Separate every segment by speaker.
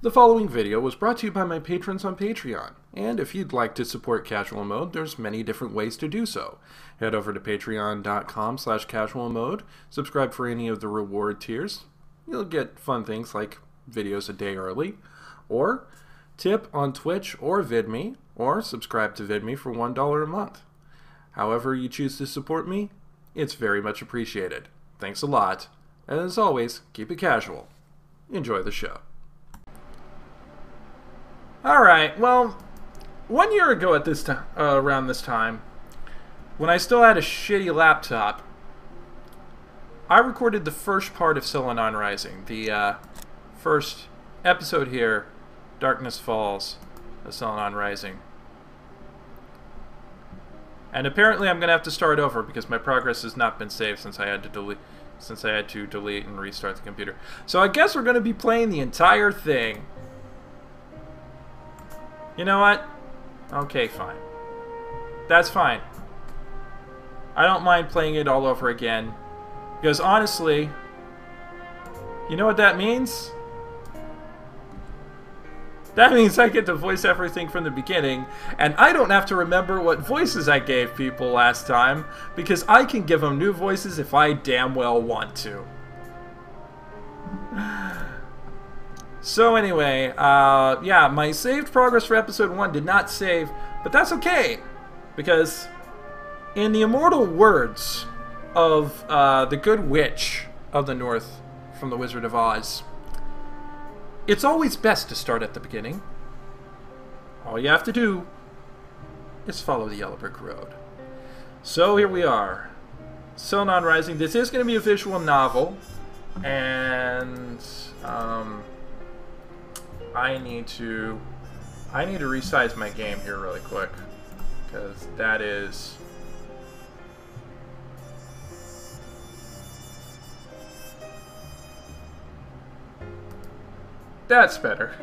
Speaker 1: The following video was brought to you by my patrons on Patreon, and if you'd like to support Casual Mode, there's many different ways to do so. Head over to patreon.com/casualmode, subscribe for any of the reward tiers. You'll get fun things like videos a day early, or tip on Twitch or VidMe, or subscribe to VidMe for $1 a month. However you choose to support me, it's very much appreciated. Thanks a lot, and as always, keep it casual. Enjoy the show. Alright, well, 1 year ago at this time, around this time, when I still had a shitty laptop, I recorded the first part of Selenon Rising, the first episode here, Darkness Falls, of Selenon Rising. And apparently I'm gonna have to start over because my progress has not been saved since I had to delete and restart the computer. So I guess we're gonna be playing the entire thing. You know what? Okay, fine. That's fine. I don't mind playing it all over again. Because honestly, you know what that means? That means I get to voice everything from the beginning, and I don't have to remember what voices I gave people last time, because I can give them new voices if I damn well want to. So anyway, yeah, my saved progress for episode 1 did not save, but that's okay, because in the immortal words of the good witch of the North from the Wizard of Oz, it's always best to start at the beginning. All you have to do is follow the yellow brick road. So here we are, Selenon Rising. This is going to be a visual novel, and I need to resize my game here really quick, because that's better.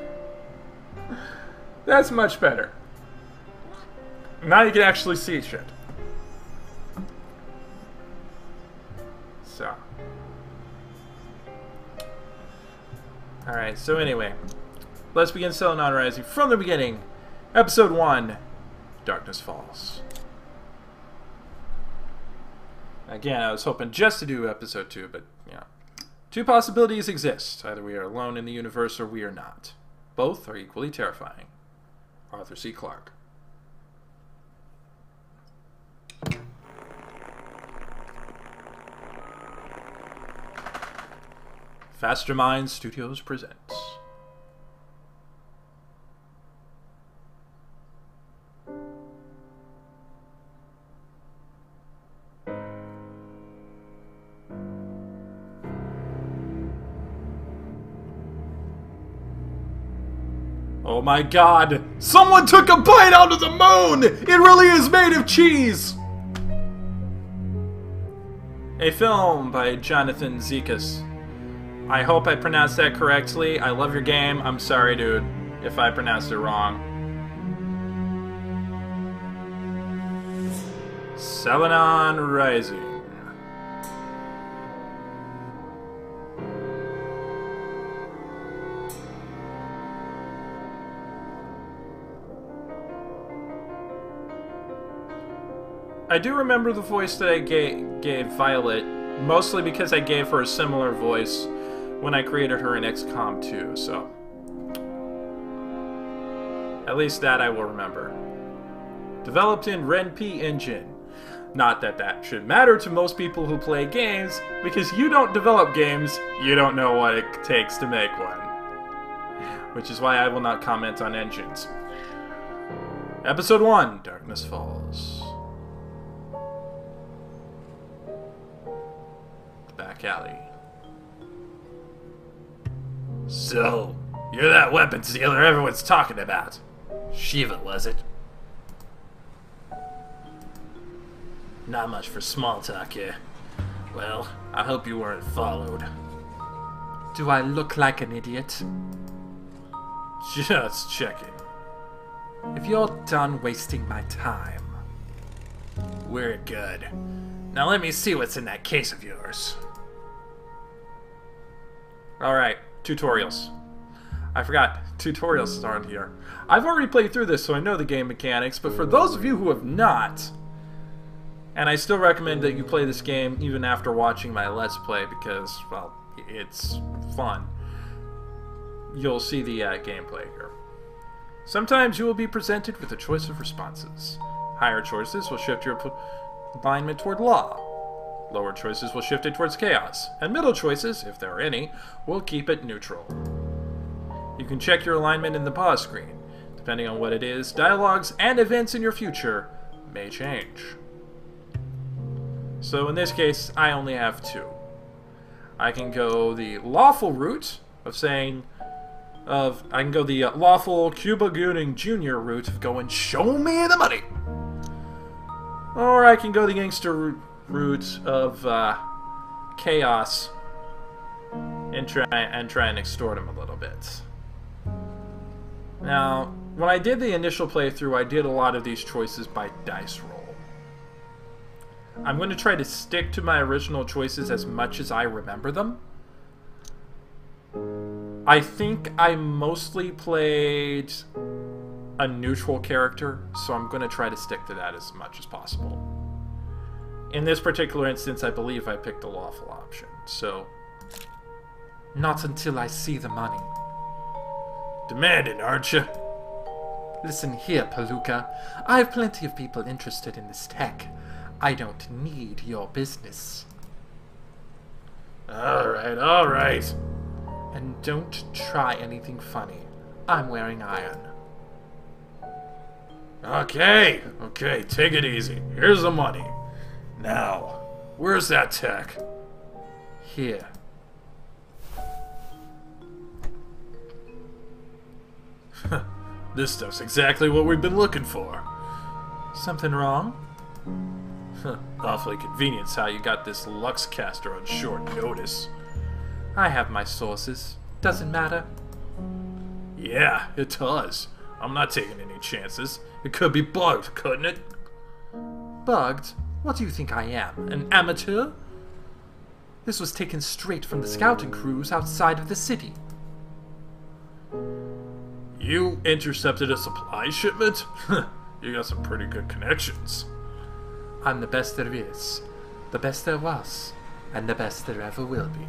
Speaker 1: That's much better. Now you can actually see shit. So. Alright, so anyway. Let's begin Selenon Rising from the beginning. Episode 1, Darkness Falls. Again, I was hoping just to do episode 2, but yeah. Two possibilities exist. Either we are alone in the universe or we are not. Both are equally terrifying. Arthur C. Clarke. Fastermind Studios presents. Oh my god! Someone took a bite out of the moon! It really is made of cheese! A film by Jonathan Zekas. I hope I pronounced that correctly. I love your game. I'm sorry, dude, if I pronounced it wrong. Selenon Rising. I do remember the voice that I gave Violet, mostly because I gave her a similar voice when I created her in XCOM 2, so at least that I will remember. Developed in RenP Engine. Not that that should matter to most people who play games, because you don't develop games, you don't know what it takes to make one. Which is why I will not comment on engines. Episode 1, Darkness Falls. Back alley. So, you're that weapons dealer everyone's talking about. Shiva, was it? Not much for small talk here. Well, I hope you weren't followed. Do I look like an idiot? Just checking. If you're done wasting my time, we're good. Now let me see what's in that case of yours. Alright, tutorials. I forgot, tutorials aren't here. I've already played through this, so I know the game mechanics, but for those of you who have not, and I still recommend that you play this game even after watching my Let's Play because, well, it's fun. You'll see the gameplay here. Sometimes you will be presented with a choice of responses. Higher choices will shift your alignment toward law. Lower choices will shift it towards chaos. And middle choices, if there are any, will keep it neutral. You can check your alignment in the pause screen. Depending on what it is, dialogues and events in your future may change. So in this case, I only have two. I can go the lawful route of saying... I can go the lawful Cuba Gooding Jr. route of going, show me the money! Or I can go the gangster route of chaos and try and extort him a little bit. Now, when I did the initial playthrough, I did a lot of these choices by dice roll. I'm going to try to stick to my original choices as much as I remember them. I think I mostly played a neutral character, so I'm going to try to stick to that as much as possible. In this particular instance, I believe I picked the lawful option, so... Not until I see the money. Demanding, aren't you? Listen here, Palooka. I have plenty of people interested in this tech. I don't need your business. Alright, alright. And don't try anything funny. I'm wearing iron. Okay, okay, take it easy. Here's the money. Now, where's that tech? Here. This stuff's exactly what we've been looking for. Something wrong? Awfully convenient how you got this Luxcaster on short notice. I have my sources. Doesn't matter. Yeah, it does. I'm not taking any chances. It could be bugged, couldn't it? Bugged? What do you think I am? An amateur? This was taken straight from the scouting crews outside of the city. You intercepted a supply shipment? You got some pretty good connections. I'm the best there is, the best there was, and the best there ever will be.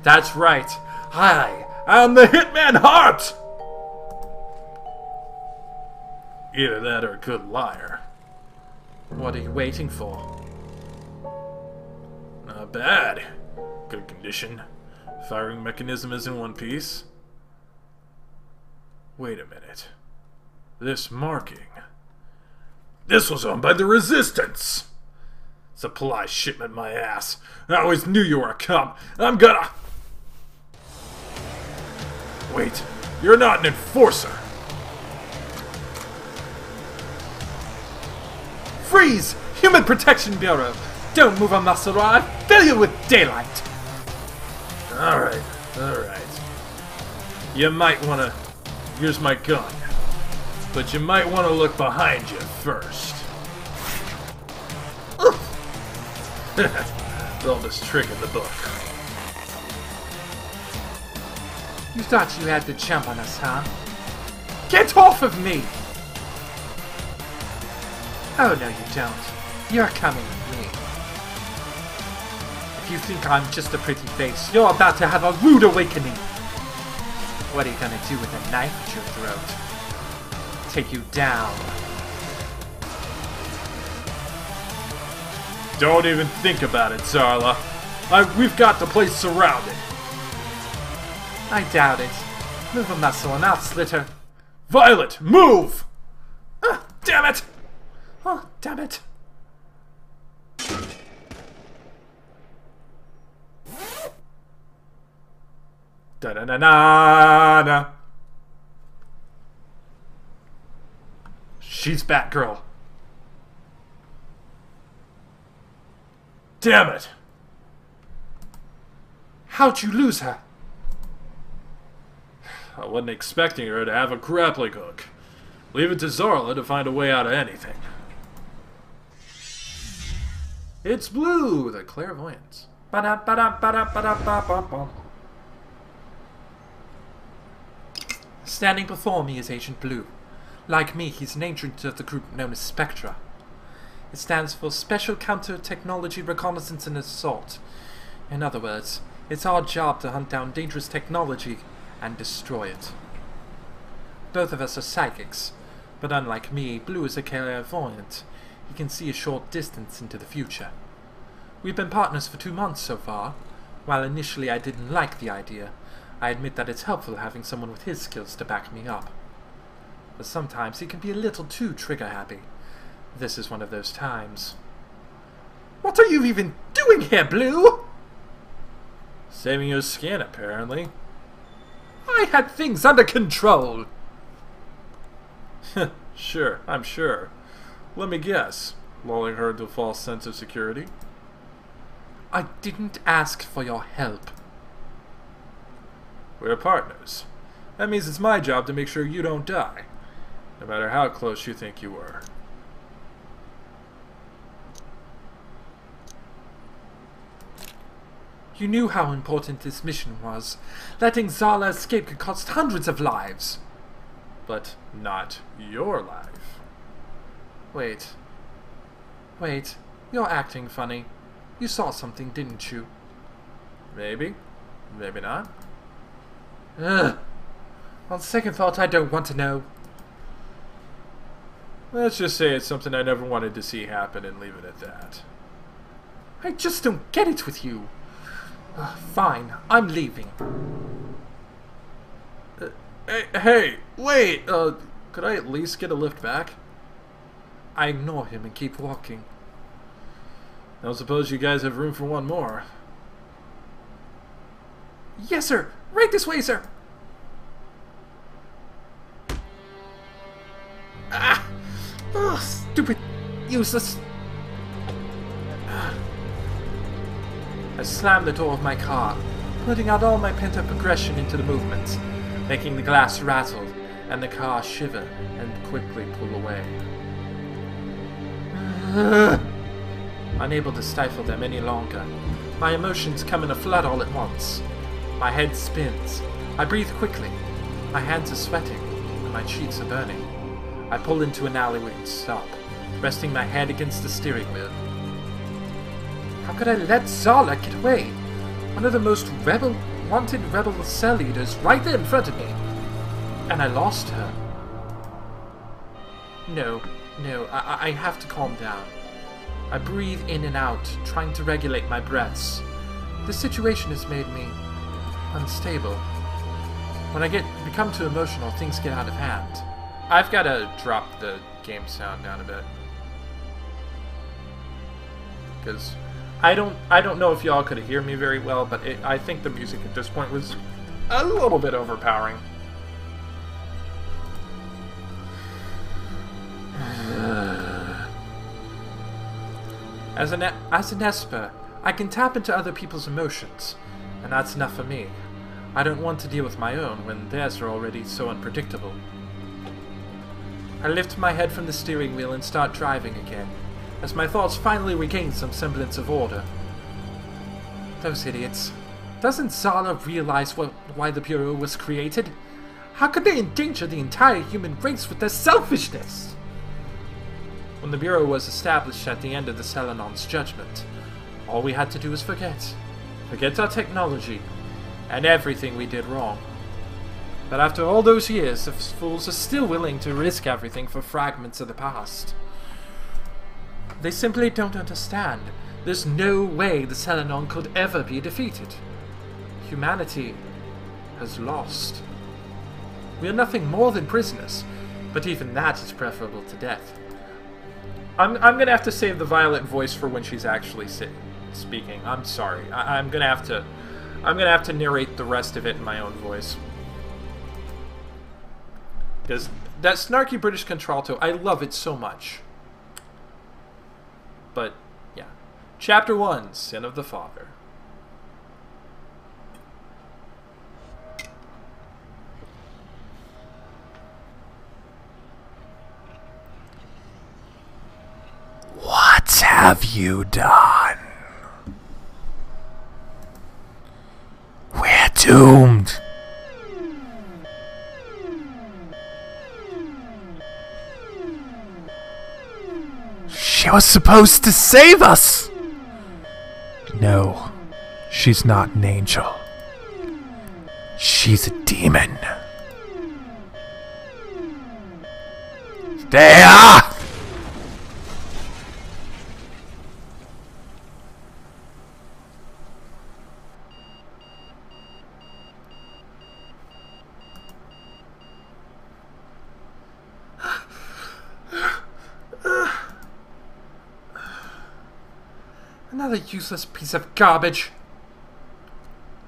Speaker 1: That's right. I am the Hitman Hart! Either that or a good liar. What are you waiting for? Not bad. Good condition. Firing mechanism is in one piece. Wait a minute. This marking. This was owned by the Resistance! Supply shipment, my ass. I always knew you were a cop. I'm gonna... Wait, you're not an enforcer. Freeze! Human Protection Bureau! Don't move a muscle or I'll fill you with daylight! Alright, alright. You might wanna use my gun. But you might want to look behind you first. The oldest trick in the book. You thought you had the jump on us, huh? Get off of me! Oh, no you don't. You're coming with me. If you think I'm just a pretty face, you're about to have a rude awakening. What are you gonna do with a knife at your throat? Take you down. Don't even think about it, Zarla. We've got the place surrounded. I doubt it. Move a muscle and I'll slit her. Violet, move! Ah, damn it! Oh, damn it. Da-da-da-da-da. She's Batgirl. Damn it! How'd you lose her? I wasn't expecting her to have a grappling hook. Leave it to Zarla to find a way out of anything. It's Blue, the clairvoyant. Ba-da-ba-da-ba-da-ba-da-ba-ba-ba. Standing before me is Agent Blue. Like me, he's an agent of the group known as SPECTRA. It stands for Special Counter-Technology Reconnaissance and Assault. In other words, it's our job to hunt down dangerous technology and destroy it. Both of us are psychics, but unlike me, Blue is a clairvoyant. He can see a short distance into the future. We've been partners for 2 months so far. While initially I didn't like the idea, I admit that it's helpful having someone with his skills to back me up. But sometimes he can be a little too trigger-happy. This is one of those times. What are you even doing here, Blue? Saving your skin, apparently. I had things under control. Sure, I'm sure. Let me guess. Lulling her into a false sense of security? I didn't ask for your help. We're partners. That means it's my job to make sure you don't die, no matter how close you think you were. You knew how important this mission was. Letting Zala escape could cost hundreds of lives. But not your life. Wait, you're acting funny. You saw something, didn't you? Maybe. Maybe not. Ugh. On second thought, I don't want to know. Let's just say it's something I never wanted to see happen and leave it at that. I just don't get it with you. Fine, I'm leaving. Hey, wait! Could I at least get a lift back? I ignore him and keep walking. I don't suppose you guys have room for one more. Yes, sir! Right this way, sir! Ah! Oh, stupid, useless. I slammed the door of my car, putting out all my pent-up aggression into the movement, making the glass rattle and the car shiver and quickly pull away. Unable to stifle them any longer, my emotions come in a flood all at once. My head spins. I breathe quickly. My hands are sweating, and my cheeks are burning. I pull into an alleyway and stop, resting my head against the steering wheel. How could I let Zala get away? One of the most wanted rebel cell leaders right there in front of me. And I lost her. No, I have to calm down. I breathe in and out, trying to regulate my breaths. The situation has made me unstable. When I become too emotional, things get out of hand. I've got to drop the game sound down a bit. Because I don't know if y'all could hear me very well, but I think the music at this point was a little bit overpowering. As an Esper, I can tap into other people's emotions, and that's enough for me. I don't want to deal with my own when theirs are already so unpredictable. I lift my head from the steering wheel and start driving again, as my thoughts finally regain some semblance of order. Those idiots. Doesn't Zala realize why the Bureau was created? How could they endanger the entire human race with their selfishness? When the Bureau was established at the end of the Selenon's judgment, all we had to do was forget. Forget our technology, and everything we did wrong. But after all those years, the fools are still willing to risk everything for fragments of the past. They simply don't understand. There's no way the Selenon could ever be defeated. Humanity has lost. We are nothing more than prisoners, but even that is preferable to death. I'm gonna have to save the Violet voice for when she's actually speaking. I'm sorry. I'm gonna have to narrate the rest of it in my own voice. Because that snarky British contralto, I love it so much. But, yeah. Chapter 1, Sin of the Father.
Speaker 2: What have you done? We're doomed. She was supposed to save us! No, she's not an angel. She's a demon. There!
Speaker 1: Another useless piece of garbage.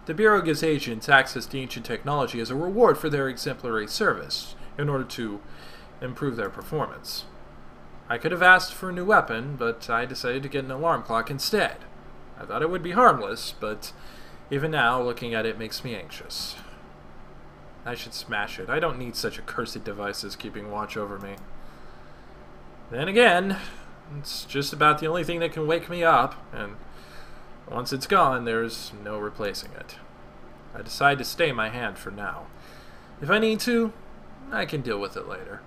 Speaker 1: The Bureau gives agents access to ancient technology as a reward for their exemplary service, in order to improve their performance. I could have asked for a new weapon, but I decided to get an alarm clock instead. I thought it would be harmless, but even now, looking at it makes me anxious. I should smash it. I don't need such accursed devices keeping watch over me. Then again, it's just about the only thing that can wake me up, and once it's gone, there's no replacing it. I decide to stay my hand for now. If I need to, I can deal with it later.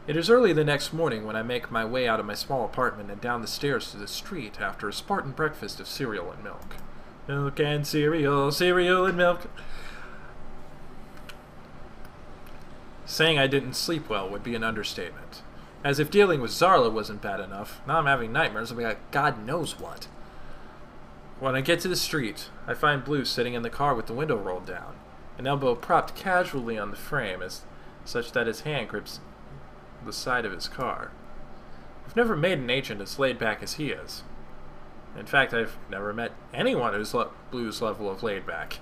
Speaker 1: It is early the next morning when I make my way out of my small apartment and down the stairs to the street after a Spartan breakfast of cereal and milk. Milk and cereal, cereal and milk. Saying I didn't sleep well would be an understatement. As if dealing with Zarla wasn't bad enough, now I'm having nightmares about God knows what. When I get to the street, I find Blue sitting in the car with the window rolled down, an elbow propped casually on the frame such that his hand grips the side of his car. I've never made an agent as laid back as he is. In fact, I've never met anyone who's Blue's level of laid back.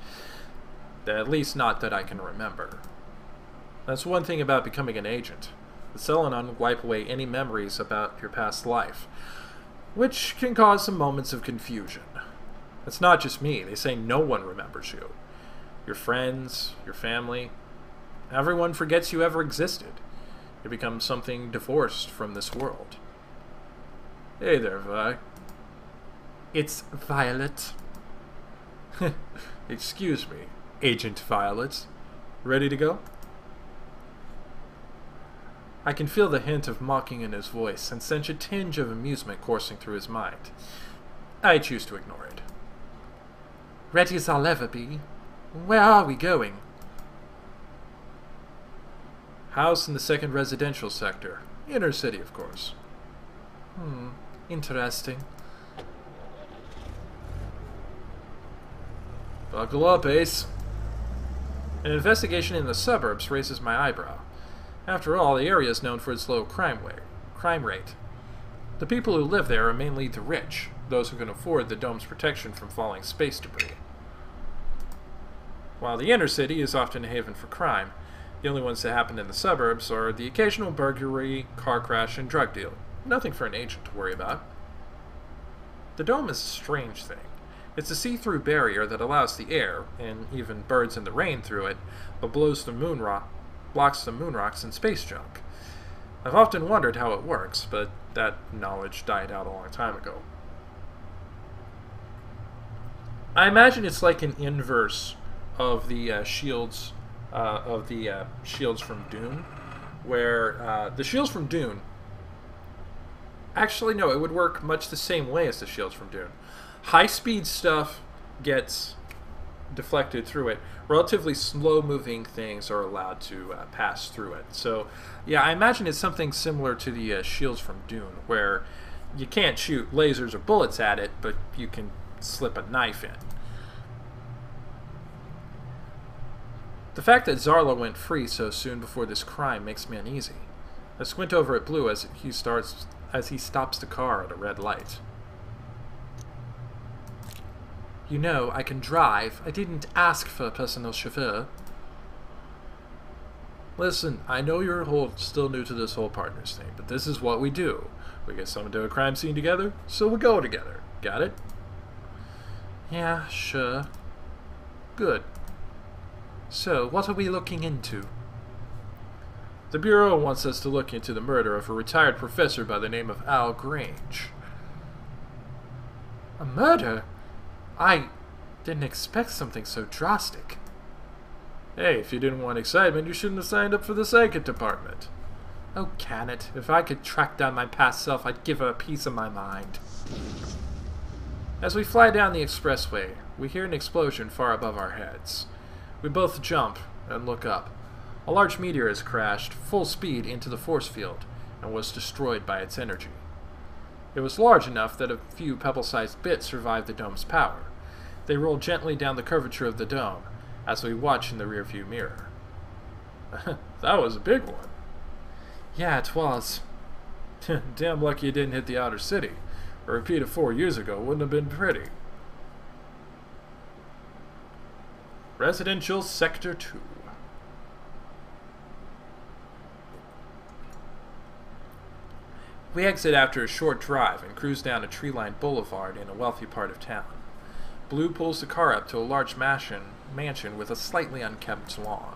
Speaker 1: At least not that I can remember. That's one thing about becoming an agent. The Selenon wipe away any memories about your past life, which can cause some moments of confusion. It's not just me. They say no one remembers you. Your friends, your family, everyone forgets you ever existed. You become something divorced from this world. Hey there, Vi. It's Violet. Excuse me, Agent Violet. Ready to go? I can feel the hint of mocking in his voice and sense a tinge of amusement coursing through his mind. I choose to ignore it. Ready as I'll ever be. Where are we going? House in the 2nd residential sector. Inner city, of course. Interesting. Buckle up, Ace. An investigation in the suburbs raises my eyebrow. After all, the area is known for its low crime rate. The people who live there are mainly the rich, those who can afford the dome's protection from falling space debris. While the inner city is often a haven for crime, the only ones that happen in the suburbs are the occasional burglary, car crash, and drug deal. Nothing for an agent to worry about. The dome is a strange thing. It's a see-through barrier that allows the air, and even birds in the rain through it, but blocks the moon rocks and space junk. I've often wondered how it works, but that knowledge died out a long time ago. I imagine it's like an inverse of the shields from Dune, where the shields from Dune. Actually, no, it would work much the same way as the shields from Dune. High-speed stuff gets deflected through it. Relatively slow-moving things are allowed to pass through it. So, yeah, I imagine it's something similar to the shields from Dune, where you can't shoot lasers or bullets at it, but you can slip a knife in. The fact that Zarla went free so soon before this crime makes me uneasy. I squint over at Blue as he stops the car at a red light. You know, I can drive. I didn't ask for a personal chauffeur. Listen, I know you're still new to this whole partners thing, but this is what we do. We get someone to a crime scene together, so we go together. Got it? Yeah, sure. Good. So, what are we looking into? The Bureau wants us to look into the murder of a retired professor by the name of Al Grange. A murder? I didn't expect something so drastic. Hey, if you didn't want excitement, you shouldn't have signed up for the psychic department. Oh, can it? If I could track down my past self, I'd give her a piece of my mind. As we fly down the expressway, we hear an explosion far above our heads. We both jump and look up. A large meteor has crashed full speed into the force field and was destroyed by its energy. It was large enough that a few pebble-sized bits survived the dome's power. They rolled gently down the curvature of the dome as we watch in the rearview mirror. That was a big one. Yeah, it was. Damn lucky you didn't hit the outer city. A repeat of 4 years ago wouldn't have been pretty. Residential Sector 2. We exit after a short drive and cruise down a tree-lined boulevard in a wealthy part of town. Blue pulls the car up to a large mansion with a slightly unkempt lawn.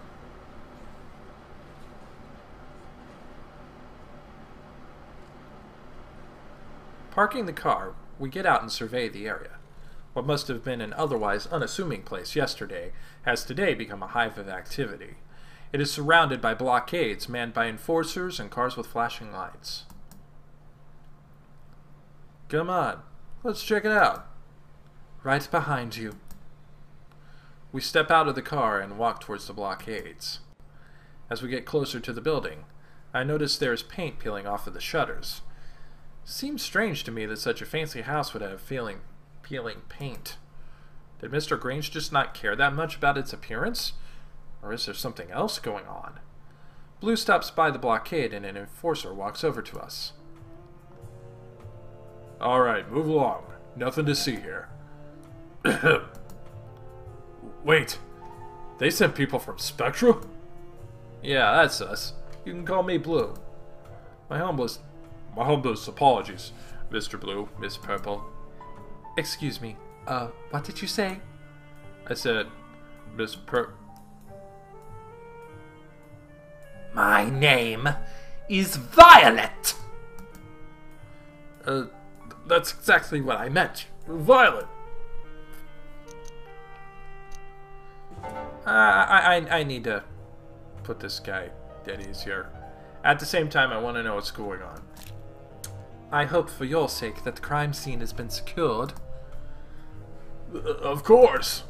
Speaker 1: Parking the car, we get out and survey the area. What must have been an otherwise unassuming place yesterday has today become a hive of activity. It is surrounded by blockades manned by enforcers and cars with flashing lights. Come on, let's check it out. Right behind you. We step out of the car and walk towards the blockades. As we get closer to the building, I notice there is paint peeling off of the shutters. Seems strange to me that such a fancy house would have peeling paint. Did Mr. Grange just not care that much about its appearance? Or is there something else going on? Blue stops by the blockade and an enforcer walks over to us. Alright, move along. Nothing to see here. Wait, they sent people from Spectra? Yeah, that's us. You can call me Blue. My humblest apologies, Mr. Blue, Miss Purple. Excuse me, what did you say? I said, Miss My name is Violet! That's exactly what I meant. Violet! I need to put this guy at ease here. At the same time, I want to know what's going on. I hope for your sake that the crime scene has been secured. Of course.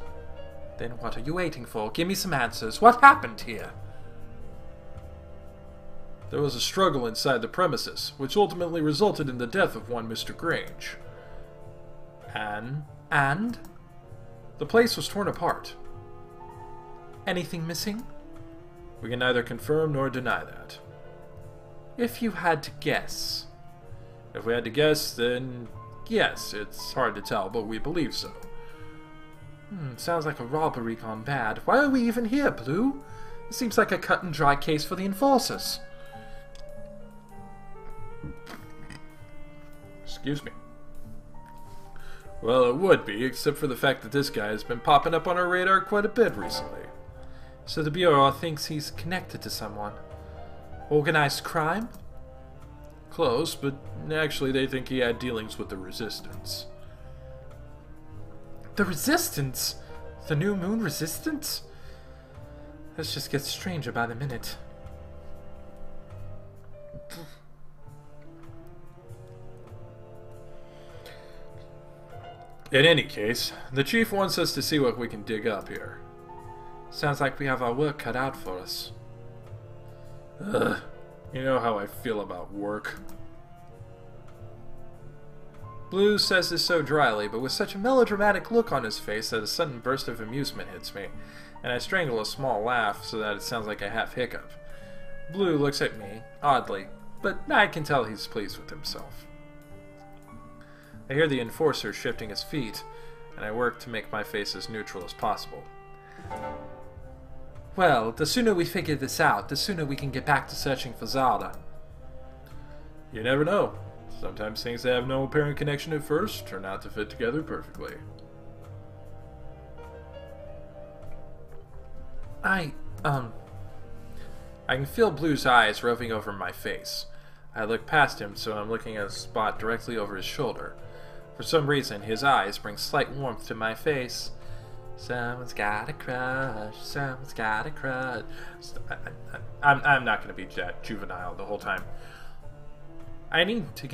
Speaker 1: Then what are you waiting for? Give me some answers. What happened here? There was a struggle inside the premises, which ultimately resulted in the death of one Mr. Grange. And? The place was torn apart. Anything missing? We can neither confirm nor deny that. If you had to guess... If we had to guess, then yes, it's hard to tell, but we believe so. Sounds like a robbery gone bad. Why are we even here, Blue? It seems like a cut and dry case for the enforcers. Excuse me. Well, it would be, except for the fact that this guy has been popping up on our radar quite a bit recently. So the Bureau thinks he's connected to someone. Organized crime? Close, but actually they think he had dealings with the Resistance. The Resistance? The New Moon Resistance? This just gets stranger by the minute. In any case, the Chief wants us to see what we can dig up here. Sounds like we have our work cut out for us. Ugh. You know how I feel about work. Blue says this so dryly, but with such a melodramatic look on his face that a sudden burst of amusement hits me, and I strangle a small laugh so that it sounds like a half hiccup. Blue looks at me, oddly, but I can tell he's pleased with himself. I hear the enforcer shifting his feet, and I work to make my face as neutral as possible. Well, the sooner we figure this out, the sooner we can get back to searching for Zada. You never know. Sometimes things that have no apparent connection at first turn out to fit together perfectly. I can feel Blue's eyes roving over my face. I look past him, so I'm looking at a spot directly over his shoulder. For some reason, his eyes bring slight warmth to my face. Someone's got a crush. Someone's got a crush. I'm not going to be juvenile the whole time. I need to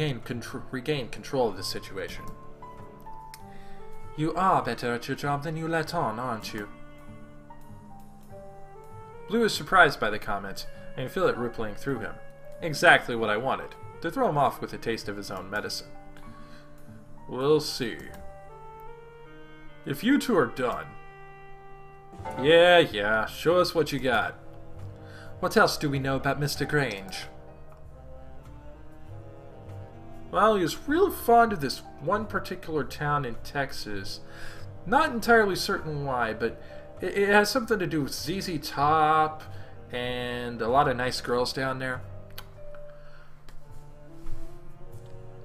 Speaker 1: regain control of the situation. You are better at your job than you let on, aren't you? Blue is surprised by the comment, and you feel it rippling through him. Exactly what I wanted, to throw him off with a taste of his own medicine. We'll see. If you two are done... Yeah, show us what you got. What else do we know about Mr. Grange? Well, he was real fond of this one particular town in Texas. Not entirely certain why, but it has something to do with ZZ Top and a lot of nice girls down there.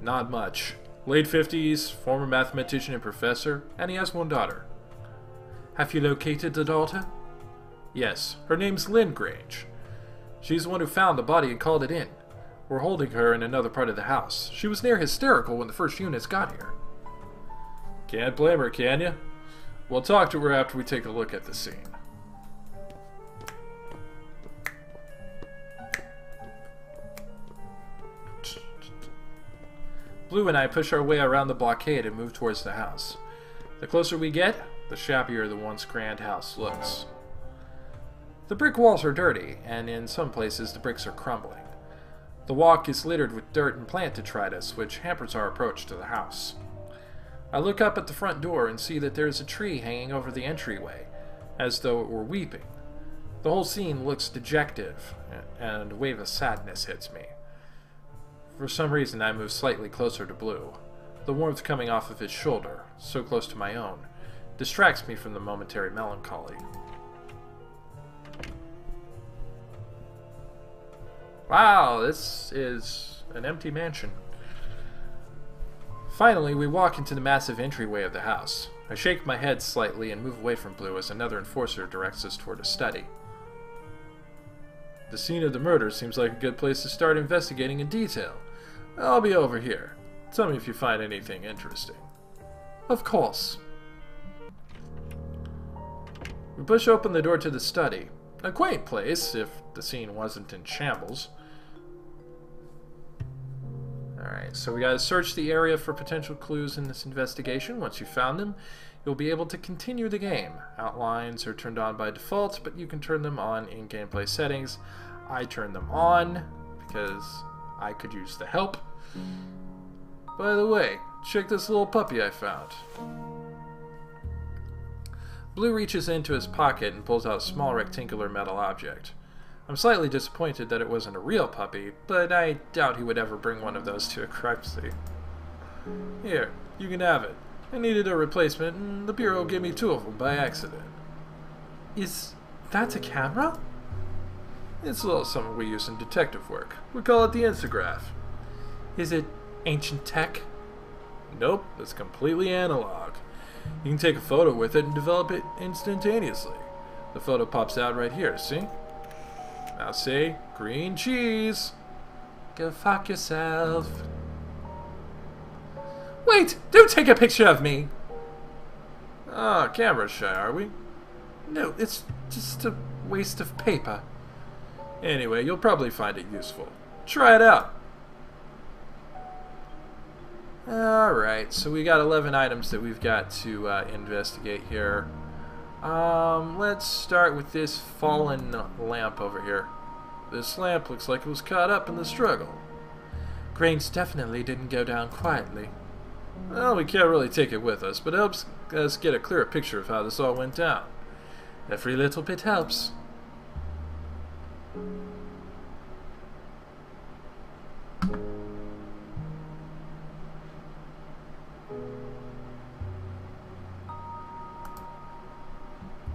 Speaker 1: Not much. Late 50s, former mathematician and professor, and he has one daughter. Have you located the daughter? Yes, her name's Lynn Grange. She's the one who found the body and called it in. We're holding her in another part of the house. She was near hysterical when the first units got here. Can't blame her, can you? We'll talk to her after we take a look at the scene. Blue and I push our way around the blockade and move towards the house. The closer we get, the shabbier the once grand house looks. The brick walls are dirty, and in some places the bricks are crumbling. The walk is littered with dirt and plant detritus, which hampers our approach to the house. I look up at the front door and see that there is a tree hanging over the entryway, as though it were weeping. The whole scene looks dejective, and a wave of sadness hits me. For some reason, I move slightly closer to Blue. The warmth coming off of his shoulder, so close to my own, distracts me from the momentary melancholy. Wow, this is an empty mansion. Finally, we walk into the massive entryway of the house. I shake my head slightly and move away from Blue as another enforcer directs us toward a study. The scene of the murder seems like a good place to start investigating in detail. I'll be over here. Tell me if you find anything interesting. Of course. We push open the door to the study. A quaint place, if the scene wasn't in shambles. Alright, so we gotta search the area for potential clues in this investigation. Once you've found them, you'll be able to continue the game. Outlines are turned on by default, but you can turn them on in gameplay settings. I turned them on because I could use the help. By the way, check this little puppy I found. Blue reaches into his pocket and pulls out a small rectangular metal object. I'm slightly disappointed that it wasn't a real puppy, but I doubt he would ever bring one of those to a crime scene. Here, you can have it. I needed a replacement, and the Bureau gave me 2 of them by accident. Is that a camera? It's a little something we use in detective work. We call it the Instagraph. Is it ancient tech? Nope, it's completely analog. You can take a photo with it and develop it instantaneously. The photo pops out right here, see? Now say, green cheese. Go fuck yourself. Wait, don't take a picture of me! Ah, camera shy, are we? No, it's just a waste of paper. Anyway, you'll probably find it useful. Try it out. Alright, so we got 11 items that we've got to investigate here. Let's start with this fallen lamp over here. This lamp looks like it was caught up in the struggle. Grange definitely didn't go down quietly. Well, we can't really take it with us, but it helps us get a clearer picture of how this all went down. Every little bit helps.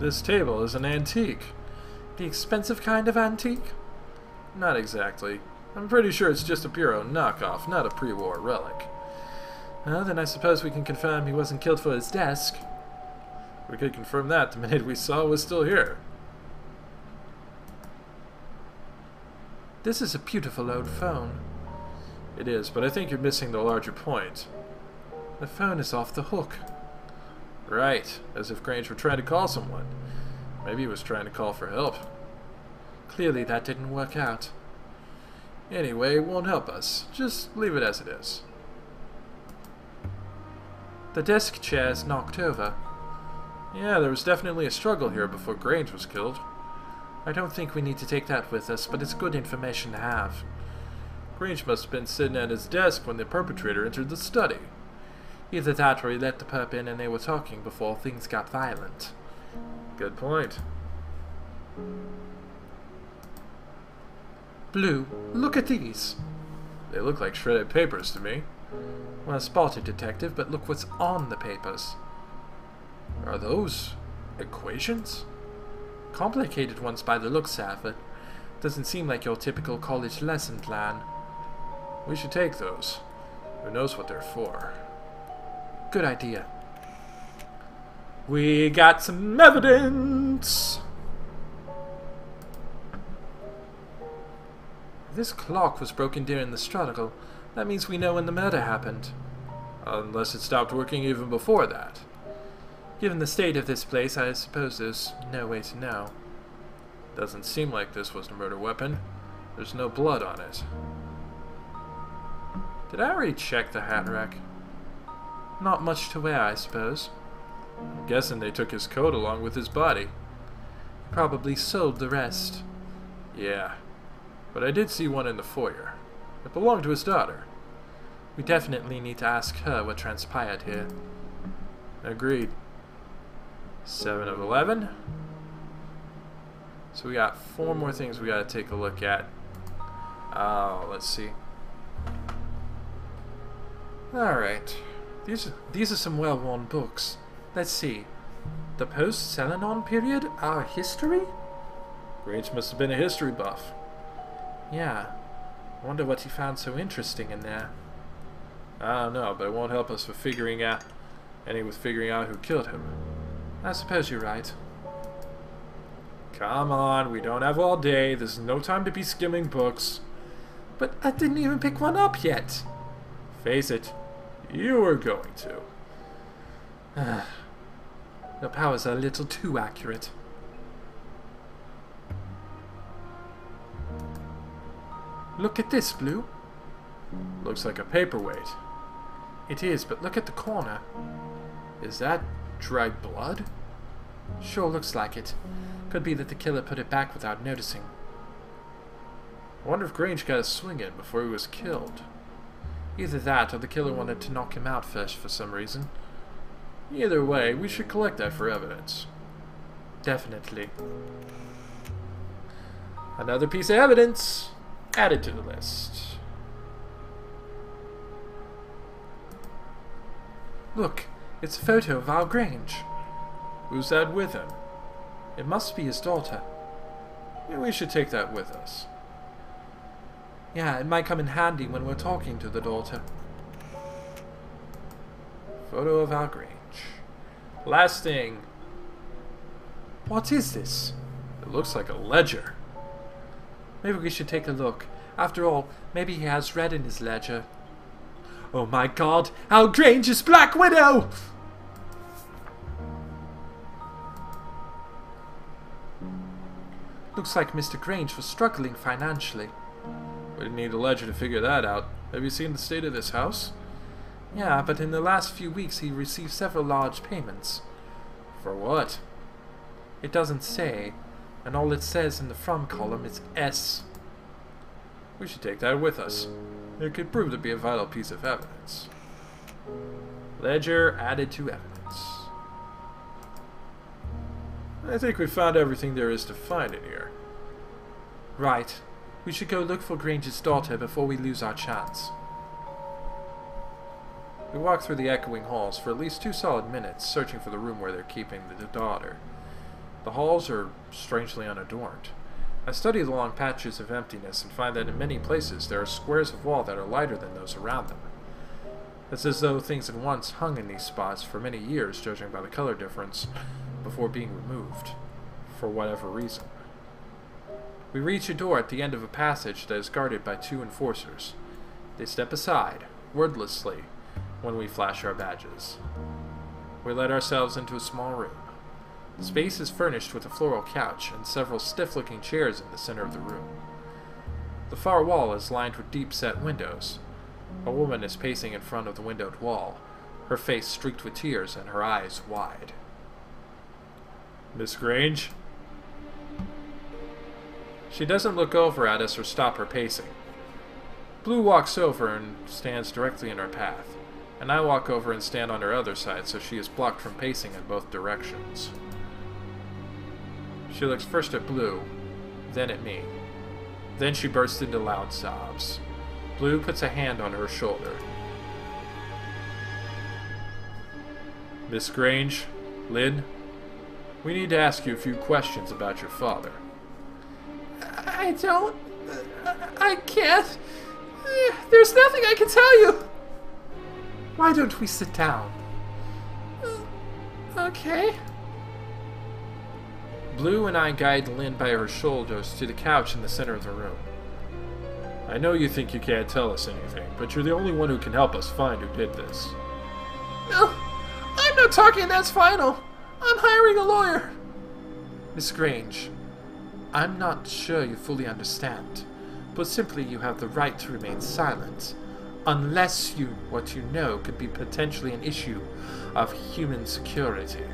Speaker 1: This table is an antique. The expensive kind of antique? Not exactly. I'm pretty sure it's just a Bureau knockoff, not a pre-war relic. Well, then I suppose we can confirm he wasn't killed for his desk. We could confirm that the minute we saw it was still here. This is a beautiful old phone. It is, but I think you're missing the larger point. The phone is off the hook. Right, as if Grange were trying to call someone. Maybe he was trying to call for help. Clearly that didn't work out. Anyway, it won't help us. Just leave it as it is. The desk chair's knocked over. Yeah, there was definitely a struggle here before Grange was killed. I don't think we need to take that with us, but it's good information to have. Grange must have been sitting at his desk when the perpetrator entered the study. Either that or he let the perp in and they were talking before things got violent. Good point.
Speaker 2: Blue, look at these.
Speaker 1: They look like shredded papers to me.
Speaker 2: Well spotted, Detective, but look what's on the papers.
Speaker 1: Are those equations?
Speaker 2: Complicated ones by the looks of it. Doesn't seem like your typical college lesson plan.
Speaker 1: We should take those. Who knows what they're for?
Speaker 2: Good idea.
Speaker 1: We got some evidence!
Speaker 2: This clock was broken during the struggle. That means we know when the murder happened.
Speaker 1: Unless it stopped working even before that.
Speaker 2: Given the state of this place, I suppose there's no way to know.
Speaker 1: Doesn't seem like this was the murder weapon. There's no blood on it. Did I already check the hat rack?
Speaker 2: Not much to wear, I suppose.
Speaker 1: I'm guessing they took his coat along with his body.
Speaker 2: Probably sold the rest.
Speaker 1: Yeah. But I did see one in the foyer. It belonged to his daughter.
Speaker 2: We definitely need to ask her what transpired here.
Speaker 1: Agreed. 7 of 11. So we got 4 more things we gotta take a look at. Let's see.
Speaker 2: Alright. These are some well-worn books. Let's see. The post-Selenon period? Our history?
Speaker 1: Grange must have been a history buff.
Speaker 2: Yeah. I wonder what he found so interesting in there.
Speaker 1: I don't know, but it won't help us with figuring out who killed him.
Speaker 2: I suppose you're right.
Speaker 1: Come on, we don't have all day. There's no time to be skimming books.
Speaker 2: But I didn't even pick one up yet.
Speaker 1: Face it, you were going to.
Speaker 2: Your powers are a little too accurate. Look at this, Blue.
Speaker 1: Looks like a paperweight.
Speaker 2: It is, but look at the corner.
Speaker 1: Is that dried blood?
Speaker 2: Sure looks like it. Could be that the killer put it back without noticing.
Speaker 1: I wonder if Grange got a swing in before he was killed.
Speaker 2: Either that, or the killer wanted to knock him out first for some reason.
Speaker 1: Either way, we should collect that for evidence.
Speaker 2: Definitely.
Speaker 1: Another piece of evidence added to the list.
Speaker 2: Look, it's a photo of our Grange.
Speaker 1: Who's that with him?
Speaker 2: It must be his daughter.
Speaker 1: Yeah, we should take that with us.
Speaker 2: Yeah, it might come in handy when we're talking to the daughter.
Speaker 1: Photo of our Grange. Last thing.
Speaker 2: What is this?
Speaker 1: It looks like a ledger.
Speaker 2: Maybe we should take a look. After all, maybe he has red in his ledger. Oh my god! Our Grange is Black Widow! Looks like Mr. Grange was struggling financially.
Speaker 1: We need a ledger to figure that out. Have you seen the state of this house?
Speaker 2: Yeah, but in the last few weeks he received several large payments.
Speaker 1: For what?
Speaker 2: It doesn't say, and all it says in the from column is S.
Speaker 1: We should take that with us. It could prove to be a vital piece of evidence. Ledger added to evidence. I think we found everything there is to find in here.
Speaker 2: Right. We should go look for Grange's daughter before we lose our chance.
Speaker 1: We walked through the echoing halls for at least 2 solid minutes, searching for the room where they're keeping the daughter. The halls are strangely unadorned. I study the long patches of emptiness and find that in many places there are squares of wall that are lighter than those around them. It's as though things had once hung in these spots for many years, judging by the color difference, before being removed, for whatever reason. We reach a door at the end of a passage that is guarded by 2 enforcers. They step aside, wordlessly, when we flash our badges. We let ourselves into a small room. The space is furnished with a floral couch and several stiff-looking chairs in the center of the room. The far wall is lined with deep-set windows. A woman is pacing in front of the windowed wall, her face streaked with tears and her eyes wide. Miss Grange? She doesn't look over at us or stop her pacing. Blue walks over and stands directly in her path, and I walk over and stand on her other side so she is blocked from pacing in both directions. She looks first at Blue, then at me. Then she bursts into loud sobs. Blue puts a hand on her shoulder. Miss Grange, Lynn, we need to ask you a few questions about your father.
Speaker 2: I can't. There's nothing I can tell you. Why don't we sit down? Okay.
Speaker 1: Blue and I guide Lynn by her shoulders to the couch in the center of the room. I know you think you can't tell us anything, but you're the only one who can help us find who did this.
Speaker 2: No, I'm not talking, that's final. I'm hiring a lawyer. Miss Grange, I'm not sure you fully understand, but simply you have the right to remain silent, unless what you know could be potentially an issue of human security.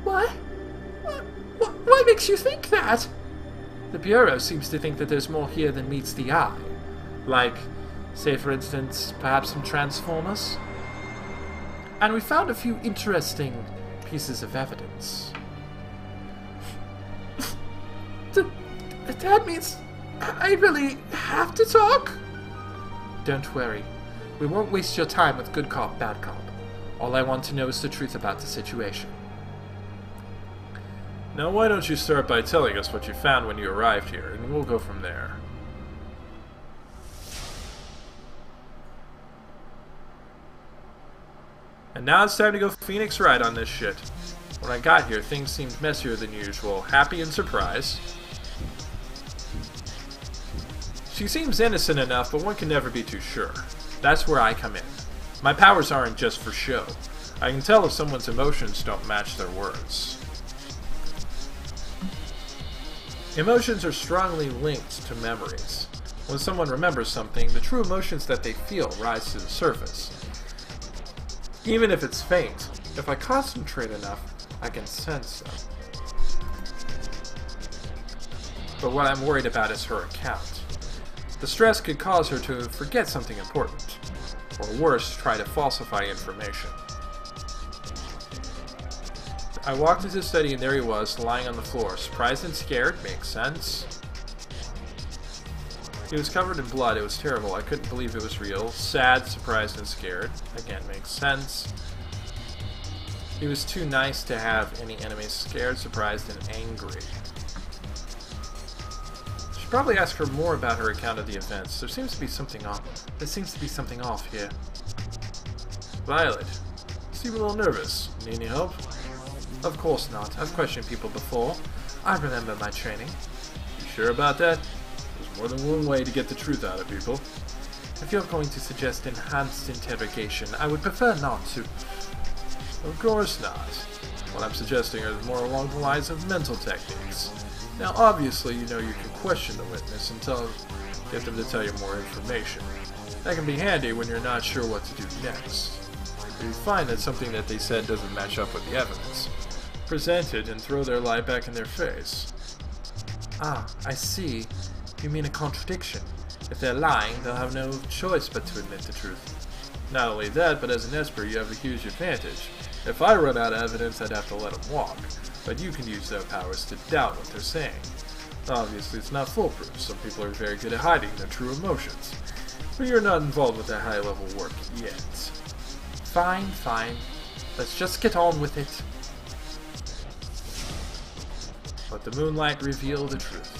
Speaker 3: What? What makes you think that?
Speaker 2: The Bureau seems to think that there's more here than meets the eye. Like, say for instance, perhaps some Transformers? And we found a few interesting pieces of evidence.
Speaker 3: That means I really have to talk?
Speaker 2: Don't worry. We won't waste your time with good cop, bad cop. All I want to know is the truth about the situation.
Speaker 1: Now why don't you start by telling us what you found when you arrived here, and we'll go from there. And now it's time to go Phoenix Wright on this shit. When I got here, things seemed messier than usual. Happy and surprised. She seems innocent enough, but one can never be too sure. That's where I come in. My powers aren't just for show. I can tell if someone's emotions don't match their words. Emotions are strongly linked to memories. When someone remembers something, the true emotions that they feel rise to the surface. Even if it's faint, if I concentrate enough, I can sense them. But what I'm worried about is her account. The stress could cause her to forget something important, or worse, try to falsify information. I walked into the study and there he was, lying on the floor. Surprised and scared, makes sense. He was covered in blood, it was terrible, I couldn't believe it was real. Sad, surprised, and scared, again, makes sense. He was too nice to have any enemies. Scared, surprised, and angry. Should probably ask her more about her account of the events. There seems to be something off. There seems to be something off here. Violet, you seem a little nervous. Need any help? Of course not. I've questioned people before. I remember my training. You sure about that? There's more than one way to get the truth out of people.
Speaker 2: If you're going to suggest enhanced interrogation, I would prefer not to.
Speaker 1: Of course not. What I'm suggesting is more along the lines of mental techniques. Now, obviously, you know you can question the witness and get them to tell you more information. That can be handy when you're not sure what to do next. If you find that something that they said doesn't match up with the evidence, present it and throw their lie back in their face.
Speaker 2: Ah, I see. You mean a contradiction. If they're lying, they'll have no choice but to admit the truth.
Speaker 1: Not only that, but as an Esper, you have a huge advantage. If I run out of evidence, I'd have to let them walk, but you can use their powers to doubt what they're saying. Obviously, it's not foolproof. Some people are very good at hiding their true emotions, but you're not involved with that high-level work yet.
Speaker 2: Fine, fine. Let's just get on with it.
Speaker 1: Let the moonlight reveal the truth.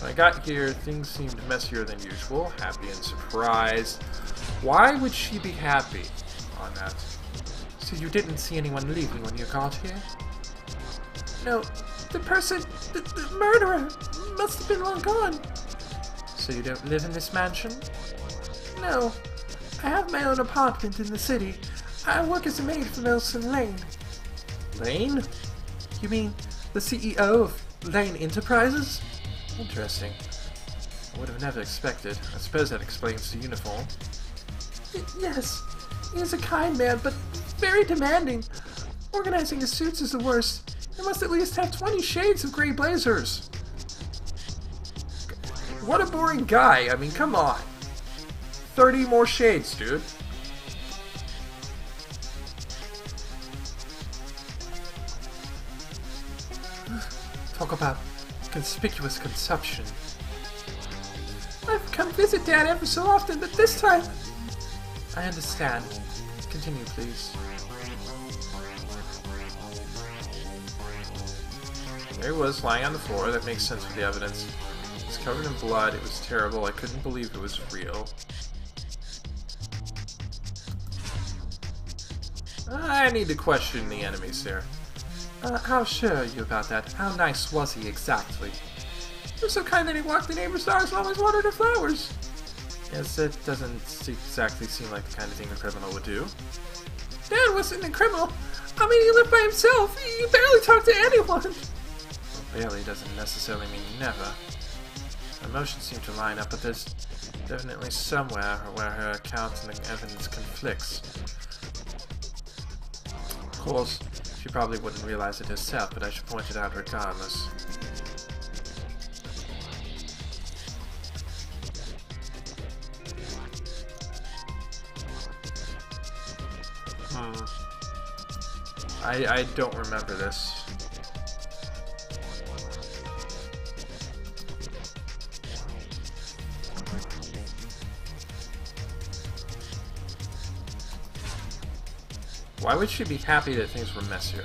Speaker 1: When I got here, things seemed messier than usual. Happy and surprised. Why would she be happy on that?
Speaker 2: So you didn't see anyone leaving when you got here?
Speaker 3: No, the murderer must have been long gone.
Speaker 2: So you don't live in this mansion?
Speaker 3: No,
Speaker 2: I have my own apartment in the city. I work as a maid for Nelson Lane.
Speaker 1: Lane?
Speaker 2: You mean the CEO of Lane Enterprises?
Speaker 1: Interesting. I would have never expected. I suppose that explains the uniform.
Speaker 2: Yes. He is a kind man, but very demanding. Organizing his suits is the worst. He must at least have 20 shades of gray blazers.
Speaker 1: What a boring guy. I mean, come on. 30 more shades, dude.
Speaker 2: Talk about conspicuous consumption. I've come visit Dad ever so often, but this time... I understand. Continue, please.
Speaker 1: There he was, lying on the floor. That makes sense with the evidence. He was covered in blood. It was terrible. I couldn't believe it was real. I need to question the enemies here.
Speaker 2: How sure are you about that? How nice was he exactly? He was so kind that he walked the neighbor's dogs and always watered her flowers.
Speaker 1: Yes, it doesn't exactly seem like the kind of thing a criminal would do.
Speaker 2: Dad wasn't a criminal. I mean, he lived by himself. He barely talked to anyone.
Speaker 1: Well, barely doesn't necessarily mean never. Her emotions seem to line up, but there's definitely somewhere where her account and the evidence conflicts. Of course, she probably wouldn't realize it herself, but I should point it out regardless. I don't remember this. Why would she be happy that things were messier?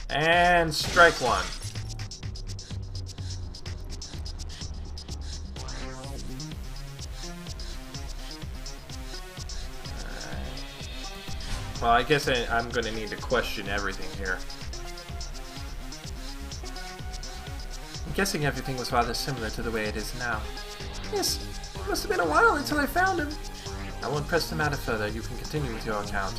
Speaker 1: And strike one. Well, I guess I'm going to need to question everything here.
Speaker 2: I'm guessing everything was rather similar to the way it is now. Yes, it must have been a while until I found him.
Speaker 1: I won't press the matter further. You can continue with your account.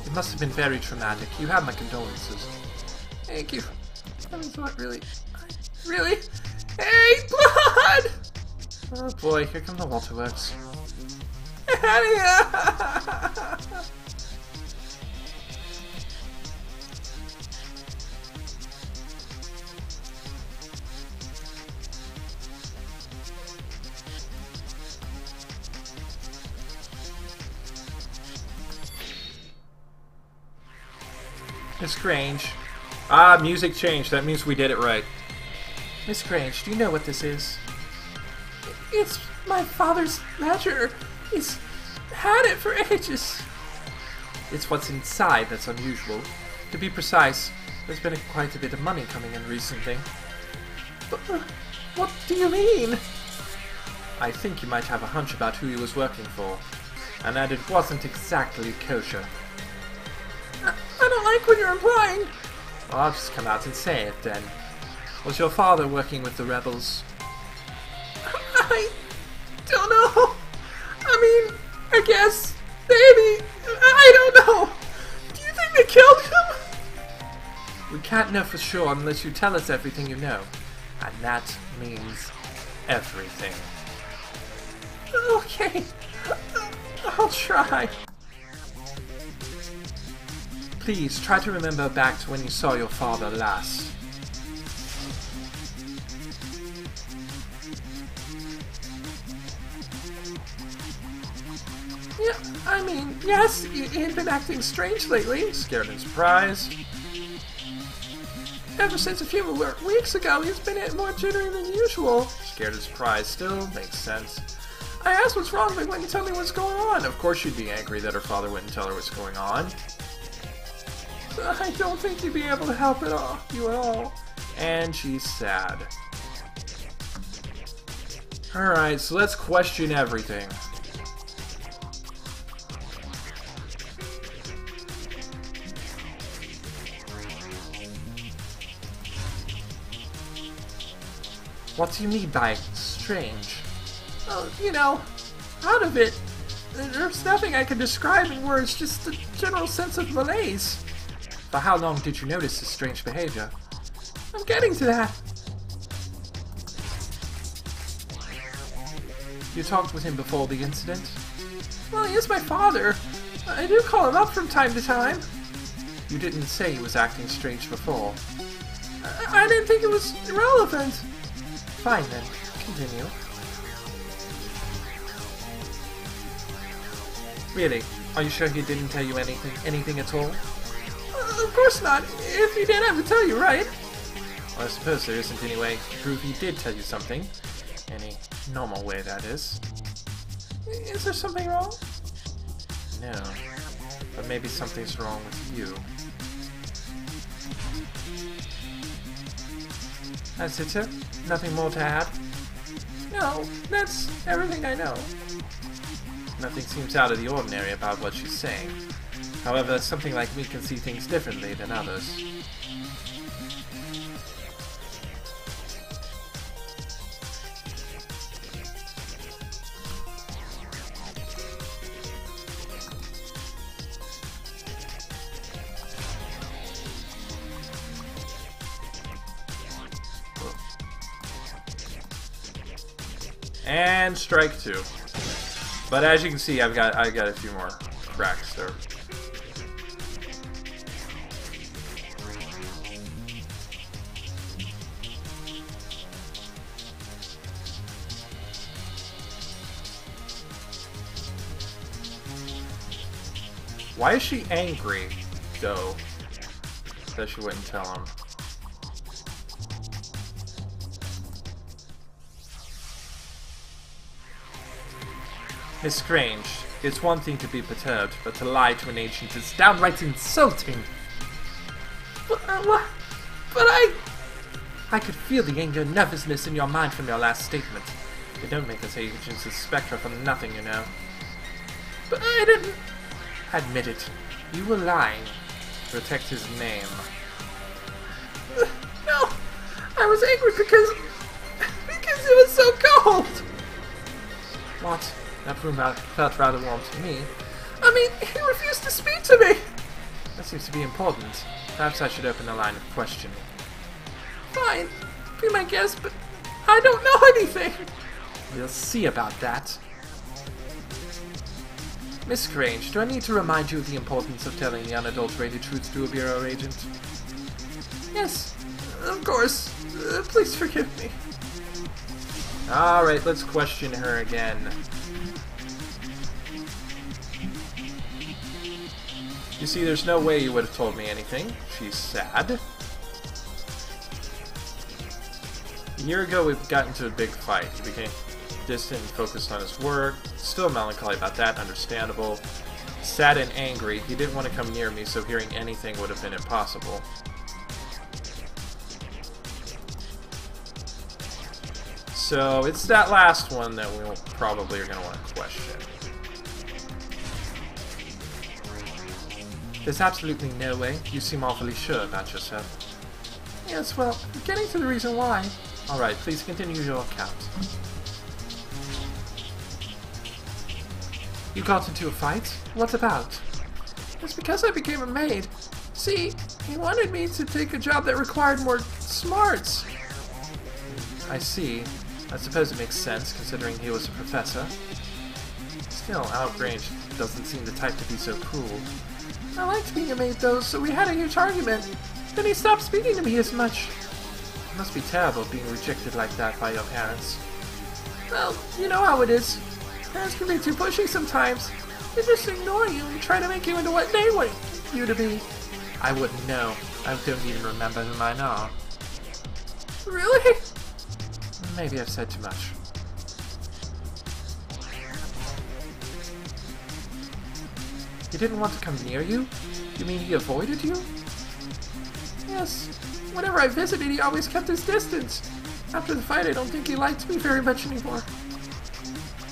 Speaker 2: It must have been very traumatic. You have my condolences. Thank you. I thought really... Really? Hey, blood!
Speaker 1: Oh boy, here come the waterworks.
Speaker 2: Get out of here!
Speaker 1: Miss Grange. Ah, music changed. That means we did it right.
Speaker 2: Miss Grange, do you know what this is? It's my father's ledger. He's had it for ages.
Speaker 1: It's what's inside that's unusual. To be precise, there's been quite a bit of money coming in recently.
Speaker 2: But, what do you mean?
Speaker 1: I think you might have a hunch about who he was working for, and that it wasn't exactly kosher.
Speaker 2: I don't like what you're implying.
Speaker 1: Well, I'll just come out and say it then. Was your father working with the rebels?
Speaker 2: I don't know. I mean, I guess, maybe. I don't know. Do you think they killed him?
Speaker 1: We can't know for sure unless you tell us everything you know. And that means everything.
Speaker 2: Okay. I'll try.
Speaker 1: Please, try to remember back to when you saw your father last.
Speaker 2: Yeah, I mean, yes, he'd been acting strange lately.
Speaker 1: Scared and surprised.
Speaker 2: Ever since a few weeks ago, he's been more jittery than usual.
Speaker 1: Scared and surprised still, makes sense.
Speaker 2: I asked what's wrong, but when you tell me what's going on,
Speaker 1: Of course she'd be angry that her father wouldn't tell her what's going on.
Speaker 2: I don't think you'd be able to help you at all.
Speaker 1: And she's sad. Alright, so let's question everything. What do you mean by strange?
Speaker 2: Well, you know, out of it, there's nothing I can describe in words, just a general sense of malaise.
Speaker 1: For how long did you notice this strange behavior?
Speaker 2: I'm getting to that.
Speaker 1: You talked with him before the incident?
Speaker 2: Well, he is my father. I do call him up from time to time.
Speaker 1: You didn't say he was acting strange before.
Speaker 2: I didn't think it was relevant.
Speaker 1: Fine then, continue. Really? Are you sure he didn't tell you anything at all?
Speaker 2: Of course not. If he did, I would tell you, right?
Speaker 1: Well, I suppose there isn't any way to prove he did tell you something. Any normal way, that is.
Speaker 2: Is there something wrong?
Speaker 1: No. But maybe something's wrong with you. That's it, sir? Nothing more to add?
Speaker 2: No, that's everything I know.
Speaker 1: Nothing seems out of the ordinary about what she's saying. However, something like me can see things differently than others. And strike two. But as you can see, I got a few more cracks there. Why is she angry, though, that she wouldn't tell him? Miss Strange, it's one thing to be perturbed, but to lie to an agent is downright insulting.
Speaker 2: But
Speaker 1: I could feel the anger and nervousness in your mind from your last statement. They don't make us agents of SPECTRA for nothing, you know.
Speaker 2: But I didn't...
Speaker 1: Admit it. You were lying. Protect his name.
Speaker 2: No! I was angry because it was so cold!
Speaker 1: What? That room felt rather warm to me.
Speaker 2: I mean, he refused to speak to me!
Speaker 1: That seems to be important. Perhaps I should open a line of questioning.
Speaker 2: Fine. Be my guest, but I don't know anything!
Speaker 1: We'll see about that. Miss Strange, do I need to remind you of the importance of telling the unadulterated truth to a Bureau agent?
Speaker 2: Yes, of course. Please forgive me.
Speaker 1: Alright, let's question her again. You see, there's no way you would have told me anything. She's sad. A year ago, we got into a big fight. He became distant and focused on his work. Still melancholy about that, understandable. Sad and angry. He didn't want to come near me, so hearing anything would have been impossible. So it's that last one that we probably are going to want to question. There's absolutely no way. You seem awfully sure about yourself.
Speaker 2: Yes, well, getting to the reason why.
Speaker 1: Alright, please continue your account. You got into a fight? What about?
Speaker 2: It's because I became a maid. See, he wanted me to take a job that required more smarts.
Speaker 1: I see. I suppose it makes sense, considering he was a professor. Still, Outrange doesn't seem the type to be so cruel.
Speaker 2: I liked being a maid, though, so we had a huge argument. Then he stopped speaking to me as much.
Speaker 1: It must be terrible being rejected like that by your parents.
Speaker 2: Well, you know how it is. Parents can be too pushy sometimes. They just ignore you and try to make you into what they want you to be.
Speaker 1: I wouldn't know. I don't even remember who mine are.
Speaker 2: Really?
Speaker 1: Maybe I've said too much. He didn't want to come near you? You mean he avoided you?
Speaker 2: Yes. Whenever I visited, he always kept his distance. After the fight, I don't think he liked me very much anymore.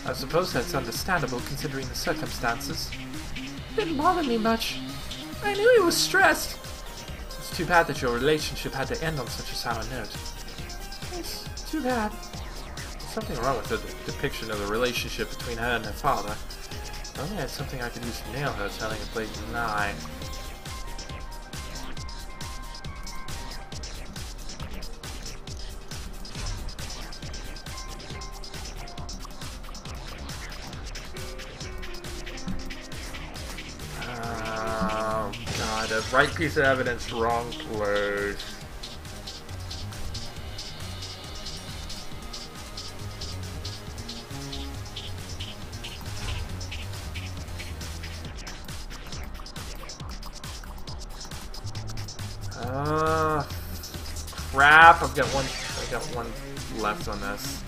Speaker 1: I suppose that's understandable, considering the circumstances.
Speaker 2: It didn't bother me much. I knew he was stressed.
Speaker 1: It's too bad that your relationship had to end on such a sour note.
Speaker 2: It's too bad.
Speaker 1: There's something wrong with the depiction of the relationship between her and her father. If only I had something I could use to nail her, telling a blatant lie. Oh god, a right piece of evidence, wrong place. Crap! I've got one left on this.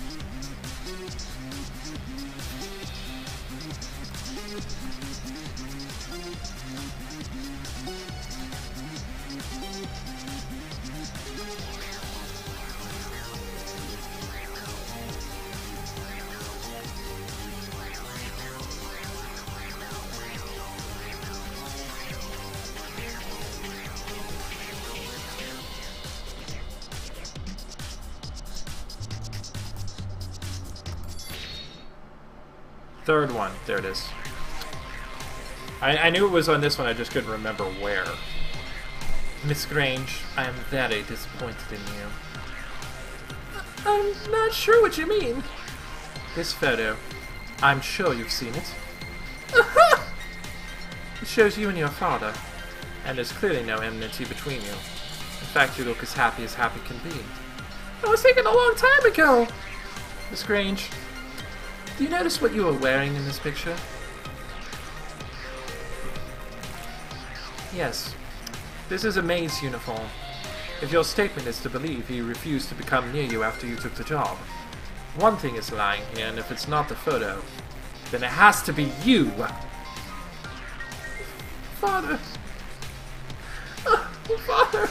Speaker 1: Third one. There it is. I knew it was on this one, I just couldn't remember where. Miss Grange, I am very disappointed in you.
Speaker 2: I'm not sure what you mean.
Speaker 1: This photo, I'm sure you've seen it. It shows you and your father, and there's clearly no enmity between you. In fact, you look as happy can be.
Speaker 2: That was taken a long time ago.
Speaker 1: Miss Grange, do you notice what you are wearing in this picture? Yes. This is a maid's uniform. If your statement is to believe, he refused to become near you after you took the job. One thing is lying here, and if it's not the photo, then it has to be you!
Speaker 2: Father. Oh, Father.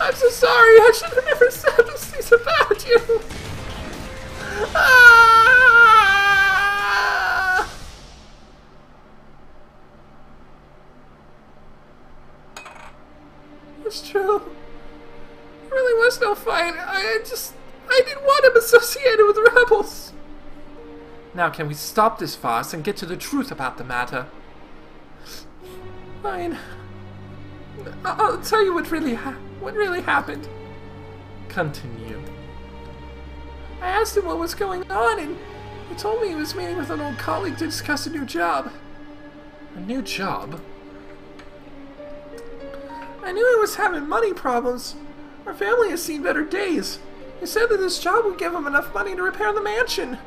Speaker 2: I'm so sorry. I should have never said those things about you. It's true. There really was no fight. I didn't want him associated with rebels.
Speaker 1: Now can we stop this farce and get to the truth about the matter?
Speaker 2: Fine. I'll tell you what really happened.
Speaker 1: Continue.
Speaker 2: I asked him what was going on, and he told me he was meeting with an old colleague to discuss a new job.
Speaker 1: A new job?
Speaker 2: I knew he was having money problems. Our family has seen better days. He said that this job would give him enough money to repair the mansion.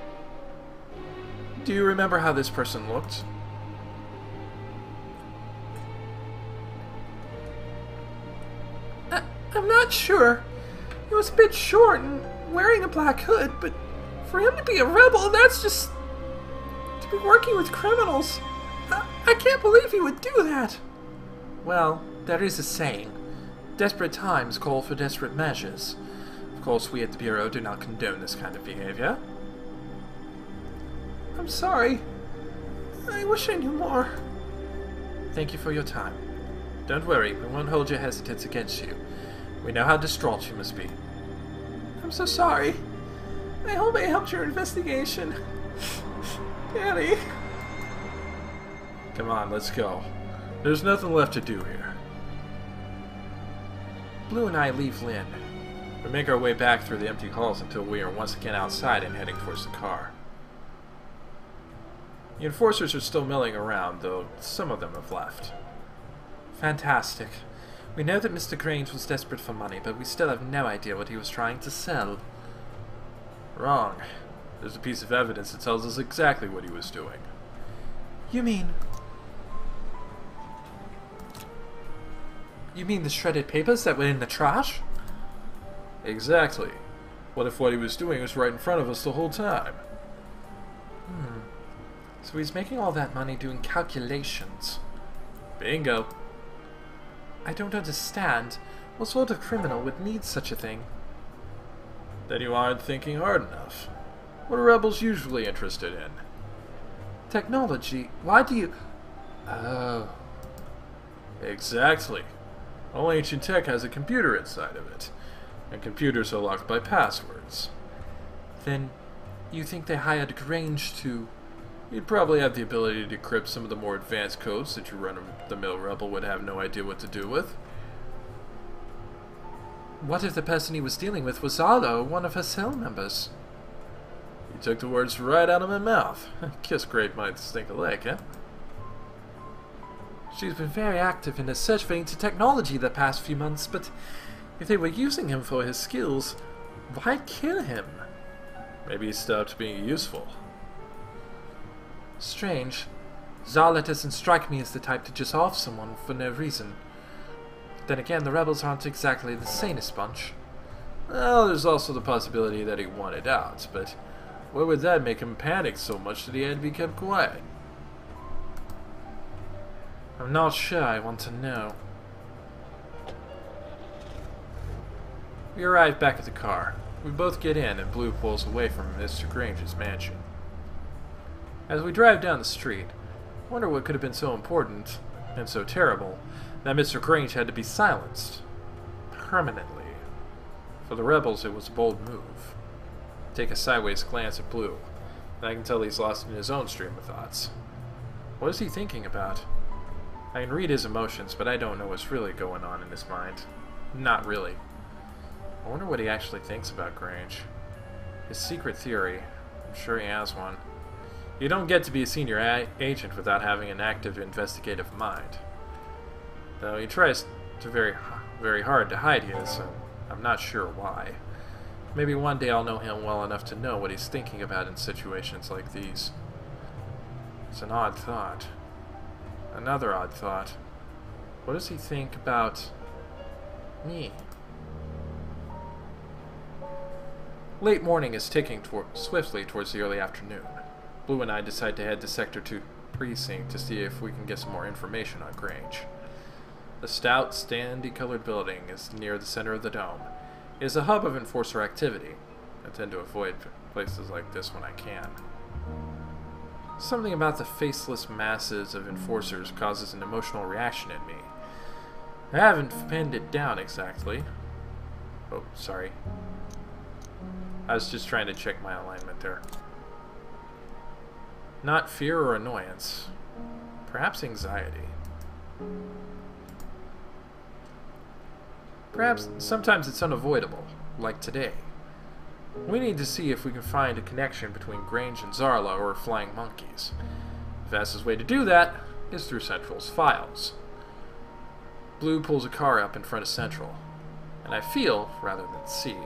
Speaker 1: Do you remember how this person looked?
Speaker 2: I'm not sure. He was a bit short and wearing a black hood, but for him to be a rebel, that's just... to be working with criminals. I can't believe he would do that.
Speaker 1: Well, there is a saying. Desperate times call for desperate measures. Of course, we at the Bureau do not condone this kind of behavior.
Speaker 2: I'm sorry. I wish I knew more.
Speaker 1: Thank you for your time. Don't worry, we won't hold your hesitance against you. We know how distraught you must be.
Speaker 2: I'm so sorry. I hope I helped your investigation. Daddy.
Speaker 1: Come on, let's go. There's nothing left to do here. Blue and I leave Lynn. We make our way back through the empty halls until we are once again outside and heading towards the car. The enforcers are still milling around, though some of them have left. Fantastic. We know that Mr. Grange was desperate for money, but we still have no idea what he was trying to sell. Wrong. There's a piece of evidence that tells us exactly what he was doing.
Speaker 2: You mean the shredded papers that were in the trash?
Speaker 1: Exactly. What if what he was doing was right in front of us the whole time?
Speaker 2: So he's making all that money doing calculations.
Speaker 1: Bingo.
Speaker 2: I don't understand. What sort of criminal would need such a thing?
Speaker 1: Then you aren't thinking hard enough. What are rebels usually interested in?
Speaker 2: Technology. Why do you... Oh.
Speaker 1: Exactly. All ancient tech has a computer inside of it. And computers are locked by passwords.
Speaker 2: Then, you think they hired Grange to...
Speaker 1: He'd probably have the ability to decrypt some of the more advanced codes that your run-of-the-mill rebel would have no idea what to do with.
Speaker 2: What if the person he was dealing with was Arlo, one of her cell members?
Speaker 1: You took the words right out of my mouth. Kiss great minds stink alike, eh?
Speaker 2: She's been very active in her search for ancient technology the past few months, but if they were using him for his skills, why kill him?
Speaker 1: Maybe he stopped being useful.
Speaker 2: Strange. Zarla doesn't strike me as the type to just off someone for no reason. Then again, the rebels aren't exactly the sanest bunch.
Speaker 1: Well, there's also the possibility that he wanted out, but why would that make him panic so much that he had to be kept quiet?
Speaker 2: I'm not sure I want to know.
Speaker 1: We arrive back at the car. We both get in, and Blue pulls away from Mr. Grange's mansion. As we drive down the street, I wonder what could have been so important, and so terrible, that Mr. Grange had to be silenced. Permanently. For the rebels, it was a bold move. Take a sideways glance at Blue, and I can tell he's lost in his own stream of thoughts. What is he thinking about? I can read his emotions, but I don't know what's really going on in his mind. Not really. I wonder what he actually thinks about Grange. His secret theory. I'm sure he has one. You don't get to be a senior agent without having an active investigative mind. Though he tries to very hard to hide his, and I'm not sure why. Maybe one day I'll know him well enough to know what he's thinking about in situations like these. It's an odd thought. Another odd thought. What does he think about me? Late morning is ticking swiftly towards the early afternoon. Blue and I decide to head to Sector 2 Precinct to see if we can get some more information on Grange. The stout, sandy-colored building is near the center of the dome. It is a hub of enforcer activity. I tend to avoid places like this when I can. Something about the faceless masses of enforcers causes an emotional reaction in me. I haven't pinned it down exactly. Oh, sorry. I was just trying to check my alignment there. Not fear or annoyance. Perhaps anxiety. Perhaps sometimes it's unavoidable, like today. We need to see if we can find a connection between Grange and Zarla or flying monkeys. The fastest way to do that is through Central's files. Blue pulls a car up in front of Central, and I feel, rather than see,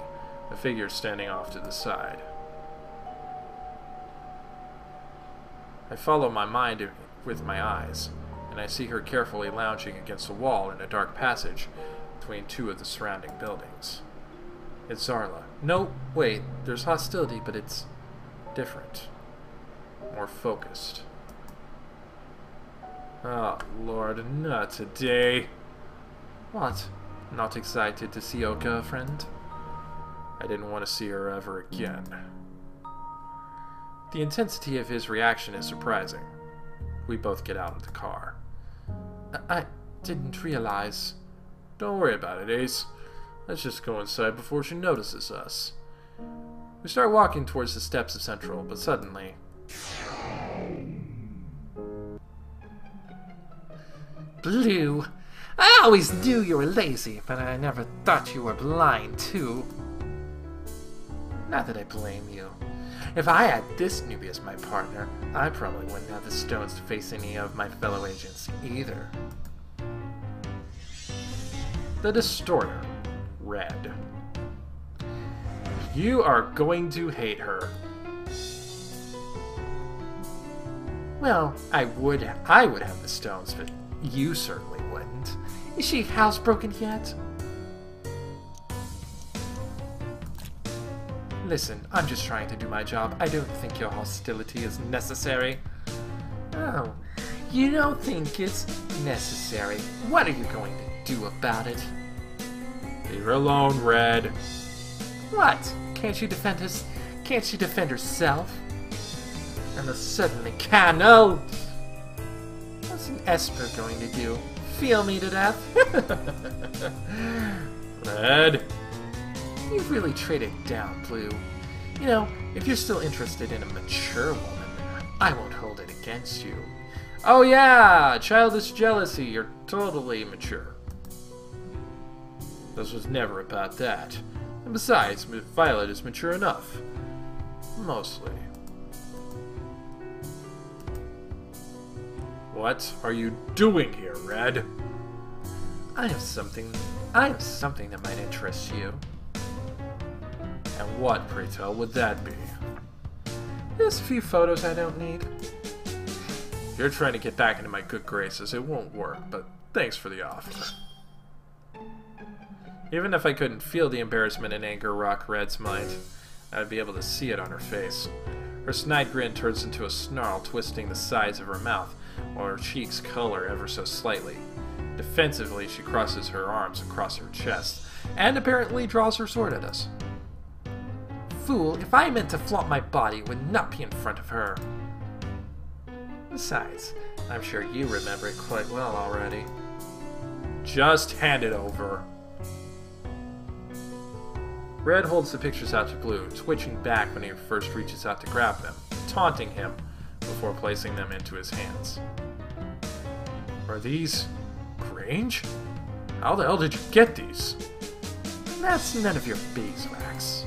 Speaker 1: a figure standing off to the side. I follow my mind with my eyes, and I see her carefully lounging against a wall in a dark passage between two of the surrounding buildings. It's Zarla. No, wait, there's hostility, but it's different. More focused. Oh, Lord, not today. What? Not excited to see your girlfriend? I didn't want to see her ever again. The intensity of his reaction is surprising. We both get out of the car.
Speaker 2: I didn't realize.
Speaker 1: Don't worry about it, Ace. Let's just go inside before she notices us. We start walking towards the steps of Central, but suddenly...
Speaker 2: Blue, I always knew you were lazy, but I never thought you were blind, too. Not that I blame you. If I had this newbie as my partner, I probably wouldn't have the stones to face any of my fellow agents either.
Speaker 1: The Distorter. Red. You are going to hate her.
Speaker 2: Well, I would have the stones, but you certainly wouldn't. Is she housebroken yet? Listen, I'm just trying to do my job. I don't think your hostility is necessary. Oh, you don't think it's necessary? What are you going to do about it?
Speaker 1: Leave her alone, Red.
Speaker 2: What? Can't she defend herself? And I certainly can. No! What's an Esper going to do? Feel me to death?
Speaker 1: Red.
Speaker 2: You've really traded down, Blue. You know, if you're still interested in a mature woman, I won't hold it against you.
Speaker 1: Oh yeah, childish jealousy, you're totally mature. This was never about that. And besides, Violet is mature enough. Mostly. What are you doing here, Red?
Speaker 2: I have something that might interest you.
Speaker 1: And what, pray tell, would that be?
Speaker 2: Just a few photos I don't need.
Speaker 1: You're trying to get back into my good graces. It won't work, but thanks for the offer. Even if I couldn't feel the embarrassment and anger rock Red's mind, I'd be able to see it on her face. Her snide grin turns into a snarl, twisting the sides of her mouth, while her cheeks color ever so slightly. Defensively, she crosses her arms across her chest, and apparently draws her sword at us.
Speaker 2: Fool, if I meant to flaunt my body, it would not be in front of her. Besides, I'm sure you remember it quite well already.
Speaker 1: Just hand it over. Red holds the pictures out to Blue, twitching back when he first reaches out to grab them, taunting him before placing them into his hands. Are these Grange? How the hell did you get these?
Speaker 2: That's none of your beeswax.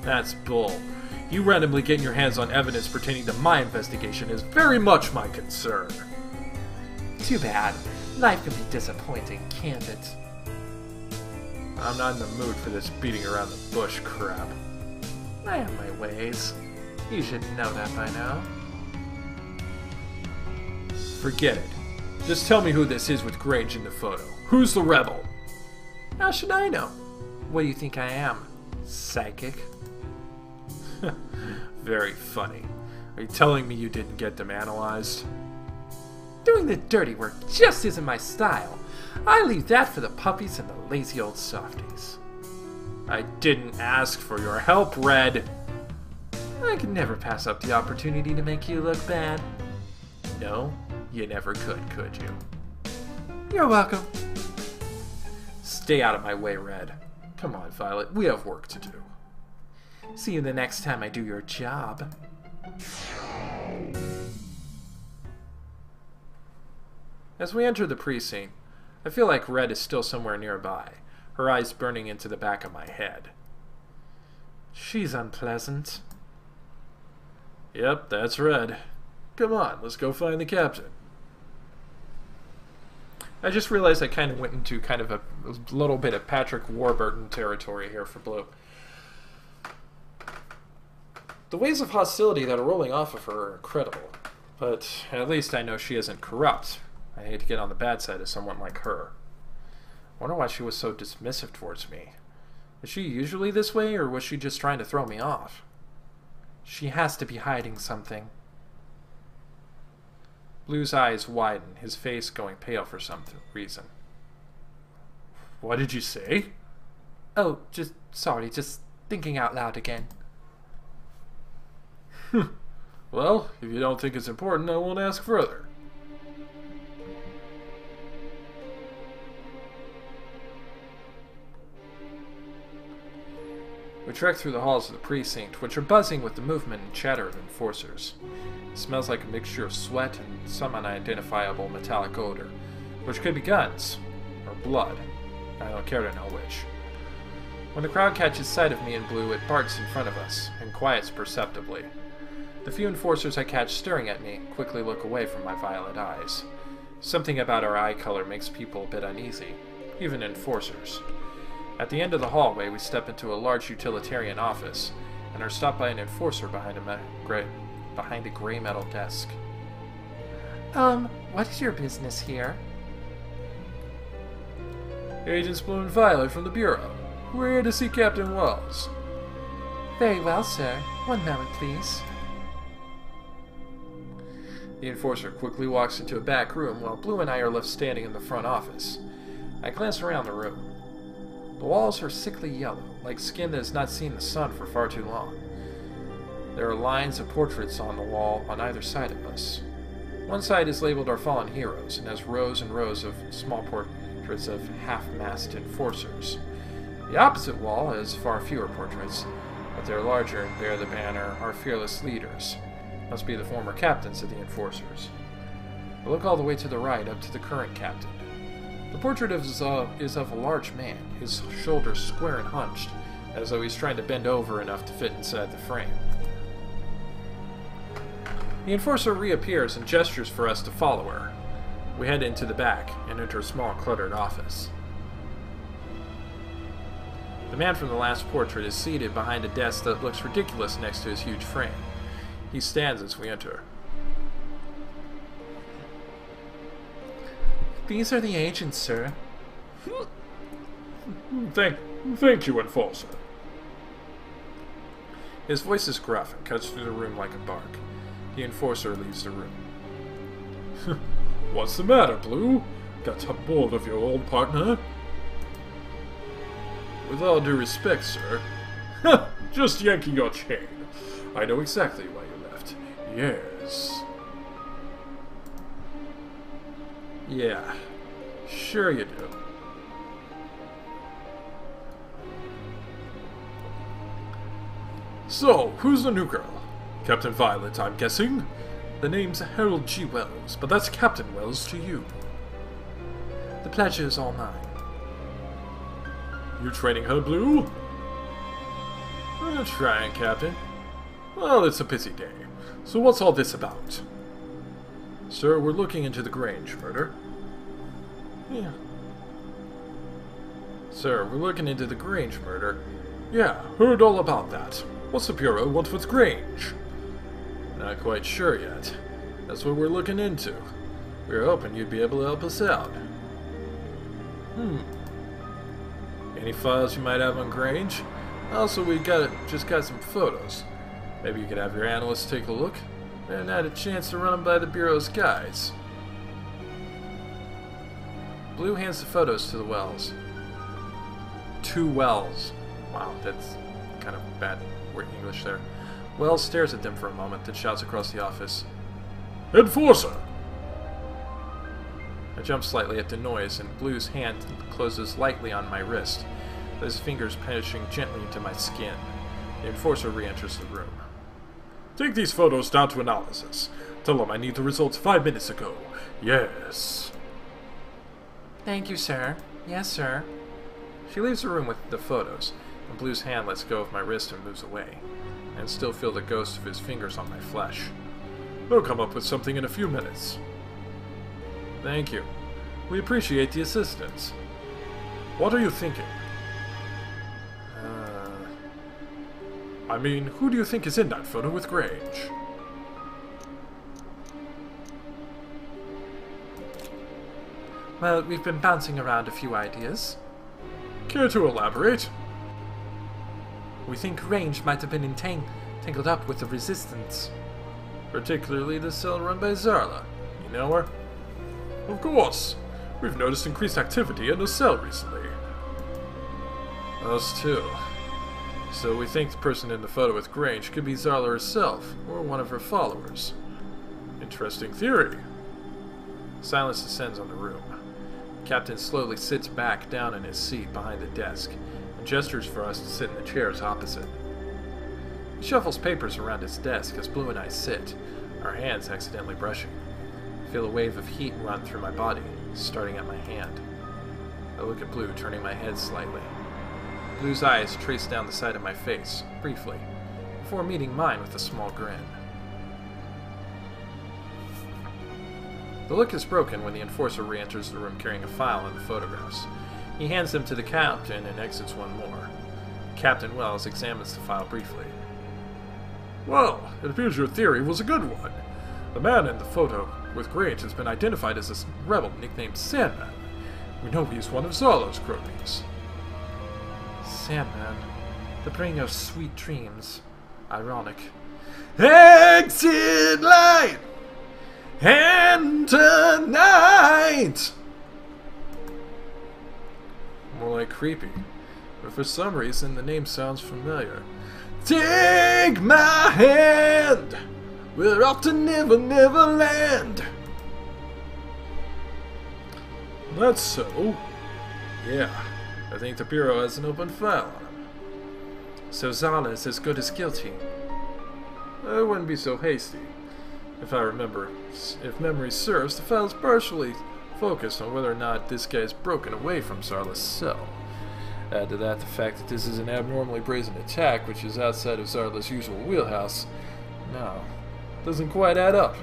Speaker 1: That's bull. You randomly getting your hands on evidence pertaining to my investigation is very much my concern.
Speaker 2: Too bad. Life can be disappointing, can't it?
Speaker 1: I'm not in the mood for this beating around the bush crap.
Speaker 2: I have my ways. You should know that by now.
Speaker 1: Forget it. Just tell me who this is with Grange in the photo. Who's the rebel?
Speaker 2: How should I know? What do you think I am? Psychic?
Speaker 1: Very funny. Are you telling me you didn't get them analyzed?
Speaker 2: Doing the dirty work just isn't my style. I leave that for the puppies and the lazy old softies.
Speaker 1: I didn't ask for your help, Red.
Speaker 2: I could never pass up the opportunity to make you look bad.
Speaker 1: No, you never could you?
Speaker 2: You're welcome.
Speaker 1: Stay out of my way, Red. Come on, Violet, we have work to do.
Speaker 2: See you the next time I do your job.
Speaker 1: As we enter the precinct, I feel like Red is still somewhere nearby, her eyes burning into the back of my head.
Speaker 2: She's unpleasant.
Speaker 1: Yep, that's Red. Come on, let's go find the captain. I just realized I kind of went into kind of a little bit of Patrick Warburton territory here for Blue. The waves of hostility that are rolling off of her are incredible, but at least I know she isn't corrupt. I hate to get on the bad side of someone like her. I wonder why she was so dismissive towards me. Is she usually this way, or was she just trying to throw me off?
Speaker 2: She has to be hiding something.
Speaker 1: Blue's eyes widen, his face going pale for some reason. What did you say?
Speaker 2: Oh, just thinking out loud again.
Speaker 1: Well, if you don't think it's important, I won't ask further. We trek through the halls of the precinct, which are buzzing with the movement and chatter of enforcers. It smells like a mixture of sweat and some unidentifiable metallic odor, which could be guns, or blood. I don't care to know which. When the crowd catches sight of me in Blue, it barks in front of us, and quiets perceptibly. The few enforcers I catch staring at me quickly look away from my violet eyes. Something about our eye color makes people a bit uneasy, even enforcers. At the end of the hallway, we step into a large utilitarian office, and are stopped by an enforcer behind a gray metal desk.
Speaker 2: What is your business here?
Speaker 1: Agents Blue and Violet from the Bureau. We're here to see Captain Wells.
Speaker 2: Very well, sir. One moment, please.
Speaker 1: The enforcer quickly walks into a back room while Blue and I are left standing in the front office. I glance around the room. The walls are sickly yellow, like skin that has not seen the sun for far too long. There are lines of portraits on the wall on either side of us. One side is labeled Our Fallen Heroes and has rows and rows of small portraits of half-masked enforcers. The opposite wall has far fewer portraits, but they're larger and bear the banner, "Our fearless leaders." Must be the former captains of the Enforcers. I look all the way to the right, up to the current captain. The portrait is of a large man, his shoulders square and hunched, as though he's trying to bend over enough to fit inside the frame. The Enforcer reappears and gestures for us to follow her. We head into the back and enter a small, cluttered office. The man from the last portrait is seated behind a desk that looks ridiculous next to his huge frame. He stands as we enter.
Speaker 2: These are the agents, sir.
Speaker 4: Thank you, Enforcer.
Speaker 1: His voice is gruff and cuts through the room like a bark. The Enforcer leaves the room.
Speaker 4: What's the matter, Blue? Got bored of your old partner?
Speaker 1: With all due respect, sir.
Speaker 4: Just yanking your chain. I know exactly why you left. Yes.
Speaker 1: Yeah, sure you do.
Speaker 4: So, who's the new girl? Captain Violet, I'm guessing?
Speaker 2: The name's Harold G. Wells, but that's Captain Wells to you. The pleasure is all mine.
Speaker 4: You training her, Blue?
Speaker 1: I'm trying, Captain.
Speaker 4: Well, it's a busy day. So what's all this about?
Speaker 1: Sir, we're looking into the Grange murder.
Speaker 2: Yeah.
Speaker 1: Sir, we're looking into the Grange murder.
Speaker 4: Yeah, heard all about that. What's the Bureau want with Grange?
Speaker 1: Not quite sure yet. That's what we're looking into. We were hoping you'd be able to help us out. Any files you might have on Grange? Also, we just got some photos. Maybe you could have your analysts take a look. I haven't had a chance to run them by the Bureau's guys. Blue hands the photos to the Wells. Two Wells. Wow, that's kind of bad English there. Wells stares at them for a moment, then shouts across the office.
Speaker 4: Enforcer!
Speaker 1: I jump slightly at the noise, and Blue's hand closes lightly on my wrist, his fingers pushing gently into my skin. The Enforcer re-enters the room.
Speaker 4: Take these photos down to analysis. Tell them I need the results 5 minutes ago. Yes.
Speaker 2: Thank you, sir. Yes, sir.
Speaker 1: She leaves the room with the photos, and Blue's hand lets go of my wrist and moves away. I still feel the ghost of his fingers on my flesh.
Speaker 4: They'll come up with something in a few minutes.
Speaker 1: Thank you. We appreciate the assistance.
Speaker 4: What are you thinking? I mean, who do you think is in that photo with Grange?
Speaker 2: Well, we've been bouncing around a few ideas.
Speaker 4: Care to elaborate?
Speaker 2: We think Grange might have been tangled up with the Resistance.
Speaker 1: Particularly the cell run by Zarla. You know her?
Speaker 4: Of course. We've noticed increased activity in the cell recently.
Speaker 1: Us too. So we think the person in the photo with Grange could be Zarla herself, or one of her followers.
Speaker 4: Interesting theory.
Speaker 1: Silence descends on the room. The captain slowly sits back down in his seat behind the desk, and gestures for us to sit in the chairs opposite. He shuffles papers around his desk as Blue and I sit, our hands accidentally brushing. I feel a wave of heat run through my body, starting at my hand. I look at Blue, turning my head slightly. Blue's eyes trace down the side of my face, briefly, before meeting mine with a small grin. The look is broken when the Enforcer re-enters the room carrying a file and the photographs. He hands them to the captain and exits one more. Captain Wells examines the file briefly.
Speaker 4: Well, it appears your theory was a good one. The man in the photo with Grange has been identified as a rebel nicknamed Sandman. We know he's one of Zarla's cronies.
Speaker 2: Sandman, the bringer of sweet dreams. Ironic.
Speaker 1: Exit light! And tonight! More like creepy, but for some reason the name sounds familiar. Take my hand! We're off to Never Never Land!
Speaker 4: That's so.
Speaker 1: Yeah, I think the Bureau has an open file on him.
Speaker 2: So Zala is as good as guilty.
Speaker 4: I wouldn't be so hasty. If memory serves, the file's partially focused on whether or not this guy's broken away from Zarla's cell. Add to that the fact that this is an abnormally brazen attack, which is outside of Zarla's usual wheelhouse. No, doesn't quite add up.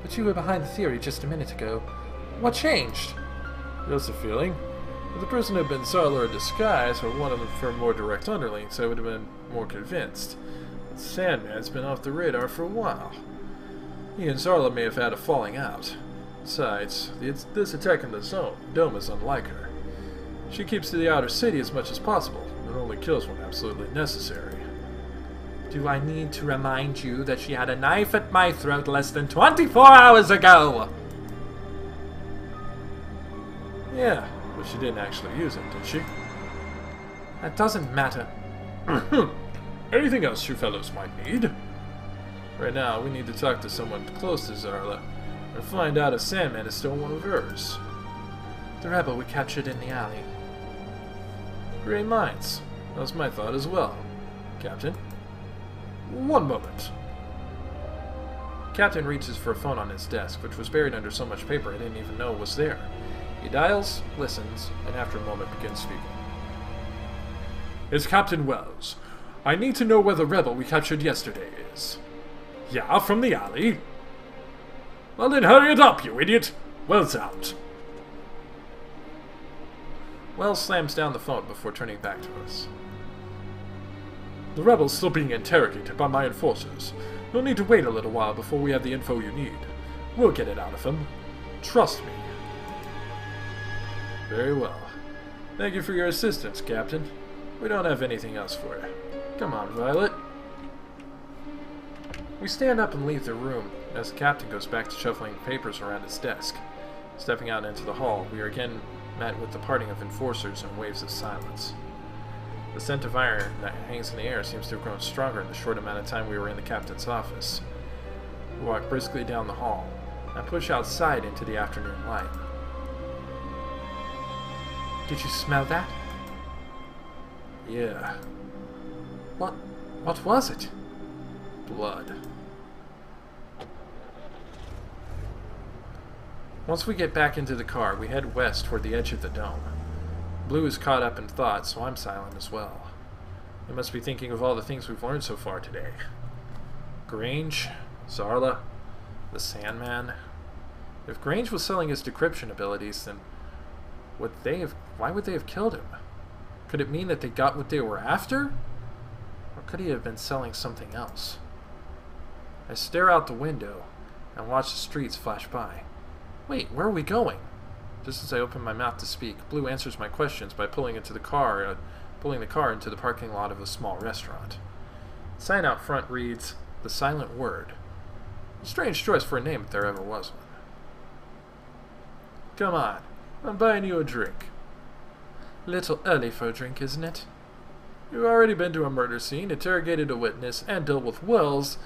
Speaker 2: But you were behind the theory just a minute ago. What changed?
Speaker 4: Just a feeling. If the person had been Zarla in disguise, or one of her more direct underlings, I would have been more convinced. But Sandman's been off the radar for a while. He and Zarla may have had a falling out. Besides, this attack in the dome is unlike her. She keeps to the outer city as much as possible, and only kills when absolutely necessary.
Speaker 2: Do I need to remind you that she had a knife at my throat less than 24 hours ago?
Speaker 4: Yeah, but she didn't actually use it, did she?
Speaker 2: That doesn't matter.
Speaker 4: Anything else you fellows might need? Right now, we need to talk to someone close to Zarla, and find out if Sandman is still one of hers.
Speaker 2: The rebel we captured in the alley.
Speaker 4: Great minds. That was my thought as well. Captain? One moment.
Speaker 1: Captain reaches for a phone on his desk, which was buried under so much paper I didn't even know was there. He dials, listens, and after a moment begins speaking.
Speaker 4: It's Captain Wells. I need to know where the rebel we captured yesterday is. Yeah, from the alley? Well then hurry it up, you idiot! Wells out.
Speaker 1: Wells slams down the phone before turning back to us.
Speaker 4: The rebel's still being interrogated by my enforcers. You'll need to wait a little while before we have the info you need. We'll get it out of him. Trust me. Very well. Thank you for your assistance, Captain. We don't have anything else for you. Come on, Violet.
Speaker 1: We stand up and leave the room as the captain goes back to shuffling papers around his desk. Stepping out into the hall, we are again met with the parting of enforcers and waves of silence. The scent of iron that hangs in the air seems to have grown stronger in the short amount of time we were in the captain's office. We walk briskly down the hall and push outside into the afternoon light.
Speaker 2: Did you smell that?
Speaker 4: Yeah.
Speaker 2: What was it?
Speaker 1: Blood. Once we get back into the car, we head west toward the edge of the dome. Blue is caught up in thought, so I'm silent as well. I must be thinking of all the things we've learned so far today. Grange, Zarla, the Sandman. If Grange was selling his decryption abilities, then why would they have killed him? Could it mean that they got what they were after? Or could he have been selling something else? I stare out the window and watch the streets flash by. Wait, where are we going? Just as I open my mouth to speak, Blue answers my questions by pulling the car into the parking lot of a small restaurant. The sign out front reads, "The Silent Word." A strange choice for a name if there ever was one. Come on, I'm buying you a drink.
Speaker 2: Little early for a drink, isn't it?
Speaker 4: You've already been to a murder scene, interrogated a witness, and dealt with Wells.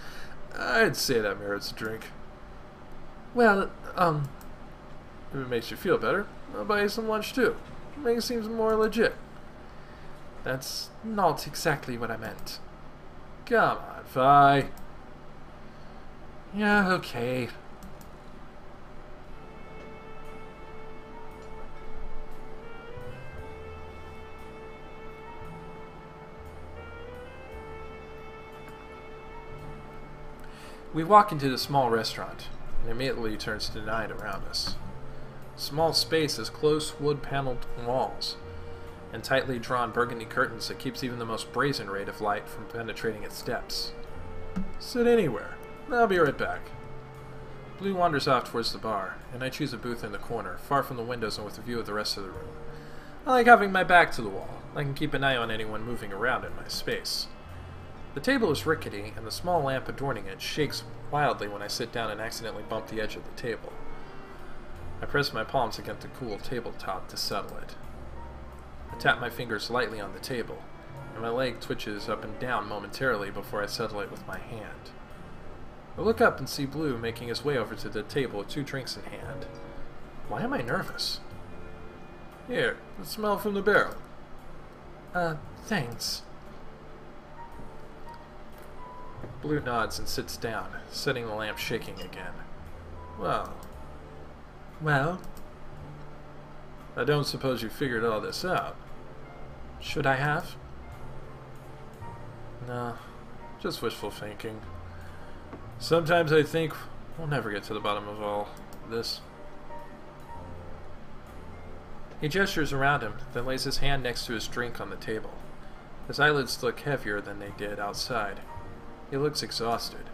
Speaker 4: I'd say that merits a drink.
Speaker 2: Well,
Speaker 4: if it makes you feel better, I'll buy you some lunch too. Make it seem more legit.
Speaker 2: That's not exactly what I meant.
Speaker 4: Come on, Vi.
Speaker 2: Yeah, okay.
Speaker 1: We walk into the small restaurant, and immediately turns to night around us. Small space has close wood-paneled walls, and tightly drawn burgundy curtains that keeps even the most brazen ray of light from penetrating its depths.
Speaker 4: Sit anywhere. I'll be right back.
Speaker 1: Blue wanders off towards the bar, and I choose a booth in the corner, far from the windows and with a view of the rest of the room. I like having my back to the wall. I can keep an eye on anyone moving around in my space. The table is rickety, and the small lamp adorning it shakes wildly when I sit down and accidentally bump the edge of the table. I press my palms against the cool tabletop to settle it. I tap my fingers lightly on the table, and my leg twitches up and down momentarily before I settle it with my hand. I look up and see Blue making his way over to the table with 2 drinks in hand. Why am I nervous?
Speaker 4: Here, let's smell from the barrel.
Speaker 2: Thanks.
Speaker 4: Blue nods and sits down, setting the lamp shaking again. Well, I don't suppose you figured all this out.
Speaker 2: Should I have?
Speaker 4: No, just wishful thinking. Sometimes I think we'll never get to the bottom of all this.
Speaker 2: He gestures around him, then lays his hand next to his drink on the table. His eyelids look heavier than they did outside. He looks exhausted.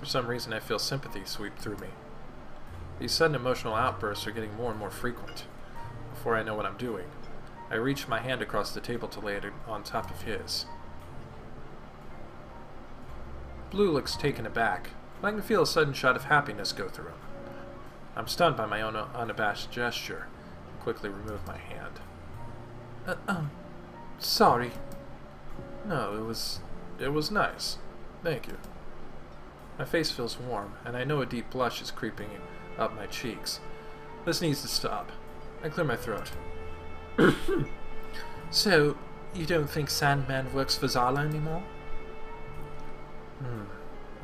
Speaker 2: For some reason I feel sympathy sweep through me. These sudden emotional outbursts are getting more and more frequent. Before I know what I'm doing, I reach my hand across the table to lay it on top of his. Blue looks taken aback, but I can feel a sudden shot of happiness go through him. I'm stunned by my own unabashed gesture, and quickly remove my hand.
Speaker 3: Sorry.
Speaker 4: No, it was nice. Thank you.
Speaker 2: My face feels warm, and I know a deep blush is creeping up my cheeks. This needs to stop. I clear my throat. So, you don't think Sandman works for Zala anymore?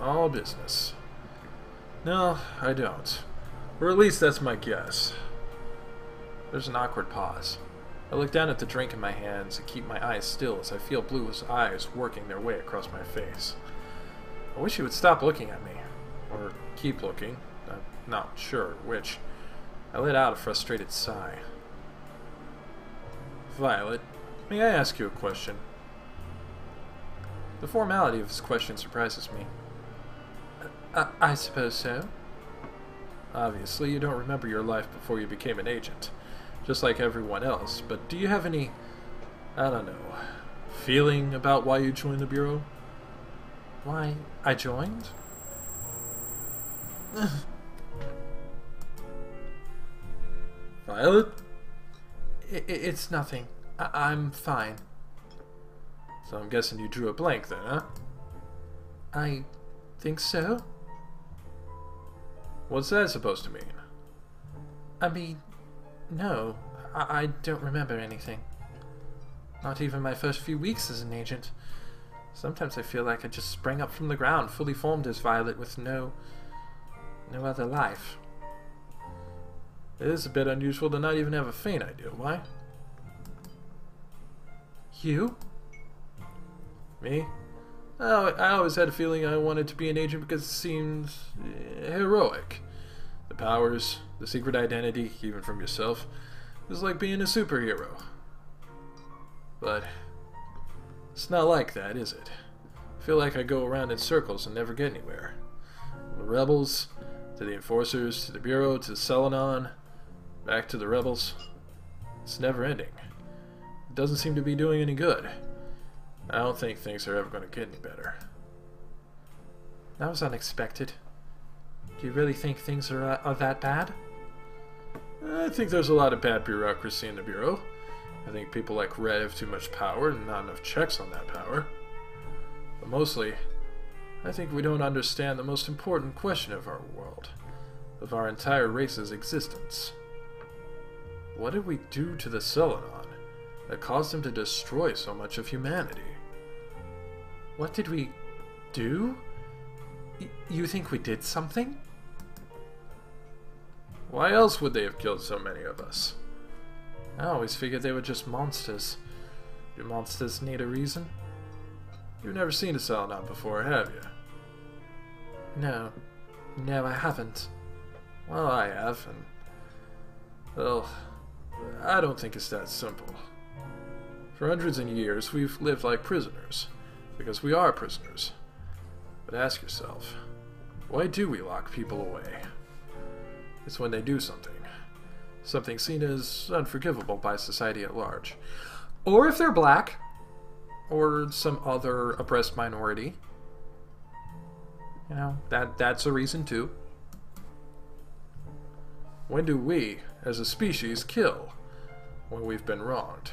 Speaker 4: All business. No, I don't. Or at least that's my guess.
Speaker 2: There's an awkward pause. I look down at the drink in my hands and keep my eyes still as I feel Blue's eyes working their way across my face. I wish he would stop looking at me. Or keep looking. I'm not sure which. I let out a frustrated sigh.
Speaker 4: Violet, may I ask you a question?
Speaker 2: The formality of his question surprises me. I suppose so.
Speaker 4: Obviously, you don't remember your life before you became an agent, just like everyone else, but do you have any, I don't know, feeling about why you joined the Bureau?
Speaker 2: Why I joined?
Speaker 4: Violet?
Speaker 2: It's nothing. I'm fine.
Speaker 4: So I'm guessing you drew a blank then, huh?
Speaker 2: I think so.
Speaker 4: What's that supposed to mean?
Speaker 2: I mean, no. I don't remember anything. Not even my first few weeks as an agent. Sometimes I feel like I just sprang up from the ground, fully formed as Violet with no other life.
Speaker 4: It is a bit unusual to not even have a faint idea. Why?
Speaker 2: You?
Speaker 4: Me? Oh, I always had a feeling I wanted to be an agent because it seemed heroic. The powers, the secret identity, even from yourself, is like being a superhero. But it's not like that, is it? I feel like I go around in circles and never get anywhere. From the rebels, to the enforcers, to the Bureau, to Selenon, back to the rebels. It's never ending. It doesn't seem to be doing any good. I don't think things are ever going to get any better.
Speaker 2: That was unexpected. Do you really think things are that bad?
Speaker 4: I think there's a lot of bad bureaucracy in the Bureau. I think people like Red have too much power and not enough checks on that power. But mostly, I think we don't understand the most important question of our world, of our entire race's existence. What did we do to the Selenon that caused them to destroy so much of humanity?
Speaker 2: What did we do? You think we did something?
Speaker 4: Why else would they have killed so many of us?
Speaker 2: I always figured they were just monsters. Do monsters need a reason?
Speaker 4: You've never seen a Selenon before, have you?
Speaker 2: No, I haven't.
Speaker 4: Well, I have, and well, I don't think it's that simple. For hundreds of years, we've lived like prisoners, because we are prisoners. But ask yourself, why do we lock people away? It's when they do something seen as unforgivable by society at large.
Speaker 2: Or if they're black, or some other oppressed minority. You know, that's a reason too.
Speaker 4: When do we, as a species, kill? When we've been wronged.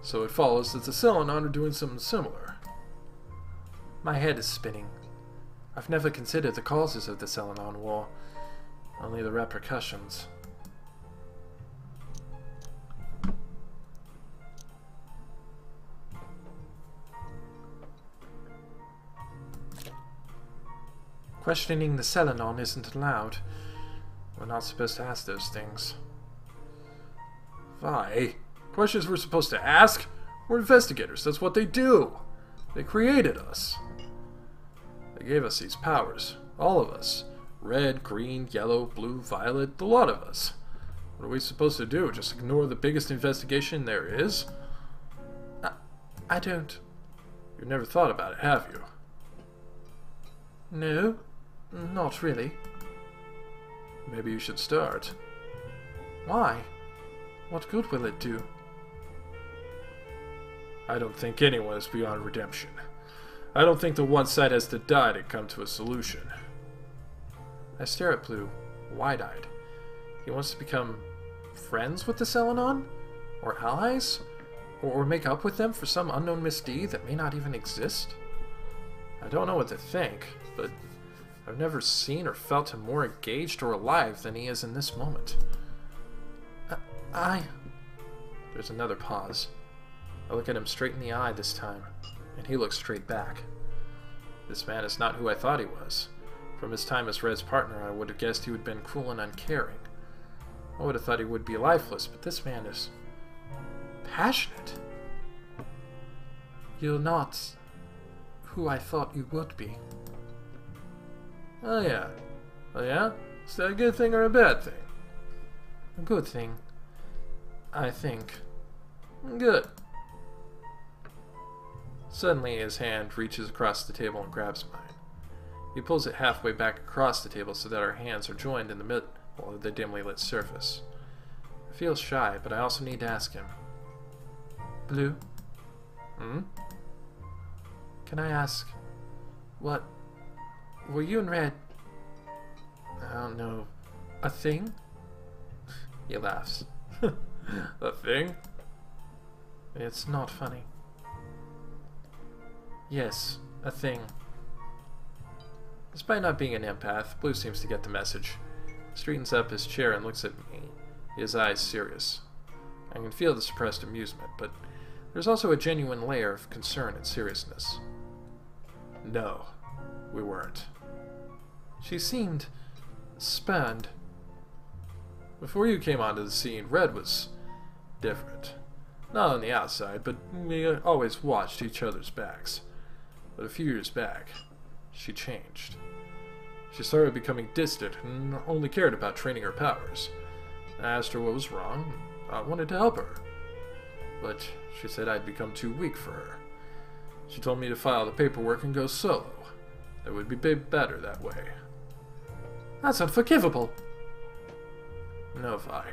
Speaker 4: So it follows that the Selenon are doing something similar.
Speaker 2: My head is spinning. I've never considered the causes of the Selenon War, only the repercussions. Questioning the Selenon isn't allowed. We're not supposed to ask those things.
Speaker 4: Vi, questions we're supposed to ask? We're investigators, that's what they do. They created us. They gave us these powers. All of us. Red, green, yellow, blue, violet, the lot of us. What are we supposed to do? Just ignore the biggest investigation there is?
Speaker 2: I don't...
Speaker 4: You've never thought about it, have you?
Speaker 2: No, not really.
Speaker 4: Maybe you should start.
Speaker 2: Why? What good will it do?
Speaker 4: I don't think anyone is beyond redemption. I don't think the one side has to die to come to a solution.
Speaker 2: I stare at Blue, wide-eyed. He wants to become friends with the Selenon? Or allies? Or make up with them for some unknown misdeed that may not even exist?
Speaker 4: I don't know what to think, but I've never seen or felt him more engaged or alive than he is in this moment.
Speaker 2: There's another pause. I look at him straight in the eye this time, and he looks straight back. This man is not who I thought he was. From his time as Red's partner, I would have guessed he would have been cruel and uncaring. I would have thought he would be lifeless, but this man is passionate. You're not who I thought you would be.
Speaker 4: Oh yeah. Oh yeah? Is that a good thing or a bad thing?
Speaker 2: A good thing, I think.
Speaker 4: Good.
Speaker 2: Suddenly his hand reaches across the table and grabs mine. He pulls it halfway back across the table so that our hands are joined in the middle of the dimly lit surface. I feel shy, but I also need to ask him. Blue? Can I ask, what... Were you and Red... I don't know... a thing? He laughs.
Speaker 4: A thing?
Speaker 2: It's not funny. Yes, a thing. Despite not being an empath, Blue seems to get the message. He straightens up his chair and looks at me, his eyes serious. I can feel the suppressed amusement, but there's also a genuine layer of concern and seriousness.
Speaker 4: No, we weren't.
Speaker 2: She seemed spurned.
Speaker 4: Before you came onto the scene, Red was different. Not on the outside, but we always watched each other's backs. But a few years back, she changed. She started becoming distant and only cared about training her powers. I asked her what was wrong. I wanted to help her. But she said I'd become too weak for her. She told me to file the paperwork and go solo. It would be better that way.
Speaker 2: That's unforgivable.
Speaker 4: No, Vi.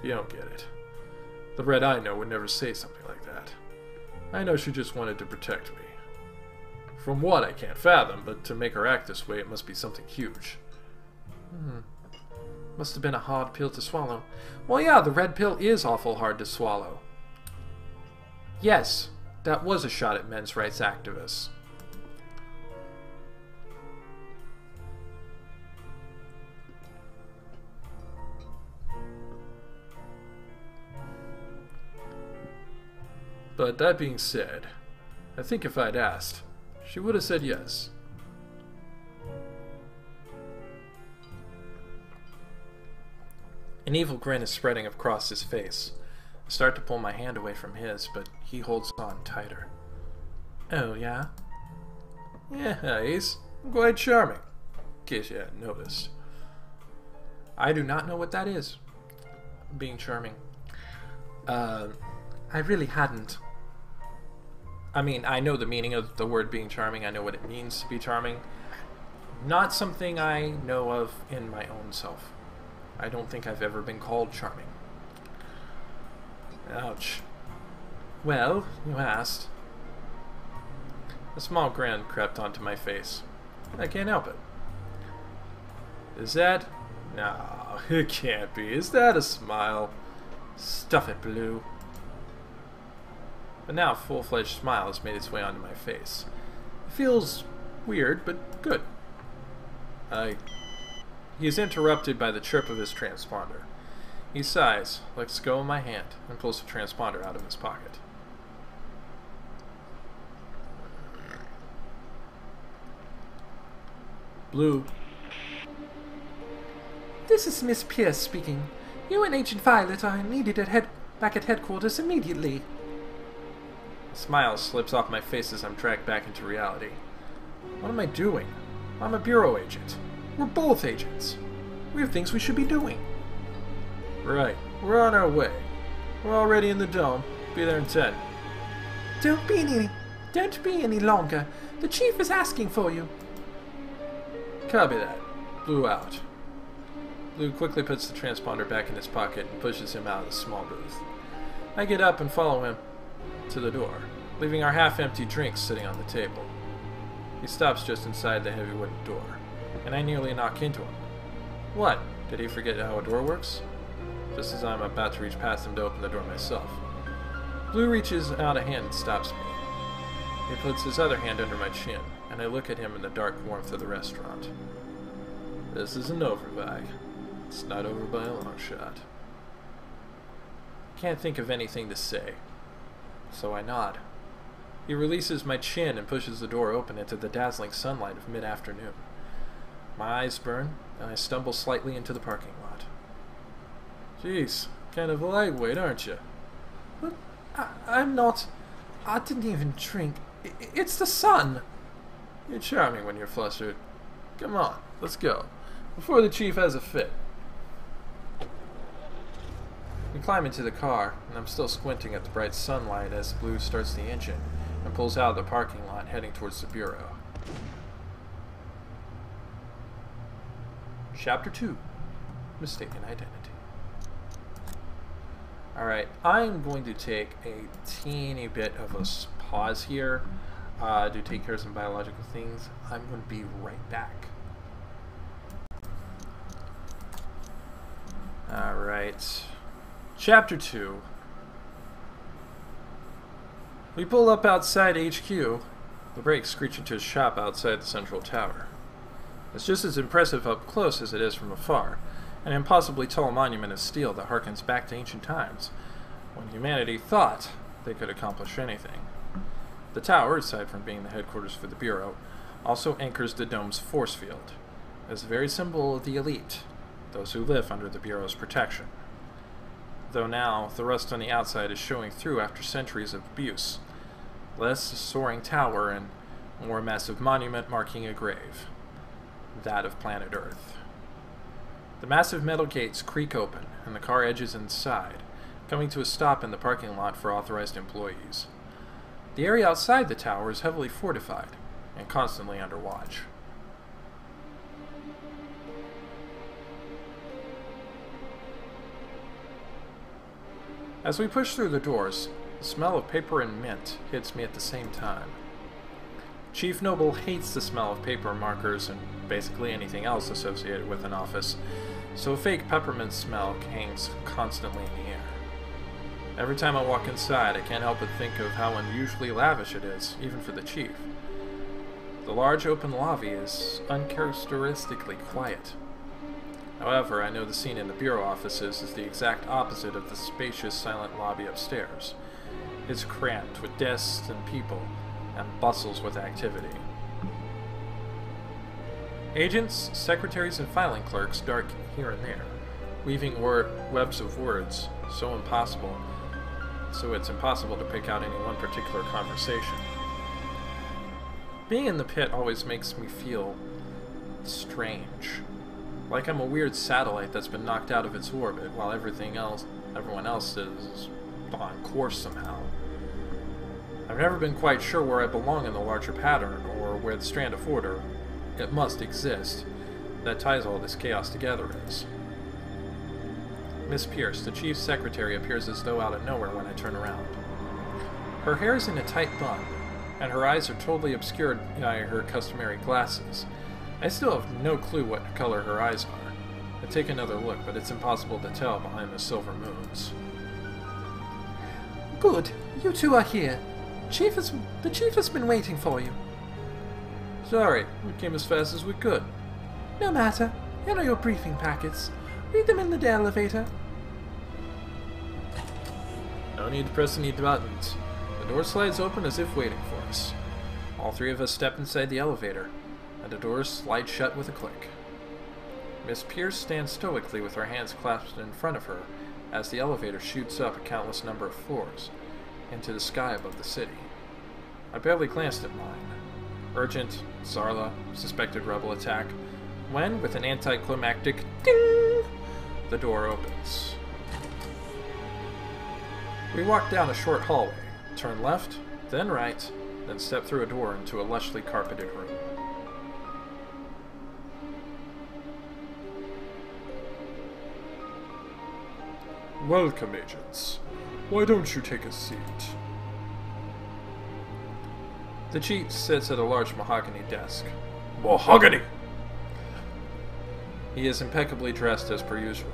Speaker 4: You don't get it. The Red I know would never say something like that. I know she just wanted to protect me. From what I can't fathom, but to make her act this way, it must be something huge.
Speaker 2: Must have been a hard pill to swallow. Well, yeah, the red pill is awful hard to swallow. Yes, that was a shot at men's rights activists.
Speaker 4: But that being said, I think if I'd asked, she would have said yes.
Speaker 2: An evil grin is spreading across his face. I start to pull my hand away from his, but he holds on tighter. Oh, yeah?
Speaker 4: Yeah, he's quite charming, in case you hadn't noticed.
Speaker 2: I do not know what that is. Being charming. I really hadn't. I mean, I know the meaning of the word being charming. I know what it means to be charming. Not something I know of in my own self. I don't think I've ever been called charming.
Speaker 4: Ouch.
Speaker 2: Well, you asked.
Speaker 4: A small grin crept onto my face. I can't help it. Is that... No, it can't be. Is that a smile?
Speaker 2: Stuff it, Blue. But now a full-fledged smile has made its way onto my face. It feels weird, but good. He is interrupted by the chirp of his transponder. He sighs, lets go of my hand, and pulls the transponder out of his pocket.
Speaker 1: Blue.
Speaker 2: This is Miss Pierce speaking. You and Agent Violet are needed back at headquarters immediately.
Speaker 1: A smile slips off my face as I'm dragged back into reality. What am I doing? I'm a bureau agent. We're both agents. We have things we should be doing. Right. We're on our way. We're already in the dome. Be there in 10.
Speaker 2: Don't be any longer. The chief is asking for you.
Speaker 1: Copy that. Blue out. Blue quickly puts the transponder back in his pocket and pushes him out of the small booth. I get up and follow him to the door, leaving our half-empty drinks sitting on the table. He stops just inside the heavy wooden door, and I nearly knock into him. What? Did he forget how a door works? Just as I'm about to reach past him to open the door myself. Blue reaches out a hand and stops me. He puts his other hand under my chin, and I look at him in the dark warmth of the restaurant. This isn't over, Vi. It's not over by a long shot. Can't think of anything to say, so I nod. He releases my chin and pushes the door open into the dazzling sunlight of mid-afternoon. My eyes burn, and I stumble slightly into the parking lot. Jeez, kind of lightweight, aren't you?
Speaker 2: But I'm not. I didn't even drink. It's the sun.
Speaker 1: You're charming when you're flustered. Come on, let's go, before the chief has a fit. We climb into the car, and I'm still squinting at the bright sunlight as Blue starts the engine and pulls out of the parking lot, heading towards the bureau. Chapter 2. Mistaken Identity. Alright, I'm going to take a teeny bit of a pause here to take care of some biological things. I'm going to be right back. Alright. Chapter 2. We pull up outside HQ. The brakes screech into a shop outside the central tower. It's just as impressive up close as it is from afar, an impossibly tall monument of steel that harkens back to ancient times, when humanity thought they could accomplish anything. The tower, aside from being the headquarters for the Bureau, also anchors the dome's force field, as a very symbol of the elite, those who live under the Bureau's protection. Though now, the rust on the outside is showing through after centuries of abuse. Less a soaring tower and more a massive monument marking a grave. That of planet Earth. The massive metal gates creak open, and the car edges inside, coming to a stop in the parking lot for authorized employees. The area outside the tower is heavily fortified, and constantly under watch. As we push through the doors, the smell of paper and mint hits me at the same time. Chief Noble hates the smell of paper, markers, and basically anything else associated with an office, so a fake peppermint smell hangs constantly in the air. Every time I walk inside, I can't help but think of how unusually lavish it is, even for the chief. The large open lobby is uncharacteristically quiet. However, I know the scene in the Bureau offices is the exact opposite of the spacious, silent lobby upstairs. It's cramped with desks and people, and bustles with activity. Agents, secretaries, and filing clerks dart here and there, weaving webs of words so it's impossible to pick out any one particular conversation. Being in the pit always makes me feel strange. Like I'm a weird satellite that's been knocked out of its orbit while everyone else is on course somehow. I've never been quite sure where I belong in the larger pattern, or where the strand of order, it must exist, that ties all this chaos together is. Miss Pierce, the chief's secretary, appears as though out of nowhere when I turn around. Her hair is in a tight bun, and her eyes are totally obscured by her customary glasses. I still have no clue what color her eyes are. I take another look, but it's impossible to tell behind the silver moons.
Speaker 2: Good, you two are here. The chief has been waiting for you.
Speaker 1: Sorry, we came as fast as we could.
Speaker 2: No matter. Here are your briefing packets. Read them in the elevator.
Speaker 1: No need to press any buttons. The door slides open as if waiting for us. All three of us step inside the elevator. and the doors slide shut with a click. Miss Pierce stands stoically with her hands clasped in front of her as the elevator shoots up a countless number of floors into the sky above the city. I barely glanced at mine. Urgent, Zarla, suspected rebel attack, when, with an anticlimactic ding, the door opens. We walk down a short hallway, turn left, then right, then step through a door into a lushly carpeted room.
Speaker 4: Welcome, agents. Why don't you take a seat?
Speaker 1: The chief sits at a large mahogany desk.
Speaker 4: Mahogany!
Speaker 1: He is impeccably dressed as per usual.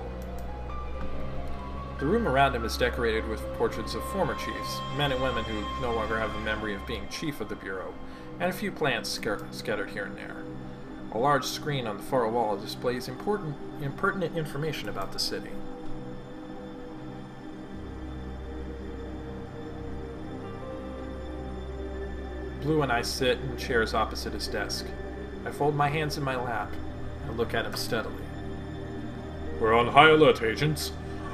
Speaker 1: The room around him is decorated with portraits of former chiefs, men and women who no longer have a memory of being chief of the Bureau, and a few plants scattered here and there. A large screen on the far wall displays impertinent information about the city. Blue and I sit in chairs opposite his desk. I fold my hands in my lap and look at him steadily.
Speaker 4: We're on high alert, agents.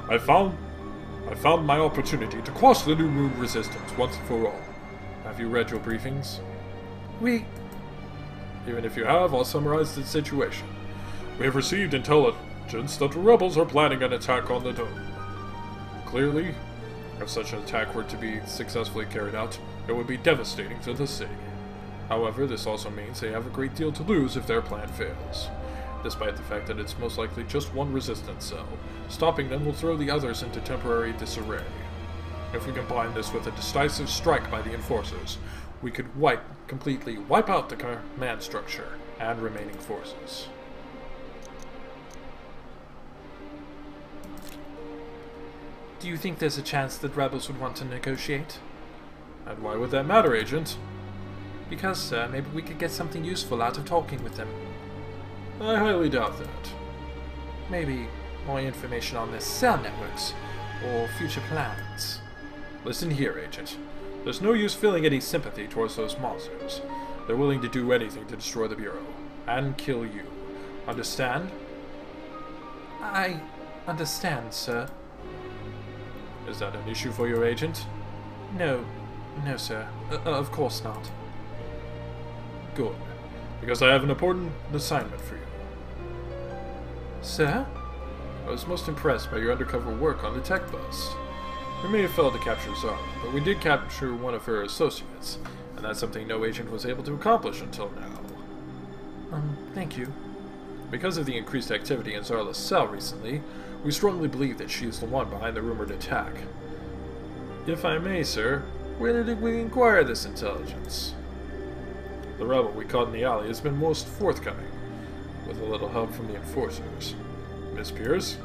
Speaker 4: I found my opportunity to quash the New Moon resistance once and for all. Have you read your briefings? Even if you have, I'll summarize the situation. We have received intelligence that the rebels are planning an attack on the dome. Clearly, if such an attack were to be successfully carried out, it would be devastating to the city. However, this also means they have a great deal to lose if their plan fails. Despite the fact that it's most likely just one resistance cell, stopping them will throw the others into temporary disarray. If we combine this with a decisive strike by the enforcers, we could completely wipe out the command structure and remaining forces.
Speaker 1: Do you think there's a chance that rebels would want to negotiate?
Speaker 4: And why would that matter, Agent?
Speaker 1: Because, maybe we could get something useful out of talking with them.
Speaker 4: I highly doubt that.
Speaker 1: Maybe more information on their cell networks, or future plans.
Speaker 4: Listen here, Agent. There's no use feeling any sympathy towards those monsters. They're willing to do anything to destroy the Bureau. And kill you. Understand?
Speaker 1: I understand, sir.
Speaker 4: Is that an issue for your agent?
Speaker 1: No, sir. Of course not.
Speaker 4: Good. Because I have an important assignment for you.
Speaker 1: Sir?
Speaker 4: I was most impressed by your undercover work on the tech bus. We may have failed to capture Zarla, but we did capture one of her associates, and that's something no agent was able to accomplish until now.
Speaker 1: Thank you.
Speaker 4: Because of the increased activity in Zarla's cell recently, we strongly believe that she is the one behind the rumored attack. If I may, sir, where did we inquire this intelligence? The rebel we caught in the alley has been most forthcoming, with a little help from the enforcers. Miss Pierce?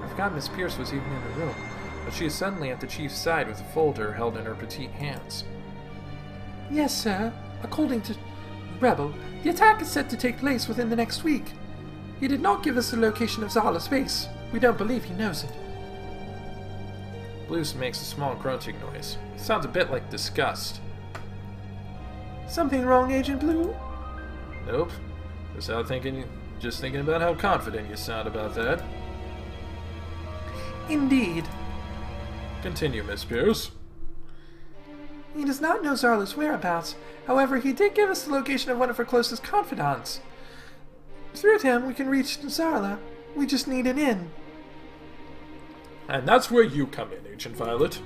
Speaker 1: I forgot Miss Pierce was even in the room, but she is suddenly at the chief's side with a folder held in her petite hands. Yes, sir. According to Rebel, the attack is set to take place within the next week. He did not give us the location of Zarla's base. We don't believe he knows it.
Speaker 4: Blues makes a small grunting noise. It sounds a bit like disgust.
Speaker 1: Something wrong, Agent Blue?
Speaker 4: Nope. Just thinking about how confident you sound about that.
Speaker 1: Indeed.
Speaker 4: Continue, Miss Pierce.
Speaker 1: He does not know Zarla's whereabouts. However, he did give us the location of one of her closest confidants. Through him, we can reach Zarla. We just need an in.
Speaker 4: And that's where you come in, Agent Violet.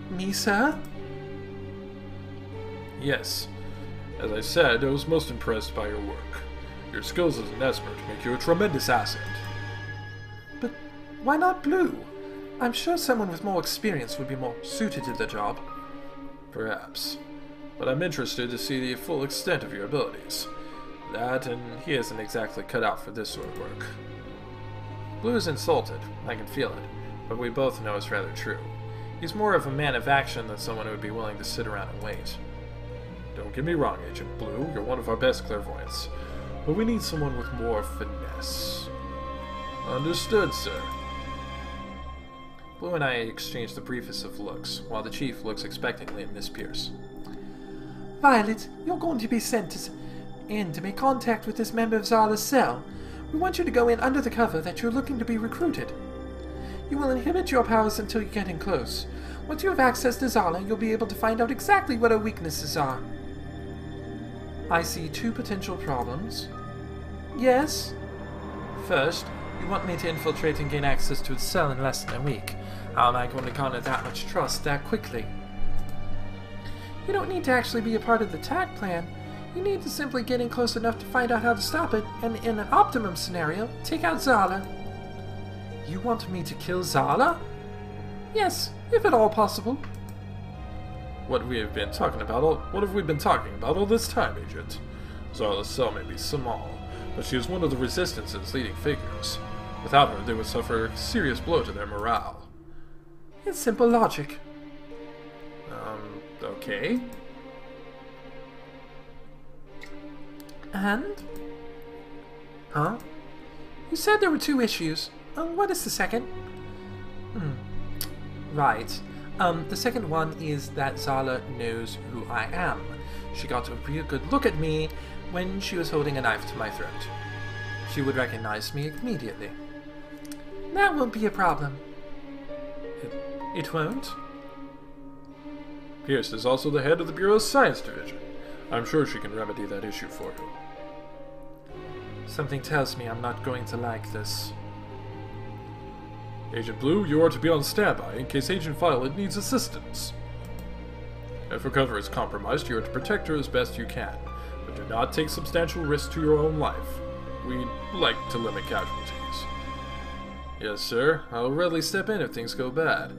Speaker 1: Me, sir?
Speaker 4: Yes. As I said, I was most impressed by your work. Your skills as an expert make you a tremendous asset.
Speaker 1: But why not Blue? I'm sure someone with more experience would be more suited to the job.
Speaker 4: Perhaps. But I'm interested to see the full extent of your abilities. That, and he isn't exactly cut out for this sort of work.
Speaker 1: Blue is insulted. I can feel it. But we both know it's rather true. He's more of a man of action than someone who would be willing to sit around and wait.
Speaker 4: Don't get me wrong, Agent Blue. You're one of our best clairvoyants. But we need someone with more finesse. Understood, sir.
Speaker 1: Blue and I exchange the briefest of looks, while the chief looks expectantly at Miss Pierce.
Speaker 2: Violet, you're going to be sent in to make contact with this member of Zala's cell. We want you to go in under the cover that you're looking to be recruited. You will inhibit your powers until you get in close. Once you have access to Zala, you'll be able to find out exactly what her weaknesses are. I see two potential problems. Yes? First, you want me to infiltrate and gain access to its cell in less than a week. How am I going to garner that much trust that quickly? You don't need to actually be a part of the attack plan. You need to simply get in close enough to find out how to stop it, and in an optimum scenario, take out Zala. You want me to kill Zala? Yes, if at all possible.
Speaker 4: What have we been talking about all this time, Agent? Zala's cell may be small, but she is one of the Resistance's leading figures. Without her, they would suffer a serious blow to their morale.
Speaker 2: It's simple logic.
Speaker 4: Okay.
Speaker 2: And? Huh? You said there were two issues. What is the second? Right. The second one is that Zala knows who I am. She got a real good look at me when she was holding a knife to my throat. She would recognize me immediately. That won't be a problem. It won't?
Speaker 4: Pierce is also the head of the Bureau's Science Division. I'm sure she can remedy that issue for you.
Speaker 2: Something tells me I'm not going to like this.
Speaker 4: Agent Blue, you are to be on standby in case Agent Violet needs assistance. If her cover is compromised, you are to protect her as best you can, but do not take substantial risks to your own life. We'd like to limit casualties. Yes, sir. I will readily step in if things go bad.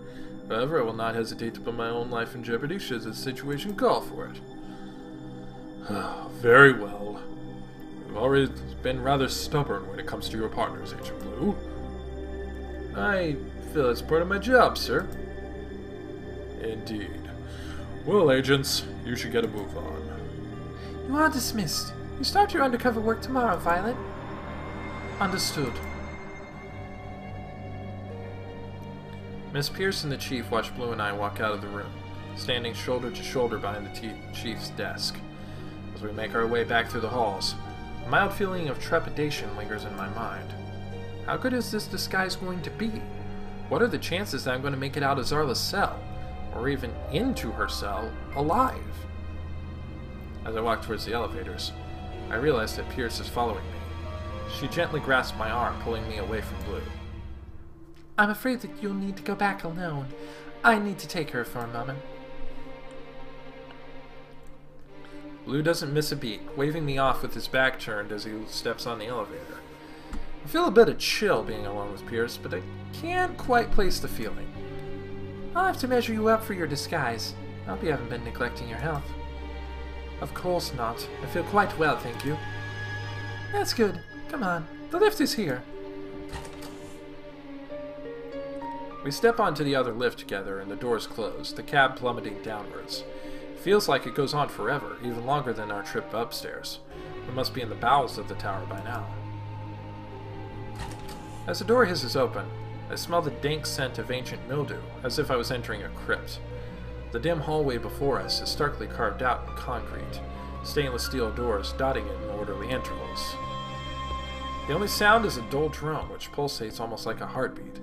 Speaker 4: However, I will not hesitate to put my own life in jeopardy should the situation call for it. Very well. You've always been rather stubborn when it comes to your partners, Agent Blue. I feel it's part of my job, sir. Indeed. Well, agents, you should get a move on.
Speaker 2: You are dismissed. You start your undercover work tomorrow, Violet. Understood.
Speaker 1: Miss Pierce and the Chief watched Blue and I walk out of the room, standing shoulder to shoulder behind the Chief's desk. As we make our way back through the halls, a mild feeling of trepidation lingers in my mind. How good is this disguise going to be? What are the chances that I'm going to make it out of Zarla's cell, or even into her cell, alive? As I walk towards the elevators, I realize that Pierce is following me. She gently grasps my arm, pulling me away from Blue.
Speaker 2: I'm afraid that you'll need to go back alone. I need to take her for a moment.
Speaker 1: Blue doesn't miss a beat, waving me off with his back turned as he steps on the elevator. I feel a bit of chill being alone with Pierce, but I can't quite place the feeling.
Speaker 2: I'll have to measure you up for your disguise. I hope you haven't been neglecting your health. Of course not. I feel quite well, thank you. That's good. Come on. The lift is here.
Speaker 1: We step onto the other lift together and the doors close, the cab plummeting downwards. It feels like it goes on forever, even longer than our trip upstairs. We must be in the bowels of the tower by now. As the door hisses open, I smell the dank scent of ancient mildew, as if I was entering a crypt. The dim hallway before us is starkly carved out in concrete, stainless steel doors dotting it in orderly intervals. The only sound is a dull drone, which pulsates almost like a heartbeat.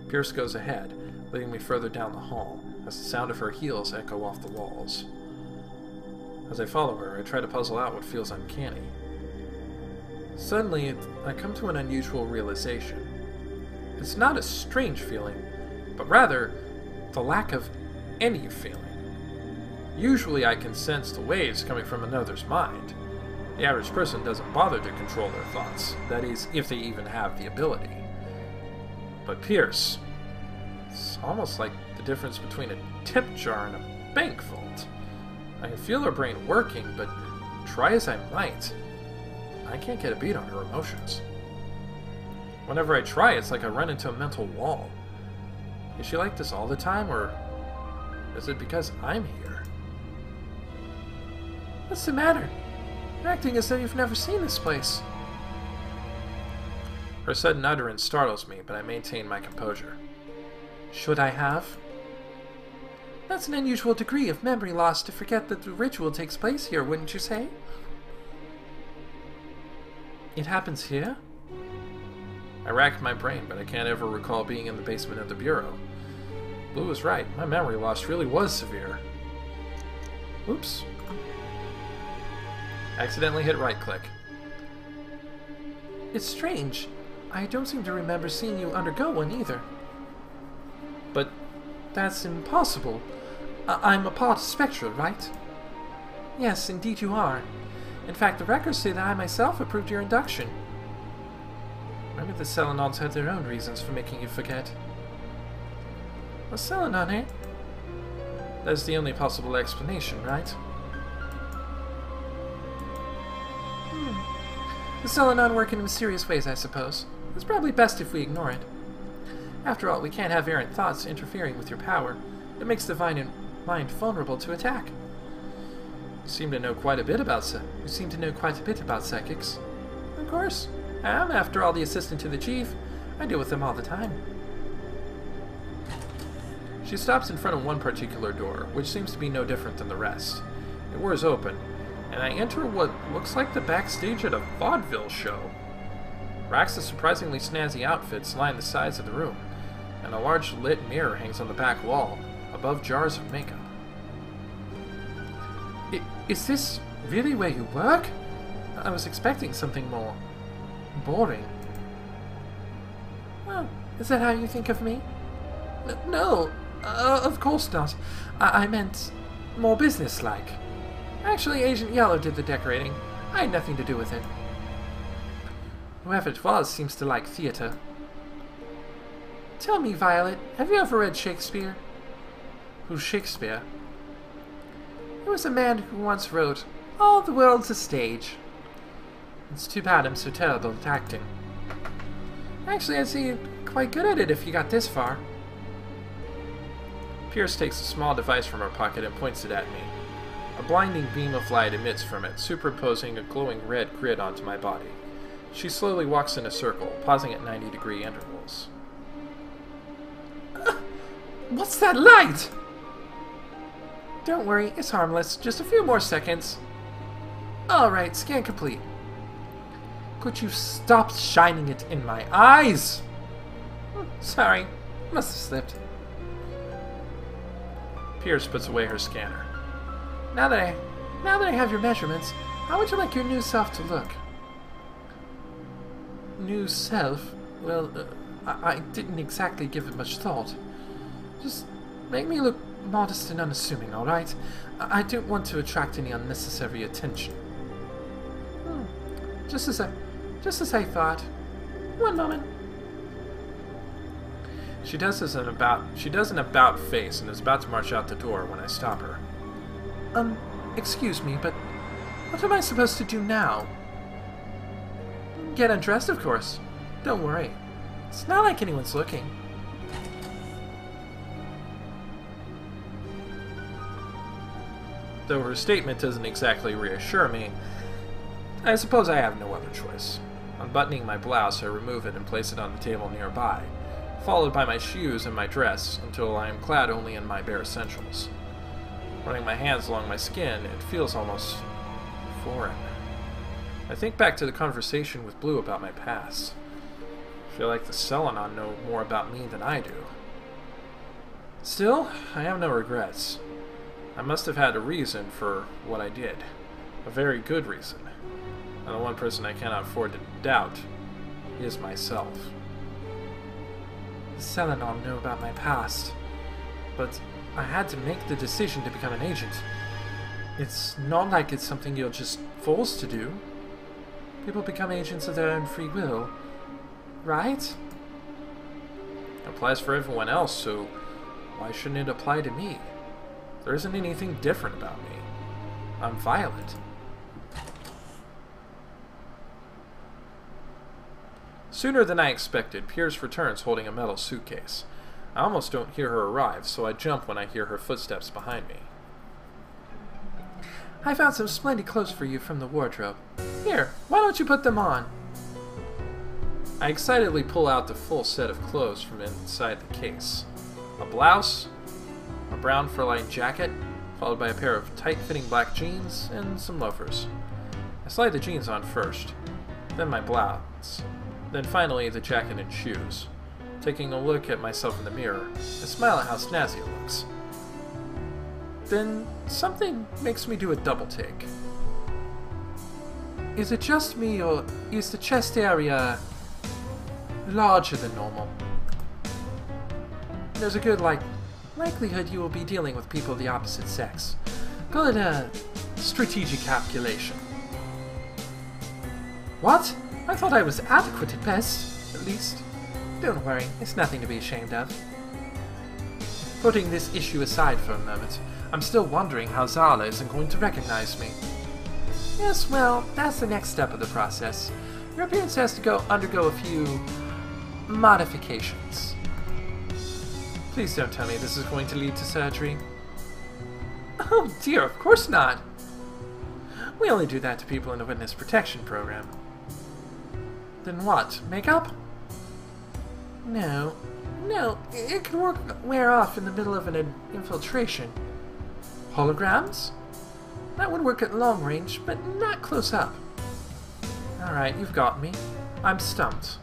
Speaker 1: Pierce goes ahead, leading me further down the hall, as the sound of her heels echo off the walls. As I follow her, I try to puzzle out what feels uncanny. Suddenly, I come to an unusual realization. It's not a strange feeling, but rather the lack of any feeling. Usually I can sense the waves coming from another's mind. The average person doesn't bother to control their thoughts, that is, if they even have the ability. But Pierce, it's almost like the difference between a tip jar and a bank vault. I can feel her brain working, but try as I might, I can't get a beat on her emotions. Whenever I try, it's like I run into a mental wall. Is she like this all the time, or is it because I'm here?
Speaker 2: What's the matter? You're acting as though you've never seen this place.
Speaker 1: Her sudden utterance startles me, but I maintain my composure.
Speaker 2: Should I have? That's an unusual degree of memory loss to forget that the ritual takes place here, wouldn't you say? It happens here?
Speaker 1: I rack my brain, but I can't ever recall being in the basement of the Bureau. Blue was right. My memory loss really was severe. Oops. Accidentally hit right-click.
Speaker 2: It's strange. I don't seem to remember seeing you undergo one either.
Speaker 1: But
Speaker 2: that's impossible. I'm a part of SPECTRA, right? Yes, indeed you are. In fact, the records say that I myself approved your induction. Maybe the Selenons had their own reasons for making you forget. A Selenon, eh?
Speaker 1: That's the only possible explanation, right?
Speaker 2: The Selenon work in mysterious ways, I suppose. It's probably best if we ignore it. After all, we can't have errant thoughts interfering with your power. It makes the mind vulnerable to attack.
Speaker 1: You seem to know quite a bit about
Speaker 2: psychics. Of course. I'm, after all, the assistant to the chief. I deal with them all the time.
Speaker 1: She stops in front of one particular door, which seems to be no different than the rest. It whirs open, and I enter what looks like the backstage at a vaudeville show. Racks of surprisingly snazzy outfits line the sides of the room, and a large lit mirror hangs on the back wall, above jars of makeup.
Speaker 2: Is this really where you work? I was expecting something more boring. Oh, is that how you think of me? No, of course not. I meant more businesslike. Actually, Agent Yellow did the decorating. I had nothing to do with it. Whoever it was seems to like theater. Tell me, Violet, have you ever read Shakespeare?
Speaker 1: Who's Shakespeare?
Speaker 2: There was a man who once wrote, "All the world's a stage." It's too bad I'm so terrible at acting. Actually, I'd say you're quite good at it if you got this far.
Speaker 1: Pierce takes a small device from her pocket and points it at me. A blinding beam of light emits from it, superimposing a glowing red grid onto my body. She slowly walks in a circle, pausing at 90-degree intervals.
Speaker 2: What's that light? Don't worry, it's harmless. Just a few more seconds. Alright, scan complete. Could you stop shining it in my eyes? Sorry, must have slipped.
Speaker 1: Pierce puts away her scanner.
Speaker 2: Now that I have your measurements, how would you like your new self to look? New self? Well, I didn't exactly give it much thought. Just make me look modest and unassuming, alright? I don't want to attract any unnecessary attention. Just as I thought. One moment.
Speaker 1: She does an about face and is about to march out the door when I stop her.
Speaker 2: Excuse me, but what am I supposed to do now? Get undressed, of course. Don't worry. It's not like anyone's looking.
Speaker 1: Though her statement doesn't exactly reassure me, I suppose I have no other choice. Unbuttoning my blouse, I remove it and place it on the table nearby, followed by my shoes and my dress until I am clad only in my bare essentials. Running my hands along my skin, it feels almost foreign. I think back to the conversation with Blue about my past. I feel like the Selenon know more about me than I do. Still, I have no regrets. I must have had a reason for what I did. A very good reason. And the one person I cannot afford to doubt is myself.
Speaker 2: The Selenon know about my past, but I had to make the decision to become an agent. It's not like it's something you're just forced to do. People become agents of their own free will, right?
Speaker 1: It applies for everyone else, so why shouldn't it apply to me? There isn't anything different about me. I'm Violet. Sooner than I expected, Pierce returns holding a metal suitcase. I almost don't hear her arrive, so I jump when I hear her footsteps behind me.
Speaker 2: I found some splendid clothes for you from the wardrobe. Here, why don't you put them on?
Speaker 1: I excitedly pull out the full set of clothes from inside the case. A blouse, a brown fur-lined jacket, followed by a pair of tight-fitting black jeans and some loafers. I slide the jeans on first, then my blouse, then finally the jacket and shoes. Taking a look at myself in the mirror, I smile at how snazzy it looks. Then something makes me do a double take. Is it just me, or is the chest area larger than normal? There's a good, likelihood you will be dealing with people of the opposite sex. Call it a strategic calculation. What? I thought I was adequate at best, at least. Don't worry, it's nothing to be ashamed of. Putting this issue aside for a moment, I'm still wondering how Zala isn't going to recognize me. Yes, well, that's the next step of the process. Your appearance has to undergo a few modifications. Please don't tell me this is going to lead to surgery. Oh dear, of course not. We only do that to people in the witness protection program. Then what? Makeup? No, it can wear off in the middle of an infiltration. Holograms? That would work at long range, but not close up. Alright, you've got me. I'm stumped.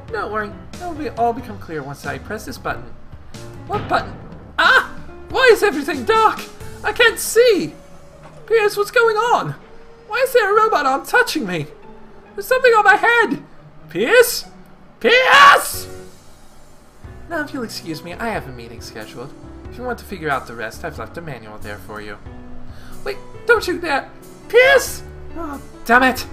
Speaker 1: Don't worry, it'll all become clear once I press this button. What button? Ah! Why is everything dark? I can't see! Pierce, what's going on? Why is there a robot arm touching me? There's something on my head! Pierce? Pierce! Now, if you'll excuse me, I have a meeting scheduled. If you want to figure out the rest, I've left a manual there for you. Wait, don't you dare! Pierce! Oh, damn it!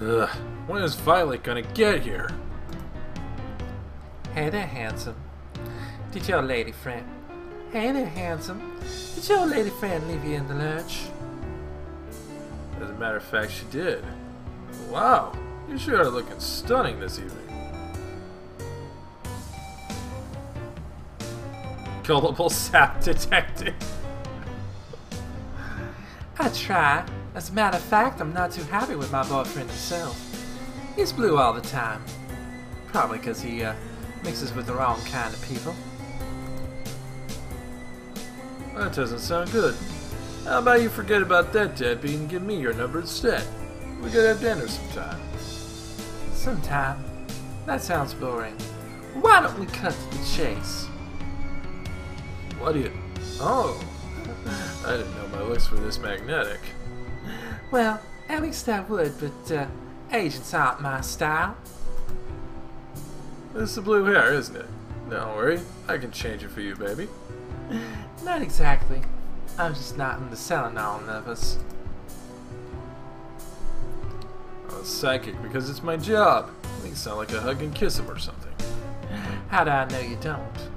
Speaker 4: Ugh, when is Violet gonna get here?
Speaker 1: Hey there, handsome. Did your lady friend... Hey there, handsome. Did your lady friend leave you in the lurch?
Speaker 4: As a matter of fact, she did. Wow, you sure are looking stunning this evening. Gullible sap detective.
Speaker 1: I try. As a matter of fact, I'm not too happy with my boyfriend himself. He's blue all the time. Probably because he mixes with the wrong kind of people.
Speaker 4: That doesn't sound good. How about you forget about that deadbeat and give me your number instead? We could have dinner sometime.
Speaker 1: Sometime? That sounds boring. Why don't we cut to the chase?
Speaker 4: What do you... Oh, I didn't know my looks were this magnetic.
Speaker 1: Well, at least I would, but agents aren't my style.
Speaker 4: It's the blue hair, isn't it? Don't worry, I can change it for you, baby.
Speaker 1: Not exactly. I'm just not in the Selenon of us.
Speaker 4: I was psychic because it's my job. Make it sound like I hug and kiss him or something.
Speaker 1: How do I know you don't?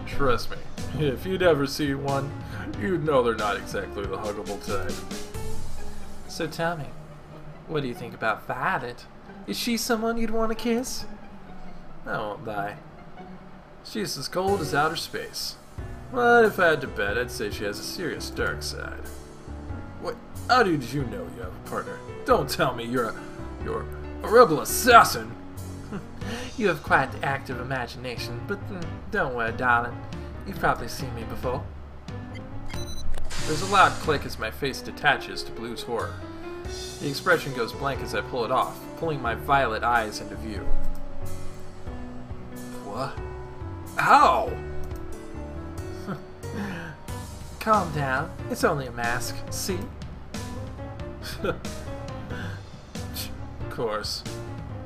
Speaker 4: Trust me, if you'd ever see one, you'd know they're not exactly the huggable type.
Speaker 1: So tell me, what do you think about Violet? Is she someone you'd want to kiss?
Speaker 4: I won't lie. She's as cold as outer space. But if I had to bet, I'd say she has a serious dark side. What? How did you know you have a partner? Don't tell me you're a rebel assassin.
Speaker 1: You have quite the active imagination, but don't worry, darling. You've probably seen me before.
Speaker 4: There's a loud click as my face detaches to Blue's horror. The expression goes blank as I pull it off, pulling my violet eyes into view. What? How?
Speaker 1: Calm down. It's only a mask. See?
Speaker 4: Of course.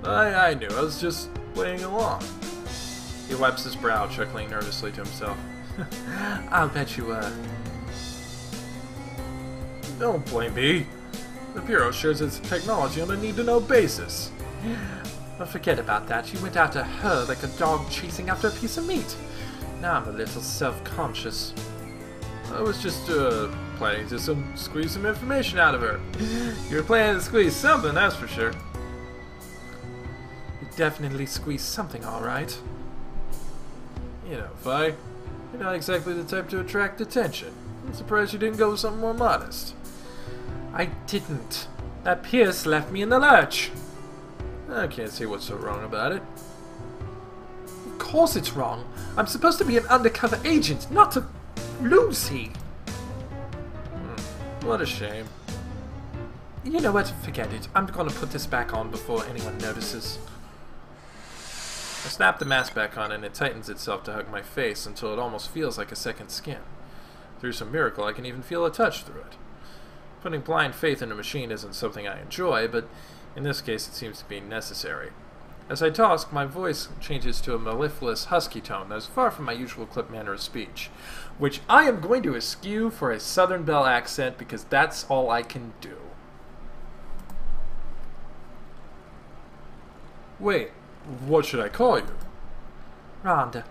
Speaker 4: I knew. I was just playing along. He wipes his brow, chuckling nervously to himself.
Speaker 1: I'll bet you were.
Speaker 4: Don't blame me. The Bureau shares its technology on a need-to-know basis.
Speaker 1: But forget about that. You went after her like a dog chasing after a piece of meat. Now I'm a little self-conscious.
Speaker 4: I was just planning to squeeze some information out of her. You were planning to squeeze something, that's for sure. He
Speaker 2: You definitely squeezed something, alright.
Speaker 4: You know, Vi, you're not exactly the type to attract attention. I'm surprised you didn't go with something more modest.
Speaker 2: I didn't. That Pierce left me in the lurch.
Speaker 4: I can't see what's so wrong about it.
Speaker 2: Of course it's wrong. I'm supposed to be an undercover agent, not a Lucy.
Speaker 4: What a shame.
Speaker 2: You know what? Forget it. I'm gonna put this back on before anyone notices.
Speaker 4: I snap the mask back on and it tightens itself to hug my face until it almost feels like a second skin. Through some miracle, I can even feel a touch through it. Putting blind faith in a machine isn't something I enjoy, but in this case it seems to be necessary. As I talk, my voice changes to a mellifluous, husky tone that is far from my usual clipped manner of speech, which I am going to eschew for a Southern Belle accent because that's all I can do. Wait, what should I call you?
Speaker 2: Rhonda.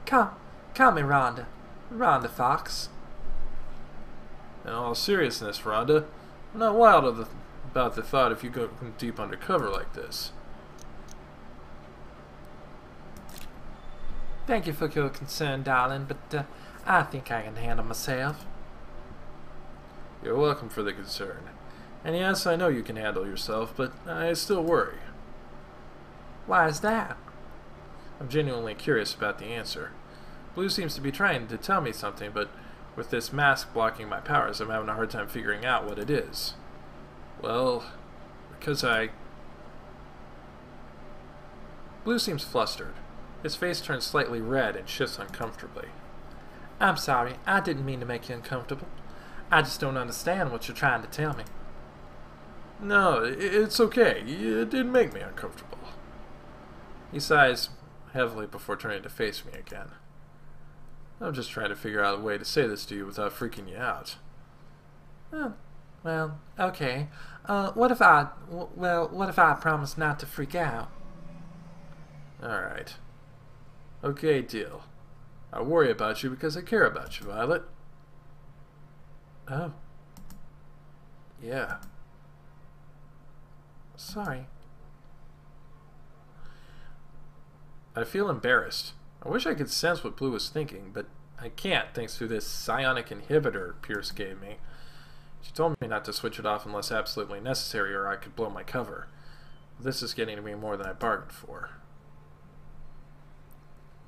Speaker 2: Call me Rhonda. Rhonda Fox.
Speaker 4: In all seriousness, Rhonda, I'm not wild about the thought of you going deep undercover like this.
Speaker 2: Thank you for your concern, darling, but I think I can handle myself.
Speaker 4: You're welcome for the concern. And yes, I know you can handle yourself, but I still worry.
Speaker 2: Why is that?
Speaker 4: I'm genuinely curious about the answer. Blue seems to be trying to tell me something, but with this mask blocking my powers, I'm having a hard time figuring out what it is. Well, because Blue seems flustered. His face turns slightly red and shifts uncomfortably.
Speaker 2: I'm sorry, I didn't mean to make you uncomfortable. I just don't understand what you're trying to tell me.
Speaker 4: No, it's okay. It didn't make me uncomfortable. He sighs heavily before turning to face me again. I'm just trying to figure out a way to say this to you without freaking you out.
Speaker 2: Oh, well, okay. What if I promise not to freak out?
Speaker 4: Alright. Okay, deal. I worry about you because I care about you, Violet.
Speaker 2: Oh.
Speaker 4: Yeah.
Speaker 2: Sorry.
Speaker 4: I feel embarrassed. I wish I could sense what Blue was thinking, but I can't thanks to this psionic inhibitor Pierce gave me. She told me not to switch it off unless absolutely necessary or I could blow my cover. This is getting to be more than I bargained for.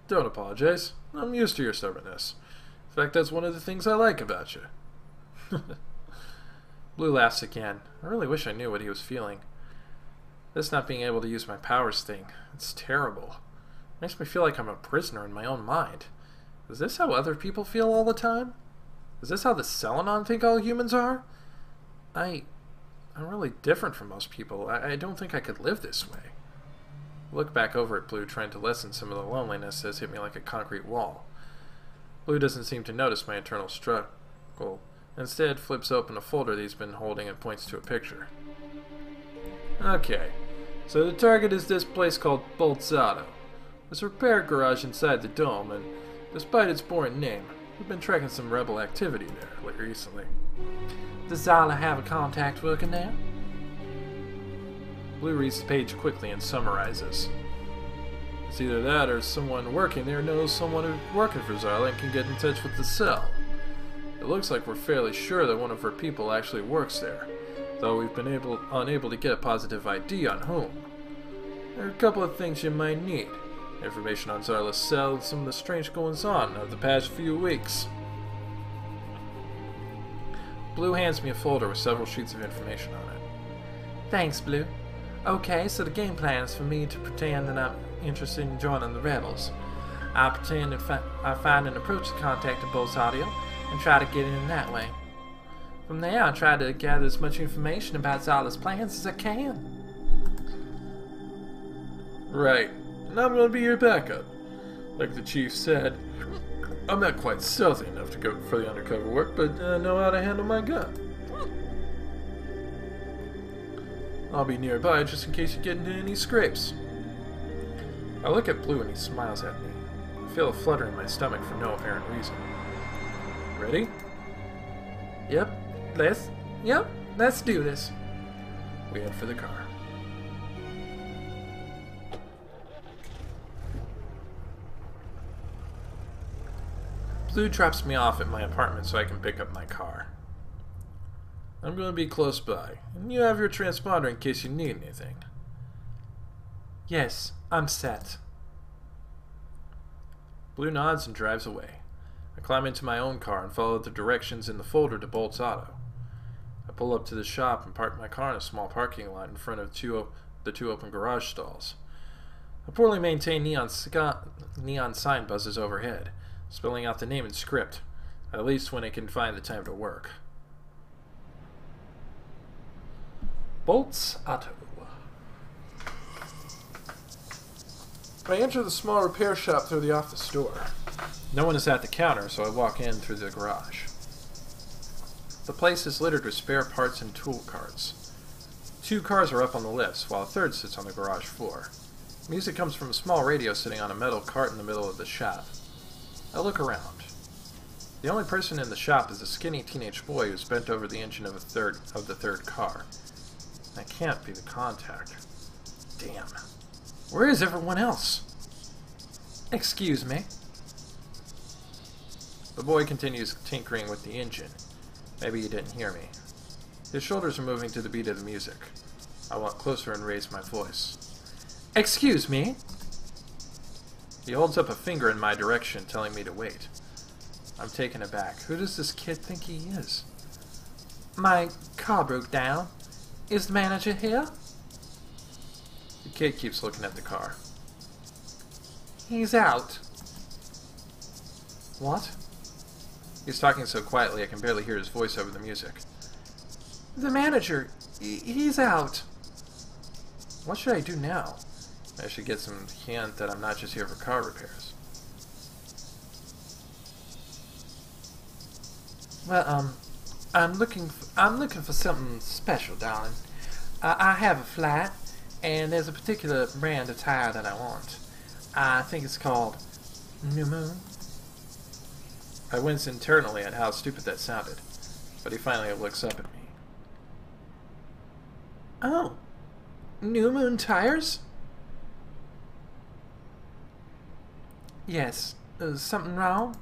Speaker 4: Don't apologize. I'm used to your stubbornness. In fact, that's one of the things I like about you. Blue laughs again. I really wish I knew what he was feeling. This not being able to use my powers thing, it's terrible. It makes me feel like I'm a prisoner in my own mind. Is this how other people feel all the time? Is this how the Selenon think all humans are? I'm really different from most people. I don't think I could live this way. I look back over at Blue, trying to lessen some of the loneliness that's hit me like a concrete wall. Blue doesn't seem to notice my internal struggle. Instead, flips open a folder that he's been holding and points to a picture. Okay, so the target is this place called Bolzano. There's a repair garage inside the dome, and despite its boring name, we've been tracking some rebel activity there recently.
Speaker 2: Does Zala have a contact working there?
Speaker 4: Blue reads the page quickly and summarizes. It's either that or someone working there knows someone who's working for Zala and can get in touch with the cell. It looks like we're fairly sure that one of her people actually works there, though we've been unable to get a positive ID on whom. There are a couple of things you might need. Information on Zarla's cell and some of the strange goings-on of the past few weeks. Blue hands me a folder with several sheets of information on it.
Speaker 2: Thanks, Blue. Okay, so the game plan is for me to pretend that I'm interested in joining the rebels. I'll pretend I find and approach the contact of Bolt's audio and try to get in that way. From there, I'll try to gather as much information about Zala's plans as I can.
Speaker 4: Right. And I'm going to be your backup. Like the chief said, I'm not quite stealthy enough to go for the undercover work, but I know how to handle my gun. I'll be nearby just in case you get into any scrapes. I look at Blue and he smiles at me. I feel a flutter in my stomach for no apparent reason. Ready?
Speaker 2: Yep, let's do this.
Speaker 4: We head for the car.
Speaker 1: Blue drops me off at my apartment so I can pick up my car. I'm going to be close by, and you have your transponder in case you need anything.
Speaker 2: Yes, I'm set.
Speaker 1: Blue nods and drives away. I climb into my own car and follow the directions in the folder to Bolt's Auto. I pull up to the shop and park my car in a small parking lot in front of the two open garage stalls. A poorly maintained neon sign buzzes overhead, spelling out the name in script, at least when it can find the time to work. Bolt's Auto.
Speaker 4: I enter the small repair shop through the office door.
Speaker 1: No one is at the counter, so I walk in through the garage. The place is littered with spare parts and tool carts. 2 cars are up on the lifts, while a third sits on the garage floor. Music comes from a small radio sitting on a metal cart in the middle of the shop. I look around. The only person in the shop is a skinny teenage boy who's bent over the engine of the third car. That can't be the contact. Damn. Where is everyone else?
Speaker 2: Excuse me.
Speaker 1: The boy continues tinkering with the engine. Maybe he didn't hear me. His shoulders are moving to the beat of the music. I walk closer and raise my voice.
Speaker 2: Excuse me?
Speaker 1: He holds up a finger in my direction, telling me to wait. I'm taken aback. Who does this kid think he is?
Speaker 2: My car broke down. Is the manager here?
Speaker 1: The kid keeps looking at the car.
Speaker 2: He's out.
Speaker 1: What? He's talking so quietly I can barely hear his voice over the music.
Speaker 2: The manager, he's out.
Speaker 1: What should I do now? I should get some hint that I'm not just here for car repairs.
Speaker 2: Well, I'm looking for something special, darling. I have a flat, and there's a particular brand of tire that I want. I think it's called New Moon.
Speaker 1: I wince internally at how stupid that sounded, but he finally looks up at me.
Speaker 2: Oh, New Moon tires? Yes. Something wrong?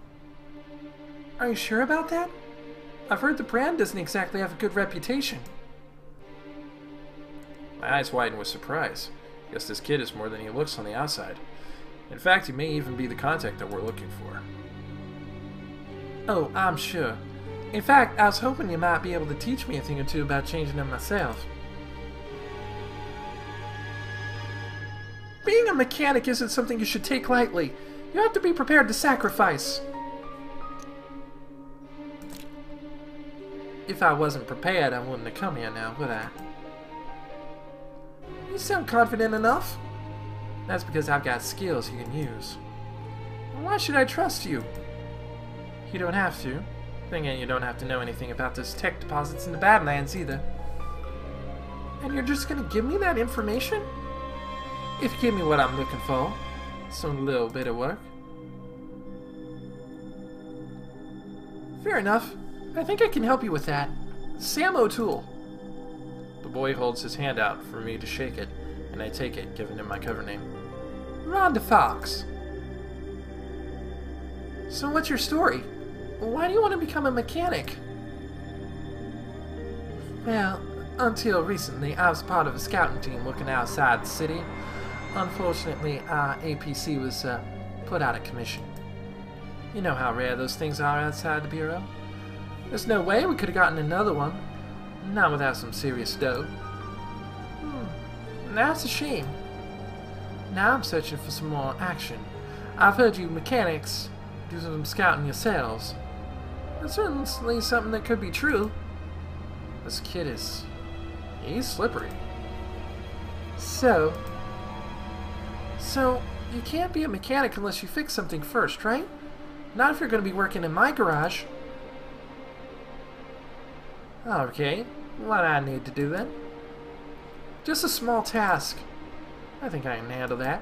Speaker 2: Are you sure about that? I've heard the brand doesn't exactly have a good reputation.
Speaker 1: My eyes widen with surprise. Guess this kid is more than he looks on the outside. In fact, he may even be the contact that we're looking for.
Speaker 2: Oh, I'm sure. In fact, I was hoping you might be able to teach me a thing or two about changing them myself. Being a mechanic isn't something you should take lightly. You have to be prepared to sacrifice. If I wasn't prepared, I wouldn't have come here now, would I? You sound confident enough. That's because I've got skills you can use. Why should I trust you? You don't have to. Then again, you don't have to know anything about those tech deposits in the Badlands either. And you're just gonna give me that information? If you give me what I'm looking for, some little bit of work. Fair enough. I think I can help you with that. Samo tool.
Speaker 1: The boy holds his hand out for me to shake it, and I take it, giving him my cover name.
Speaker 2: Rhonda Fox. So what's your story? Why do you want to become a mechanic? Well, until recently, I was part of a scouting team looking outside the city. Unfortunately, our APC was put out of commission. You know how rare those things are outside the Bureau. There's no way we could have gotten another one. Not without some serious dough. That's a shame. Now I'm searching for some more action. I've heard you mechanics do some scouting yourselves. That's certainly something that could be true.
Speaker 1: This kid he's slippery.
Speaker 2: So you can't be a mechanic unless you fix something first, right? Not if you're going to be working in my garage. Okay, what do I need to do then? Just a small task. I think I can handle that.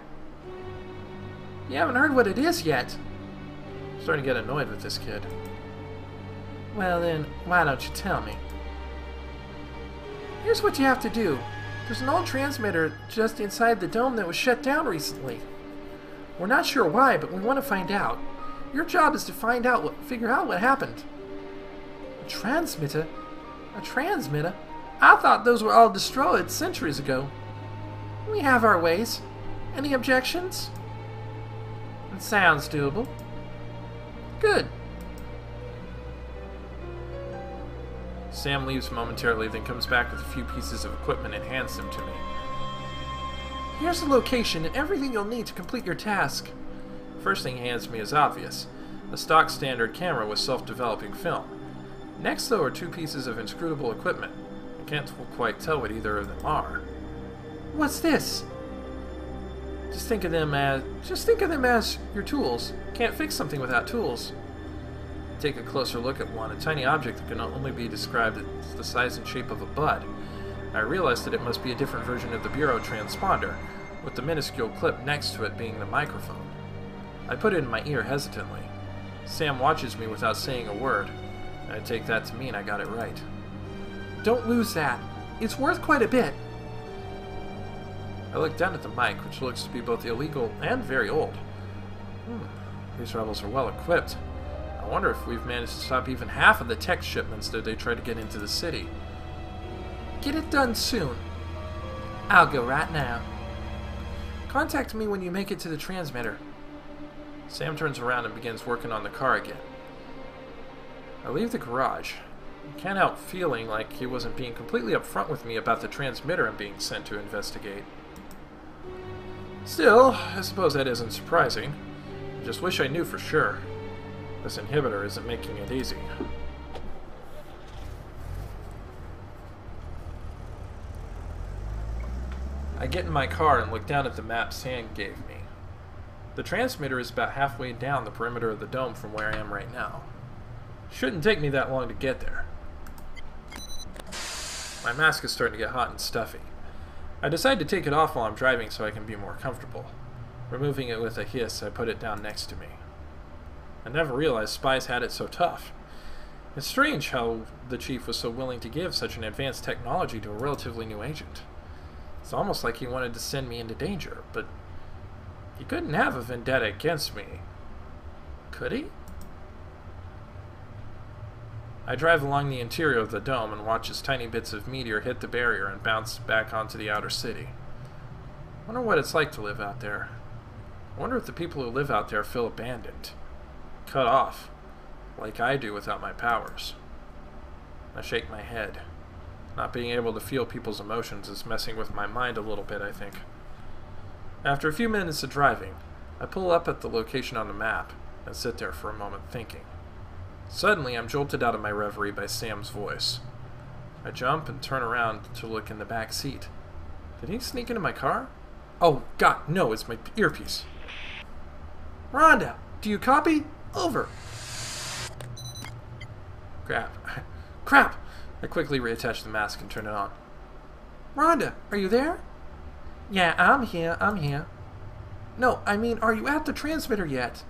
Speaker 2: You haven't heard what it is yet.
Speaker 1: I'm starting to get annoyed with this kid.
Speaker 2: Well then, why don't you tell me? Here's what you have to do. There's an old transmitter just inside the dome that was shut down recently. We're not sure why, but we want to find out. Your job is to figure out what happened. A transmitter? A transmitter? I thought those were all destroyed centuries ago. We have our ways. Any objections? It sounds doable. Good.
Speaker 1: Sam leaves momentarily, then comes back with a few pieces of equipment and hands them to me.
Speaker 2: Here's the location and everything you'll need to complete your task.
Speaker 1: First thing he hands me is obvious. A stock standard camera with self-developing film. Next, though, are two pieces of inscrutable equipment. I can't quite tell what either of them are.
Speaker 2: What's this? Just think of them as your tools. Can't fix something without tools.
Speaker 1: Take a closer look at one, a tiny object that can only be described as the size and shape of a bud. I realized that it must be a different version of the Bureau transponder, with the minuscule clip next to it being the microphone. I put it in my ear hesitantly. Sam watches me without saying a word. I take that to mean I got it right.
Speaker 2: Don't lose that. It's worth quite a bit.
Speaker 1: I look down at the mic, which looks to be both illegal and very old. These rebels are well equipped. I wonder if we've managed to stop even half of the tech shipments that they try to get into the city.
Speaker 2: Get it done soon. I'll go right now. Contact me when you make it to the transmitter.
Speaker 1: Sam turns around and begins working on the car again. I leave the garage. I can't help feeling like he wasn't being completely upfront with me about the transmitter I'm being sent to investigate. Still, I suppose that isn't surprising. I just wish I knew for sure. This inhibitor isn't making it easy. I get in my car and look down at the map Sam gave me. The transmitter is about halfway down the perimeter of the dome from where I am right now. Shouldn't take me that long to get there. My mask is starting to get hot and stuffy. I decide to take it off while I'm driving so I can be more comfortable. Removing it with a hiss, I put it down next to me. I never realized spies had it so tough. It's strange how the chief was so willing to give such an advanced technology to a relatively new agent. It's almost like he wanted to send me into danger, but he couldn't have a vendetta against me. Could he? I drive along the interior of the dome and watch as tiny bits of meteor hit the barrier and bounce back onto the outer city. I wonder what it's like to live out there. I wonder if the people who live out there feel abandoned, cut off, like I do without my powers. I shake my head. Not being able to feel people's emotions is messing with my mind a little bit, I think. After a few minutes of driving, I pull up at the location on the map and sit there for a moment thinking. Suddenly, I'm jolted out of my reverie by Sam's voice. I jump and turn around to look in the back seat. Did he sneak into my car? Oh, God, no, it's my earpiece.
Speaker 2: Rhonda, do you copy? Over.
Speaker 1: Crap! I quickly reattach the mask and turn it on.
Speaker 2: Rhonda, are you there? Yeah, I'm here. No, I mean, are you at the transmitter yet?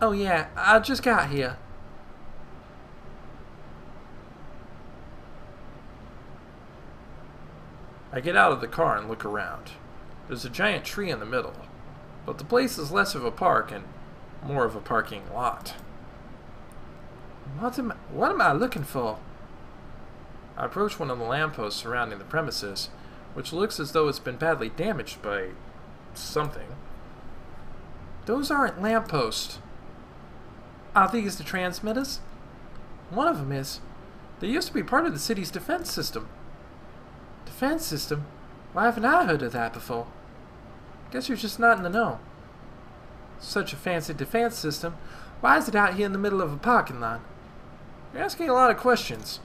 Speaker 2: Oh yeah, I just got here.
Speaker 1: I get out of the car and look around. There's a giant tree in the middle, but the place is less of a park and more of a parking lot.
Speaker 2: What am I looking for?
Speaker 1: I approach one of the lampposts surrounding the premises, which looks as though it's been badly damaged by something.
Speaker 2: Those aren't lampposts. Are these the transmitters? One of them is. They used to be part of the city's defense system. Defense system? Why haven't I heard of that before? Guess you're just not in the know. Such a fancy defense system. Why is it out here in the middle of a parking lot?
Speaker 1: You're asking a lot of questions.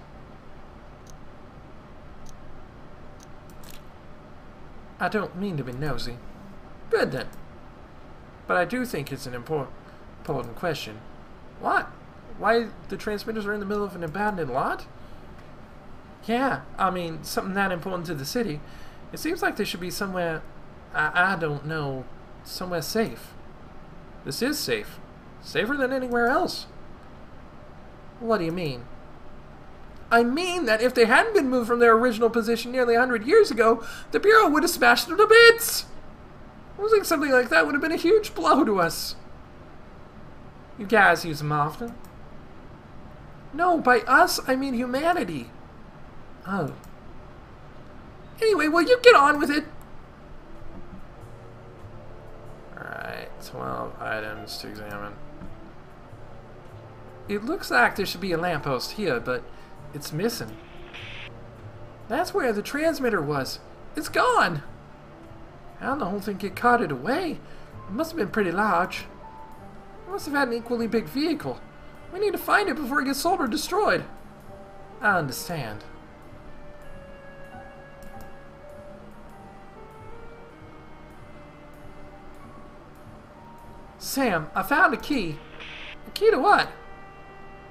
Speaker 2: I don't mean to be nosy. Good then. But I do think it's an important question. What? Why the transmitters are in the middle of an abandoned lot? Yeah, I mean, something that important to the city. It seems like they should be somewhere, I don't know, somewhere safe.
Speaker 1: This is safe. Safer than anywhere else.
Speaker 2: What do you mean? I mean that if they hadn't been moved from their original position nearly 100 years ago, the Bureau would have smashed them to bits! Losing something like that would have been a huge blow to us. You guys use them often? No, by us, I mean humanity. Oh. Anyway, will you get on with it?
Speaker 1: Alright, 12 items to examine.
Speaker 2: It looks like there should be a lamppost here, but it's missing. That's where the transmitter was. It's gone! How did the whole thing get carted away? It must have been pretty large. It must have had an equally big vehicle. We need to find it before it gets sold or destroyed. I understand. Sam, I found a key. A key to what?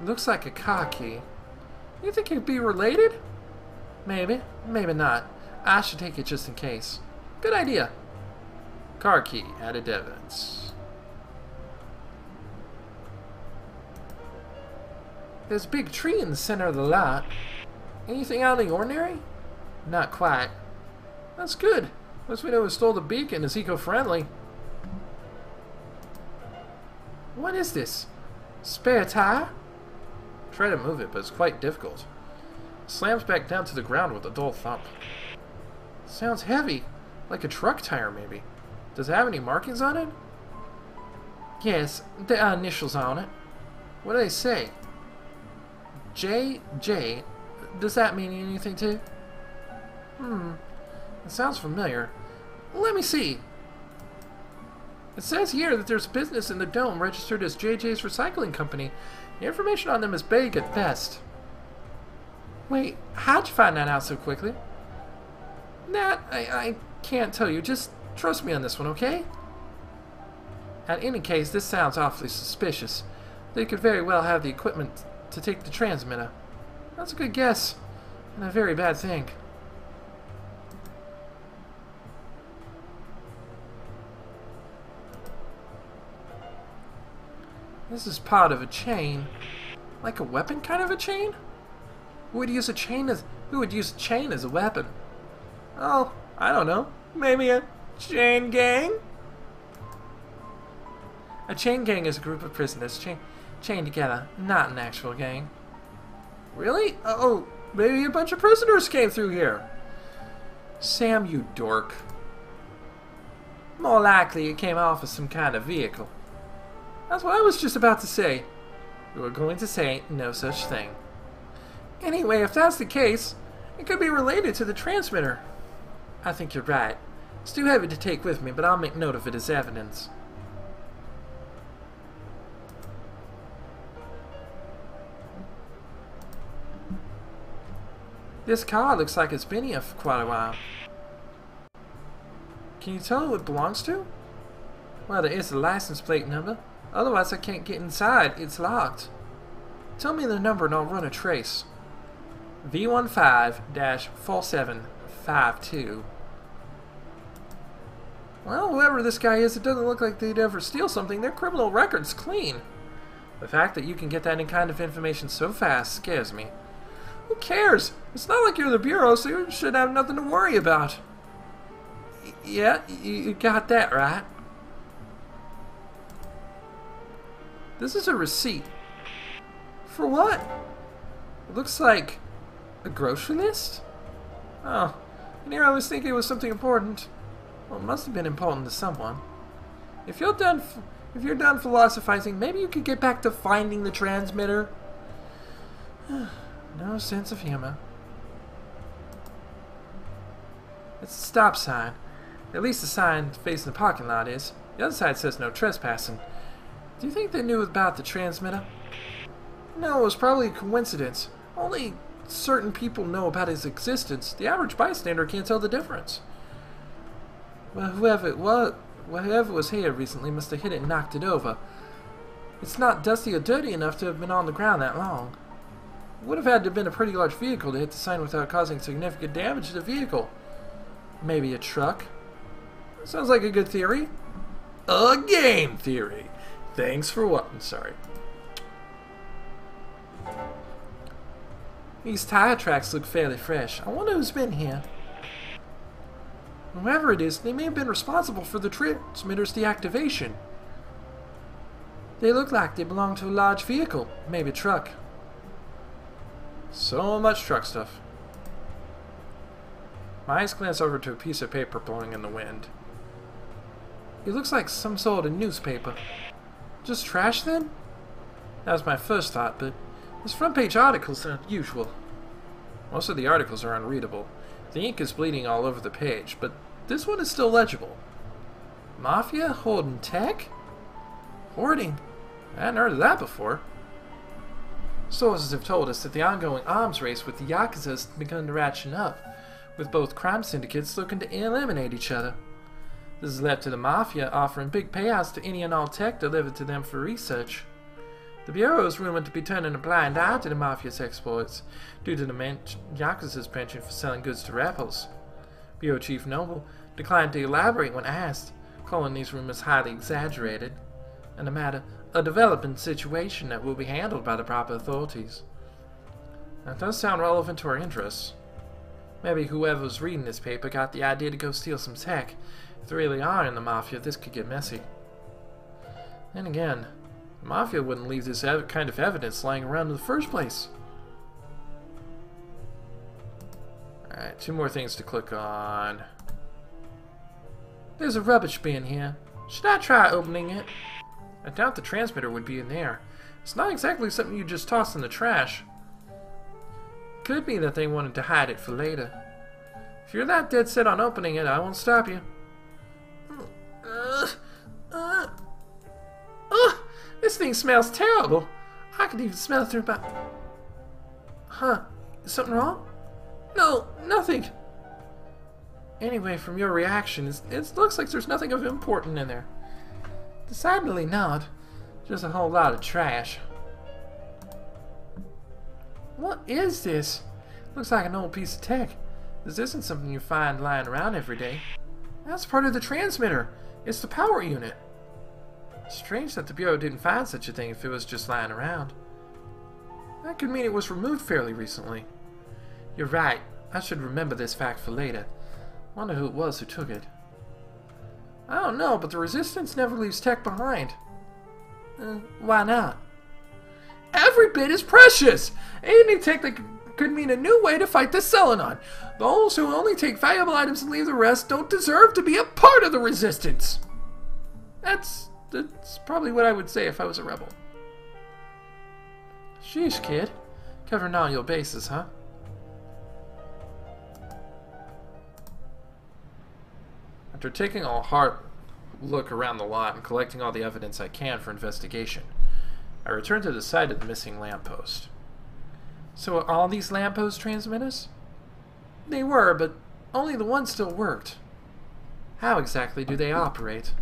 Speaker 2: It looks like a car key. You think it could be related? Maybe, maybe not. I should take it just in case. Good idea.
Speaker 1: Car key, added evidence.
Speaker 2: There's a big tree in the center of the lot. Anything out of the ordinary? Not quite. That's good. Once we know who stole the beacon is eco-friendly. What is this? Spare tire?
Speaker 1: Try to move it, but it's quite difficult. Slams back down to the ground with a dull thump.
Speaker 2: Sounds heavy. Like a truck tire, maybe.
Speaker 1: Does it have any markings on it?
Speaker 2: Yes, there are initials on it. What do they say? J. Does that mean anything to you? It sounds familiar. Let me see. It says here that there's business in the dome registered as JJ's Recycling Company. The information on them is vague at best. Wait, how'd you find that out so quickly? That, I can't tell you. Just trust me on this one, okay? In any case, this sounds awfully suspicious. They could very well have the equipment to take the transmitter. That's a good guess, and a very bad thing. This is part of a chain. Like a weapon kind of a chain? Who would use a chain as a weapon? Oh, I don't know. Maybe a chain gang? A chain gang is a group of prisoners chained together, not an actual gang. Really? Oh, maybe a bunch of prisoners came through here. Sam, you dork. More likely it came off of some kind of vehicle. That's what I was just about to say. We were going to say no such thing. Anyway, if that's the case, it could be related to the transmitter. I think you're right. It's too heavy to take with me, but I'll make note of it as evidence. This car looks like it's been here for quite a while. Can you tell who it belongs to? Well, there is a license plate number. Otherwise, I can't get inside. It's locked. Tell me the number and I'll run a trace. V15-4752. Well, whoever this guy is, it doesn't look like they'd ever steal something. Their criminal record's clean. The fact that you can get that kind of information so fast scares me. Who cares? It's not like you're the Bureau, so you should have nothing to worry about. Yeah, you got that right. This is a receipt. For what? It looks like a grocery list? Oh, and here I was thinking it was something important. Well, it must have been important to someone. If you're done philosophizing, maybe you could get back to finding the transmitter. No sense of humor. It's a stop sign. At least the sign facing the parking lot is. The other side says no trespassing. Do you think they knew about the transmitter? No, it was probably a coincidence. Only certain people know about his existence. The average bystander can't tell the difference. Well, whoever was here recently must have hit it and knocked it over. It's not dusty or dirty enough to have been on the ground that long. It would have had to have been a pretty large vehicle to hit the sign without causing significant damage to the vehicle. Maybe a truck. Sounds like a good theory. A game theory. Thanks for what? I'm sorry. These tire tracks look fairly fresh. I wonder who's been here. Whoever it is, they may have been responsible for the transmitter's deactivation. They look like they belong to a large vehicle, maybe a truck.
Speaker 1: So much truck stuff. My eyes glance over to a piece of paper blowing in the wind.
Speaker 2: It looks like some sort of newspaper. Just trash then? That was my first thought, but this front page article's unusual.
Speaker 1: Most of the articles are unreadable. The ink is bleeding all over the page, but this one is still legible.
Speaker 2: Mafia hoarding tech?
Speaker 1: Hoarding? I hadn't heard of that before.
Speaker 2: Sources have told us that the ongoing arms race with the Yakuza has begun to ratchet up, with both crime syndicates looking to eliminate each other. This has led to the Mafia offering big payouts to any and all tech delivered to them for research. The Bureau is rumored to be turning a blind eye to the Mafia's exploits, due to the Yakuza's penchant for selling goods to rebels. Bureau Chief Noble declined to elaborate when asked, calling these rumors highly exaggerated, and the matter a developing situation that will be handled by the proper authorities. That does sound relevant to our interests. Maybe whoever was reading this paper got the idea to go steal some tech. If they really are in the Mafia, this could get messy. Then again, the Mafia wouldn't leave this kind of evidence lying around in the first place.
Speaker 1: Alright, 2 more things to click on.
Speaker 2: There's a rubbish bin here. Should I try opening it?
Speaker 1: I doubt the transmitter would be in there. It's not exactly something you just toss in the trash.
Speaker 2: Could be that they wanted to hide it for later. If you're that dead set on opening it, I won't stop you. This thing smells terrible. I could even smell through my... Huh? Is something wrong? No, nothing. Anyway, from your reaction, it looks like there's nothing of importance in there. Decidedly not. Just a whole lot of trash. What is this? Looks like an old piece of tech. This isn't something you find lying around every day. That's part of the transmitter. It's the power unit. Strange that the Bureau didn't find such a thing if it was just lying around. That could mean it was removed fairly recently. You're right. I should remember this fact for later. Wonder who it was who took it. I don't know, but the Resistance never leaves tech behind. Why not? Every bit is precious! Any tech that could mean a new way to fight the Selenon. Those who only take valuable items and leave the rest don't deserve to be a part of the Resistance. That's probably what I would say if I was a rebel. Sheesh, kid. Covering all your bases, huh?
Speaker 1: After taking a hard look around the lot and collecting all the evidence I can for investigation, I return to the site of the missing lamppost.
Speaker 2: So are all these lamppost transmitters? They were, but only the one still worked. How exactly do they operate?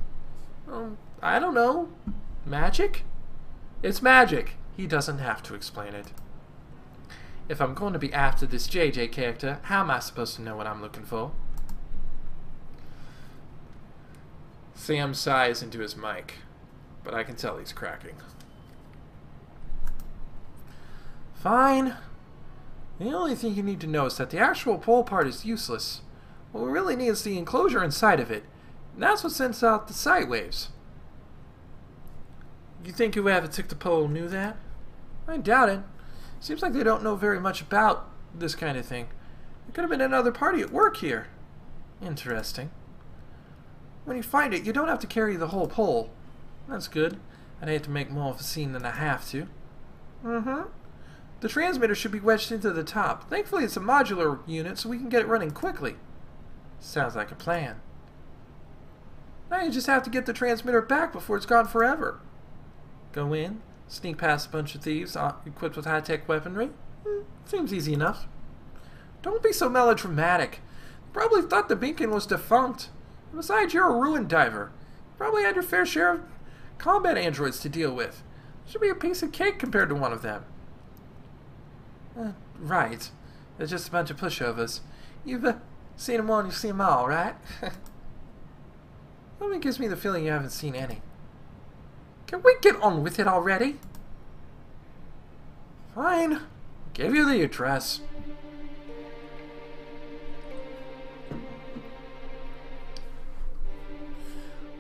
Speaker 2: I don't know. Magic? It's magic. He doesn't have to explain it. If I'm going to be after this JJ character, how am I supposed to know what I'm looking for?
Speaker 1: Sam sighs into his mic, but I can tell he's cracking.
Speaker 2: Fine. The only thing you need to know is that the actual pole part is useless. What we really need is the enclosure inside of it. And that's what sends out the sight waves. You think whoever took the pole knew that? I doubt it. Seems like they don't know very much about this kind of thing. It could have been another party at work here. Interesting. When you find it, you don't have to carry the whole pole. That's good. I'd hate to make more of a scene than I have to. The transmitter should be wedged into the top. Thankfully, it's a modular unit, so we can get it running quickly. Sounds like a plan. Now you just have to get the transmitter back before it's gone forever. Go in, sneak past a bunch of thieves equipped with high-tech weaponry. Seems easy enough. Don't be so melodramatic. You probably thought the beacon was defunct. Besides, you're a ruin diver. You probably had your fair share of combat androids to deal with. Should be a piece of cake compared to one of them. Right. They're just a bunch of pushovers. You've seen them all, you've seen them all, right? Something gives me the feeling you haven't seen any. Can we get on with it already? Fine. Give you the address.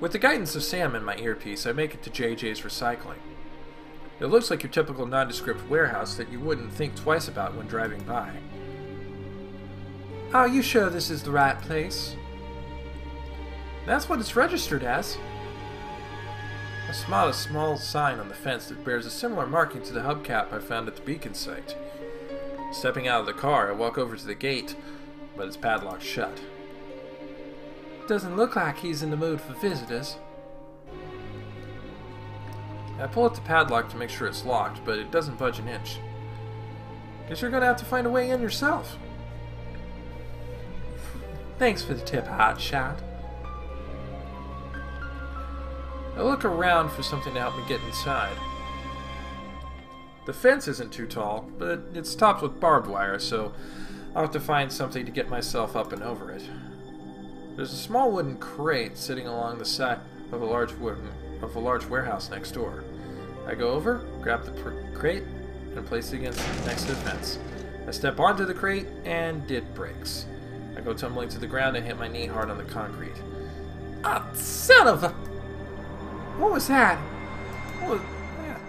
Speaker 1: With the guidance of Sam in my earpiece, I make it to JJ's Recycling. It looks like your typical nondescript warehouse that you wouldn't think twice about when driving by.
Speaker 2: Are you sure this is the right place?
Speaker 1: That's what it's registered as. I spot a small sign on the fence that bears a similar marking to the hubcap I found at the beacon site. Stepping out of the car, I walk over to the gate, but it's padlocked shut.
Speaker 2: Doesn't look like he's in the mood for visitors.
Speaker 1: I pull at the padlock to make sure it's locked, but it doesn't budge an inch. Guess you're gonna have to find a way in yourself.
Speaker 2: Thanks for the tip, hotshot.
Speaker 1: I look around for something to help me get inside. The fence isn't too tall, but it's topped with barbed wire, so I'll have to find something to get myself up and over it. There's a small wooden crate sitting along the side of a large warehouse next door. I go over, grab the crate, and place it next to the fence. I step onto the crate, and it breaks. I go tumbling to the ground and hit my knee hard on the concrete.
Speaker 2: Ah, son of a... What was that?
Speaker 1: What was that?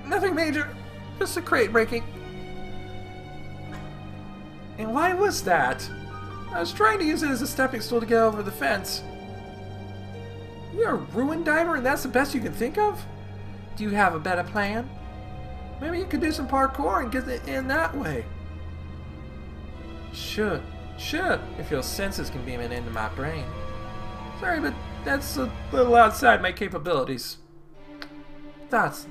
Speaker 2: Nothing major. Just a crate breaking.
Speaker 1: And why was that?
Speaker 2: I was trying to use it as a stepping stool to get over the fence.
Speaker 1: You're a ruin diver and that's the best you can think of?
Speaker 2: Do you have a better plan?
Speaker 1: Maybe you could do some parkour and get it in that way.
Speaker 2: Sure, if your senses can beam it into my brain.
Speaker 1: Sorry, but that's a little outside my capabilities.
Speaker 2: That's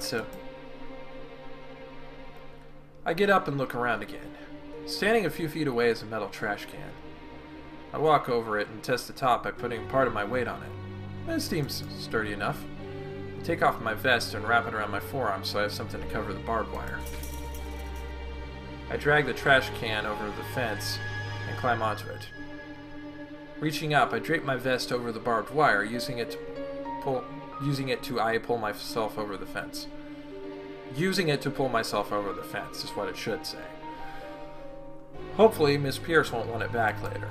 Speaker 2: so.
Speaker 1: I get up and look around again. Standing a few feet away is a metal trash can. I walk over it and test the top by putting part of my weight on it. It seems sturdy enough. I take off my vest and wrap it around my forearm so I have something to cover the barbed wire. I drag the trash can over the fence and climb onto it. Reaching up, I drape my vest over the barbed wire, using it to pull myself over the fence. Using it to pull myself over the fence is what it should say. Hopefully, Miss Pierce won't want it back later.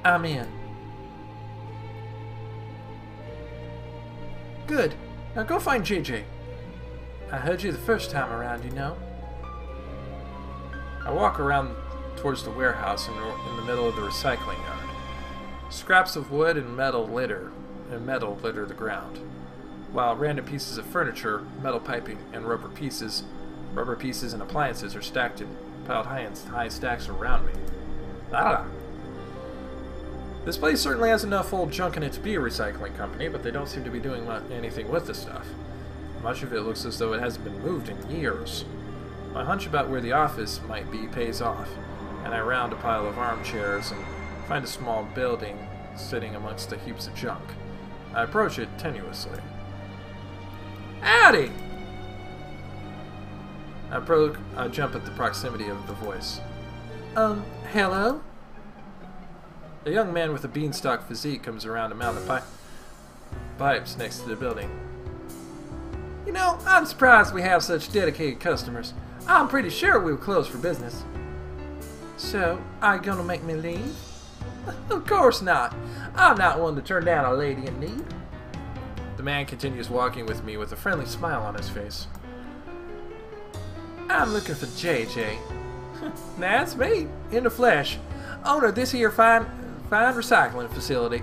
Speaker 2: I'm in.
Speaker 1: Good. Now go find JJ.
Speaker 2: I heard you the first time around, you know.
Speaker 1: I walk around towards the warehouse in the middle of the recycling yard. Scraps of wood and metal litter the ground, while random pieces of furniture, metal piping, and rubber pieces and appliances are stacked and piled high in high stacks around me. Ah! This place certainly has enough old junk in it to be a recycling company, but they don't seem to be doing anything with the stuff. Much of it looks as though it hasn't been moved in years. My hunch about where the office might be pays off, and I round a pile of armchairs and find a small building sitting amongst the heaps of junk. I approach it tenuously. Howdy! I jump at the proximity of the voice.
Speaker 2: Hello?
Speaker 1: A young man with a beanstalk physique comes around to mount the pipes next to the building.
Speaker 2: You know, I'm surprised we have such dedicated customers. I'm pretty sure we were closed for business. So, are you gonna make me leave?
Speaker 1: Of course not. I'm not one to turn down a lady in need. The man continues walking with me with a friendly smile on his face.
Speaker 2: I'm looking for JJ.
Speaker 1: That's me, in the flesh.
Speaker 2: Owner of this here fine recycling facility.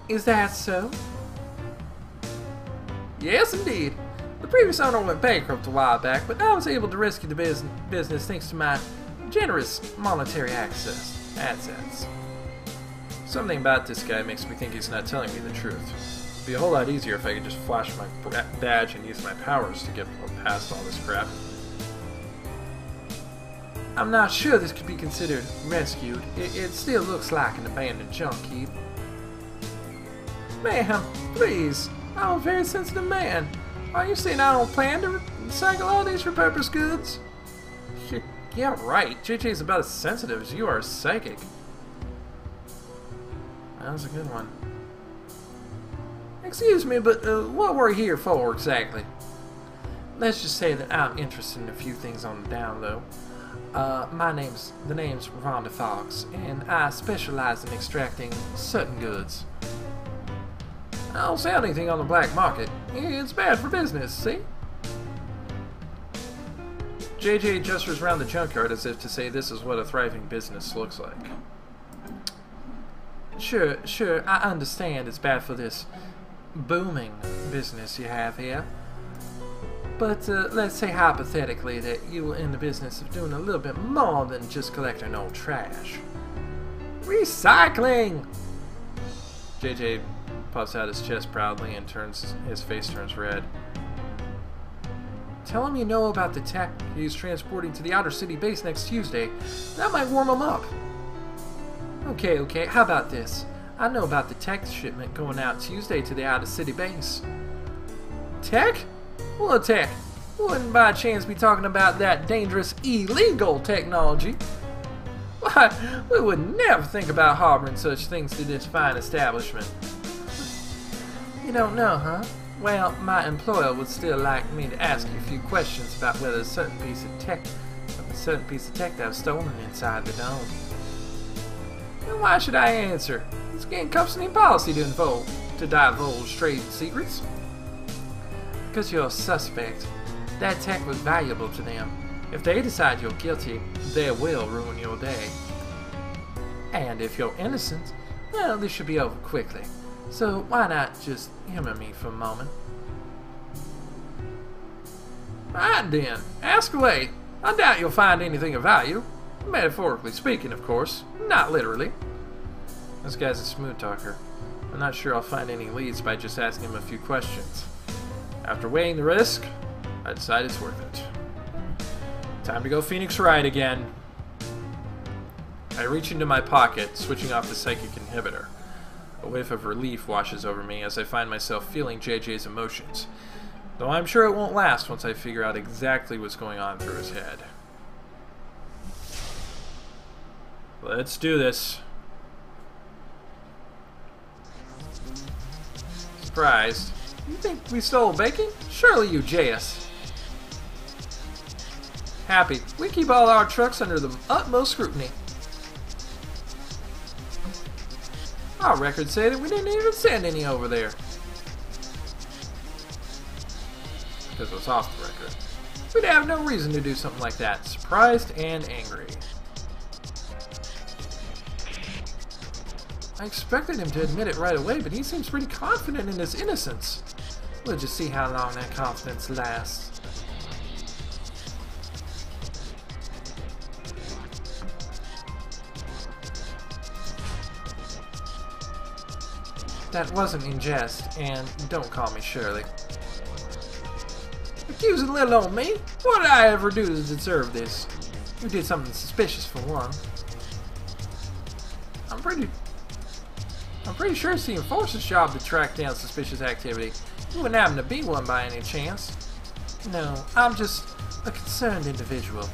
Speaker 2: Is that so?
Speaker 1: Yes, indeed.
Speaker 2: The previous owner went bankrupt a while back, but I was able to rescue the business thanks to my generous monetary assets.
Speaker 1: Something about this guy makes me think he's not telling me the truth. It'd be a whole lot easier if I could just flash my badge and use my powers to get past all this crap.
Speaker 2: I'm not sure this could be considered rescued. It still looks like an abandoned junk heap. Ma'am, please. I'm a very sensitive man. Are you saying I don't plan to recycle all these repurposed goods?
Speaker 1: Yeah, right. JJ's about as sensitive as you are psychic. That was a good one.
Speaker 2: Excuse me, but what we're here for exactly? let's just say that I'm interested in a few things on the down low. The name's Rhonda Fox, and I specialize in extracting certain goods. I don't sell anything on the black market. It's bad for business, see?
Speaker 1: JJ gestures around the junkyard as if to say this is what a thriving business looks like.
Speaker 2: Sure, I understand it's bad for this booming business you have here. But let's say hypothetically that you were in the business of doing a little bit more than just collecting old trash. Recycling!
Speaker 1: JJ puffs out his chest proudly and his face turns red.
Speaker 2: Tell him you know about the tech he's transporting to the outer city base next Tuesday. That might warm him up. Okay, how about this? I know about the tech shipment going out Tuesday to the outer city base. Tech? What tech? Wouldn't by chance be talking about that dangerous illegal technology? Why, we would never think about harboring such things to this fine establishment. You don't know, huh? Well, my employer would still like me to ask you a few questions about whether a certain piece of tech that was stolen inside the dome. And why should I answer? It's against company policy to divulge trade secrets. Because you're a suspect. That tech was valuable to them. If they decide you're guilty, they will ruin your day. And if you're innocent, well, this should be over quickly. So why not just humor me for a moment? Right then, ask away. I doubt you'll find anything of value. Metaphorically speaking, of course, not literally.
Speaker 1: This guy's a smooth talker. I'm not sure I'll find any leads by just asking him a few questions. After weighing the risk, I decide it's worth it. Time to go Phoenix Wright again. I reach into my pocket, switching off the psychic inhibitor. A whiff of relief washes over me as I find myself feeling JJ's emotions, though I'm sure it won't last once I figure out exactly what's going on through his head. Let's do this. Surprised.
Speaker 2: You think we stole bacon? Surely you jay us. Happy. We keep all our trucks under the utmost scrutiny. Our records say that we didn't even send any over there.
Speaker 1: Because it was off the record.
Speaker 2: We'd have no reason to do something like that. Surprised and angry. I expected him to admit it right away, but he seems pretty confident in his innocence. We'll just see how long that confidence lasts. That wasn't in jest, and don't call me Shirley. Accusing little old me? What did I ever do to deserve this? You did something suspicious for one. I'm pretty sure it's the enforcer's job to track down suspicious activity. You wouldn't happen to be one by any chance. No, I'm just a concerned individual.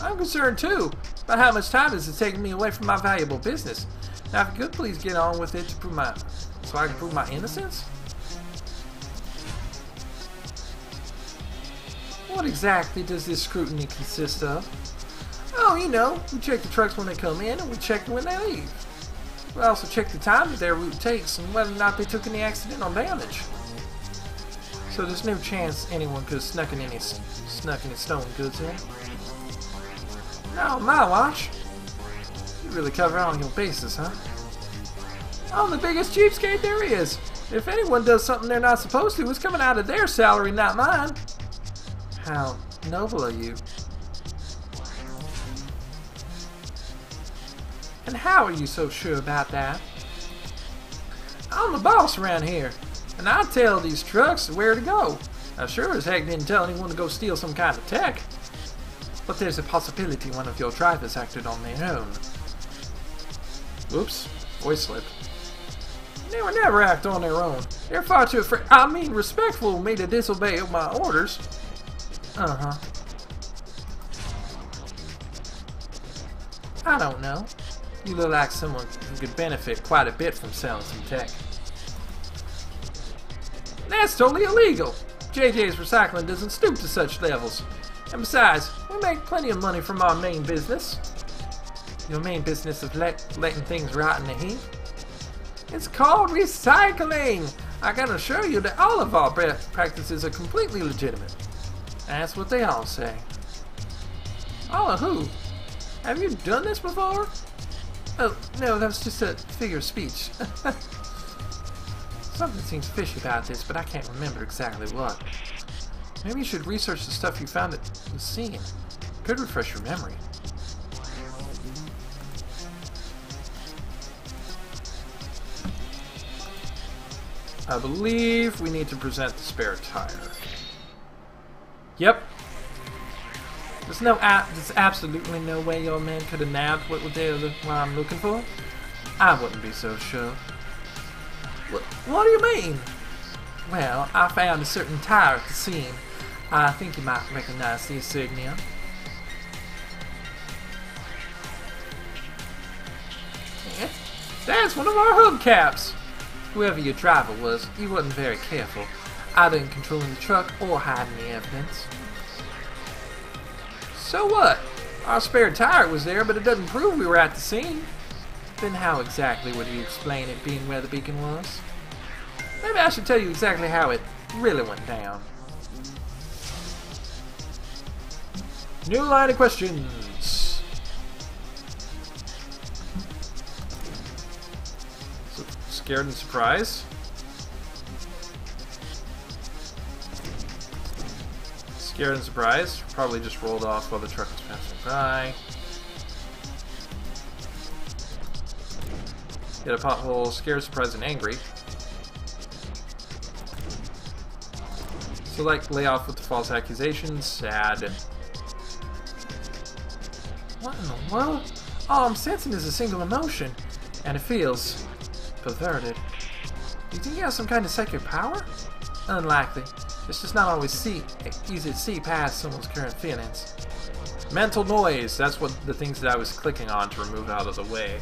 Speaker 2: I'm concerned too about how much time this is taking me away from my valuable business. Now, if you could please get on with it to prove so I can prove my innocence. What exactly does this scrutiny consist of? Oh, you know, we check the trucks when they come in and we check them when they leave. We also check the time that their route takes and whether or not they took any accidental damage. So there's no chance anyone could have snuck any stolen goods in. Not on my watch. You really cover all your bases, huh? I'm the biggest cheapskate there is. If anyone does something they're not supposed to, it's coming out of their salary, not mine. How noble are you? And how are you so sure about that? I'm the boss around here, and I tell these trucks where to go. I sure as heck didn't tell anyone to go steal some kind of tech. But there's a possibility one of your drivers acted on their own.
Speaker 1: Oops, voice slip.
Speaker 2: They would never act on their own. They're far too respectful of me to disobey my orders. Uh-huh. I don't know. You look like someone who could benefit quite a bit from selling some tech. That's totally illegal.
Speaker 1: JJ's Recycling doesn't stoop to such levels. And besides, we make plenty of money from our main business. Your main business of letting things rot in the heat? It's called recycling! I can assure you that all of our practices are completely legitimate. That's what they all say. All of who? Have you done this before? Oh, no, that was just a figure of speech. Something seems fishy about this, but I can't remember exactly what. Maybe you should research the stuff you found at the scene. Could refresh your memory. I believe we need to present the spare tire. Yep. There's absolutely no way your man could have nabbed what I'm looking for. I wouldn't be so sure. What do you mean? Well, I found a certain tire at the scene. I think you might recognize the insignia. Yeah, that's one of our hubcaps. Whoever your driver was, he wasn't very careful, either in controlling the truck or hiding the evidence. So what? Our spare tire was there, but it doesn't prove we were at the scene. Then how exactly would you explain it being where the beacon was? Maybe I should tell you exactly how it really went down. New line of questions. So, scared and surprised? Scared and surprised. Probably just rolled off while the truck was passing by. Hit a pothole. Scared, surprised, and angry. Select layoff with the false accusations. Sad. What in the world? All I'm sensing is a single emotion. And it feels perverted. Do you think he has some kind of psychic power? Unlikely. It's just not always easy to see past someone's current feelings. Mental noise. That's what the things that I was clicking on to remove out of the way.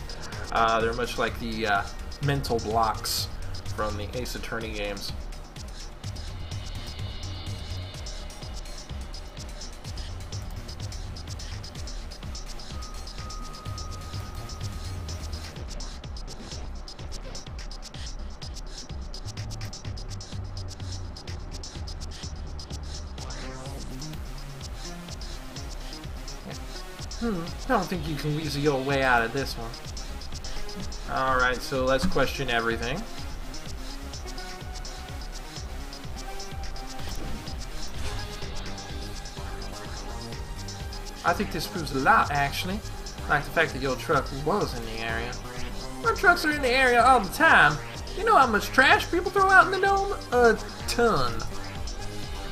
Speaker 1: They're much like the mental blocks from the Ace Attorney games. I don't think you can weasel your way out of this one. Alright, so let's question everything. I think this proves a lot, actually. Like the fact that your truck was in the area. My trucks are in the area all the time. You know how much trash people throw out in the dome? A ton.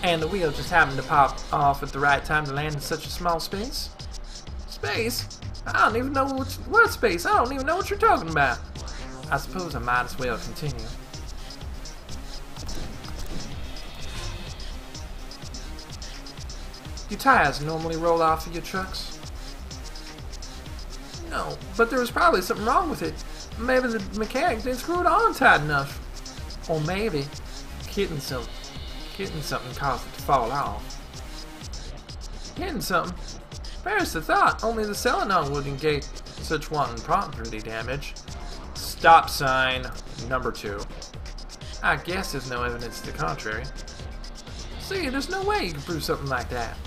Speaker 1: And the wheel just happened to pop off at the right time to land in such a small space. Space? I don't even know what space. I don't even know what you're talking about. I suppose I might as well continue. Your tires normally roll off of your trucks? No, but there was probably something wrong with it. Maybe the mechanic didn't screw it on tight enough. Or maybe hitting something caused it to fall off. Hitting something? Bears the thought, only the Selenon would engage such wanton property damage. Stop sign number 2. I guess there's no evidence to the contrary. See, there's no way you can prove something like that.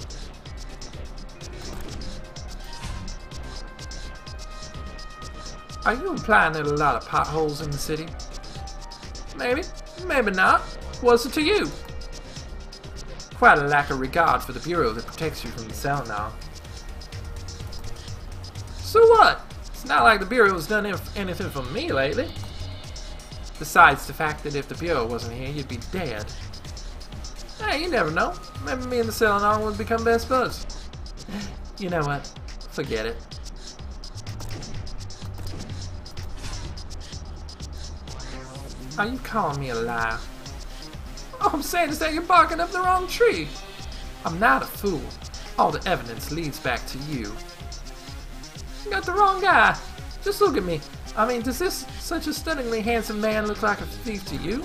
Speaker 1: Are you implying there are a lot of potholes in the city? Maybe, maybe not. What's it to you? Quite a lack of regard for the bureau that protects you from the Selenon. So what? It's not like the Bureau has done anything for me lately. Besides the fact that if the Bureau wasn't here, you'd be dead. Hey, you never know. Maybe me and the Selenon would become best buds. You know what? Forget it. Are you calling me a liar? All I'm saying is that you're barking up the wrong tree. I'm not a fool. All the evidence leads back to you. You got the wrong guy. Just look at me. I mean, does this such a stunningly handsome man look like a thief to you?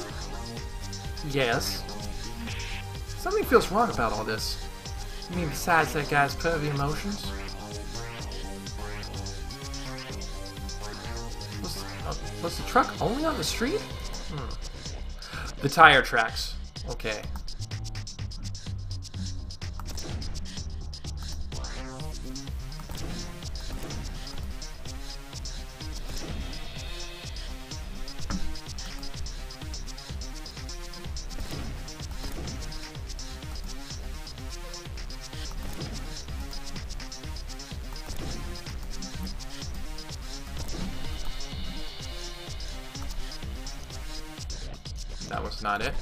Speaker 1: Yes.
Speaker 2: Something feels wrong about all this. You mean besides that guy's pervy emotions? Was the truck only on the street? The tire tracks. Okay. That was not it.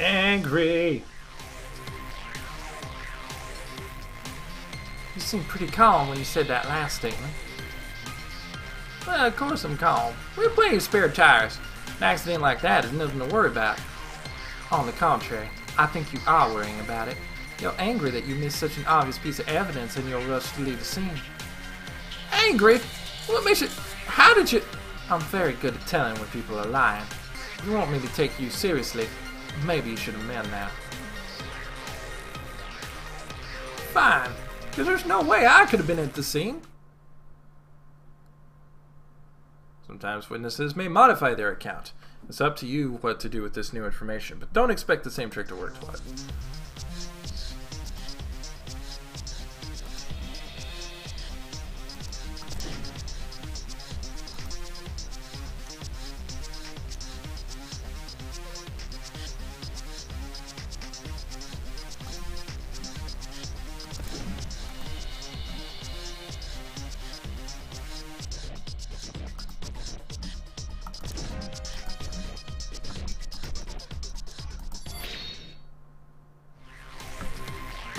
Speaker 1: Angry.
Speaker 2: You seemed pretty calm when you said that last statement. Well, of course I'm calm. We have plenty of spare tires. An accident like that is nothing to worry about. On the contrary, I think you are worrying about it. You're angry that you missed such an obvious piece of evidence in your rush to leave the scene.
Speaker 3: Angry? What makes it... How did you...
Speaker 2: I'm very good at telling when people are lying. If you want me to take you seriously, maybe you should amend that.
Speaker 3: Fine, because there's no way I could have been at the scene.
Speaker 1: Sometimes witnesses may modify their account. It's up to you what to do with this new information, but don't expect the same trick to work twice.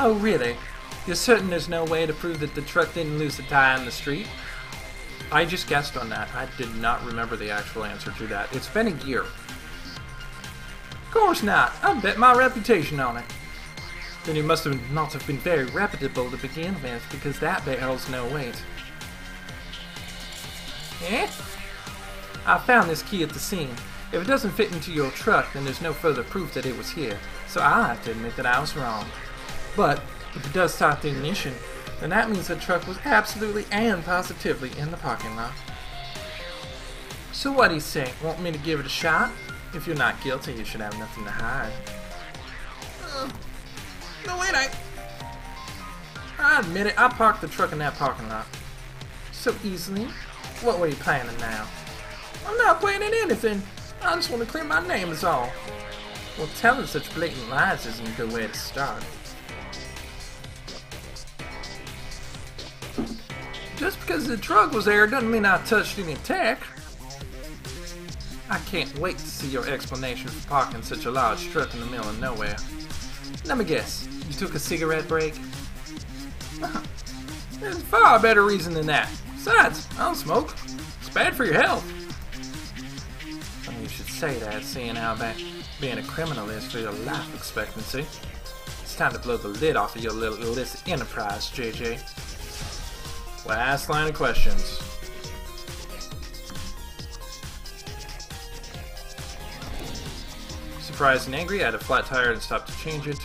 Speaker 2: Oh, really? You're certain there's no way to prove that the truck didn't lose the tire in the street?
Speaker 1: I just guessed on that. I did not remember the actual answer to that. It's been a year.
Speaker 2: Of course not. I bet my reputation on it. Then you must have not have been very reputable to begin with, because that bet holds no weight. Eh? I found this key at the scene. If it doesn't fit into your truck, then there's no further proof that it was here. So I'll have to admit that I was wrong. But if it does start the ignition, then that means the truck was absolutely and positively in the parking lot. So what do you say? Want me to give it a shot? If you're not guilty, you should have nothing to hide.
Speaker 3: No, wait,
Speaker 2: I admit it, I parked the truck in that parking lot. So easily? What were you planning now?
Speaker 3: I'm not planning anything. I just want to clear my name is all.
Speaker 2: Well, telling such blatant lies isn't a good way to start.
Speaker 3: Just because the truck was there doesn't mean I touched any tech.
Speaker 2: I can't wait to see your explanation for parking such a large truck in the middle of nowhere. Let me guess, you took a cigarette break?
Speaker 3: There's a far better reason than that. Besides, I don't smoke. It's bad for your health.
Speaker 2: I mean, you should say that, seeing how bad being a criminal is for your life expectancy. It's time to blow the lid off of your little illicit enterprise, JJ.
Speaker 1: Last line of questions. Surprised and angry, I had a flat tire and stopped to change it.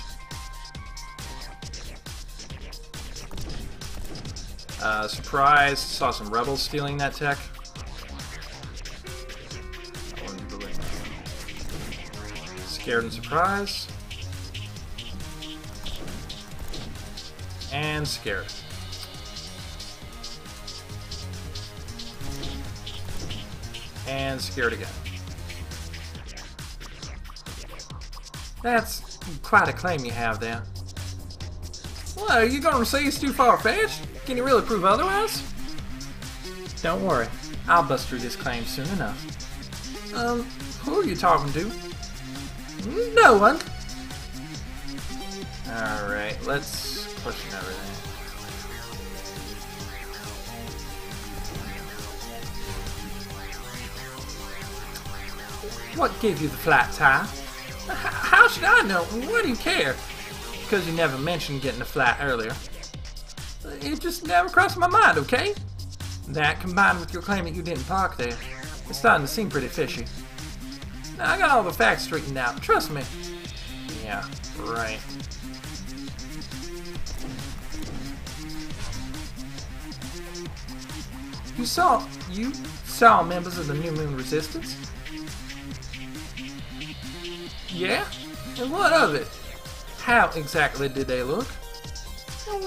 Speaker 1: Surprised, saw some rebels stealing that tech. I wouldn't believe it. Scared and surprised. And scared. And scared again.
Speaker 2: That's quite a claim you have there.
Speaker 3: Well, are you going to say it's too far-fetched? Can you really prove otherwise?
Speaker 2: Don't worry, I'll bust through this claim soon enough.
Speaker 3: Who are you talking to? No one.
Speaker 1: Alright, let's question everything.
Speaker 3: What gave you the flat tire? How should I know? Why do you care? Because you never mentioned getting a flat earlier. It just never crossed my mind, okay? That, combined with your claim that you didn't park there, it's starting to seem pretty fishy. Now, I got all the facts straightened out, trust me.
Speaker 1: Yeah, right.
Speaker 3: You saw members of the New Moon Resistance? Yeah? And what of it? How exactly did they look?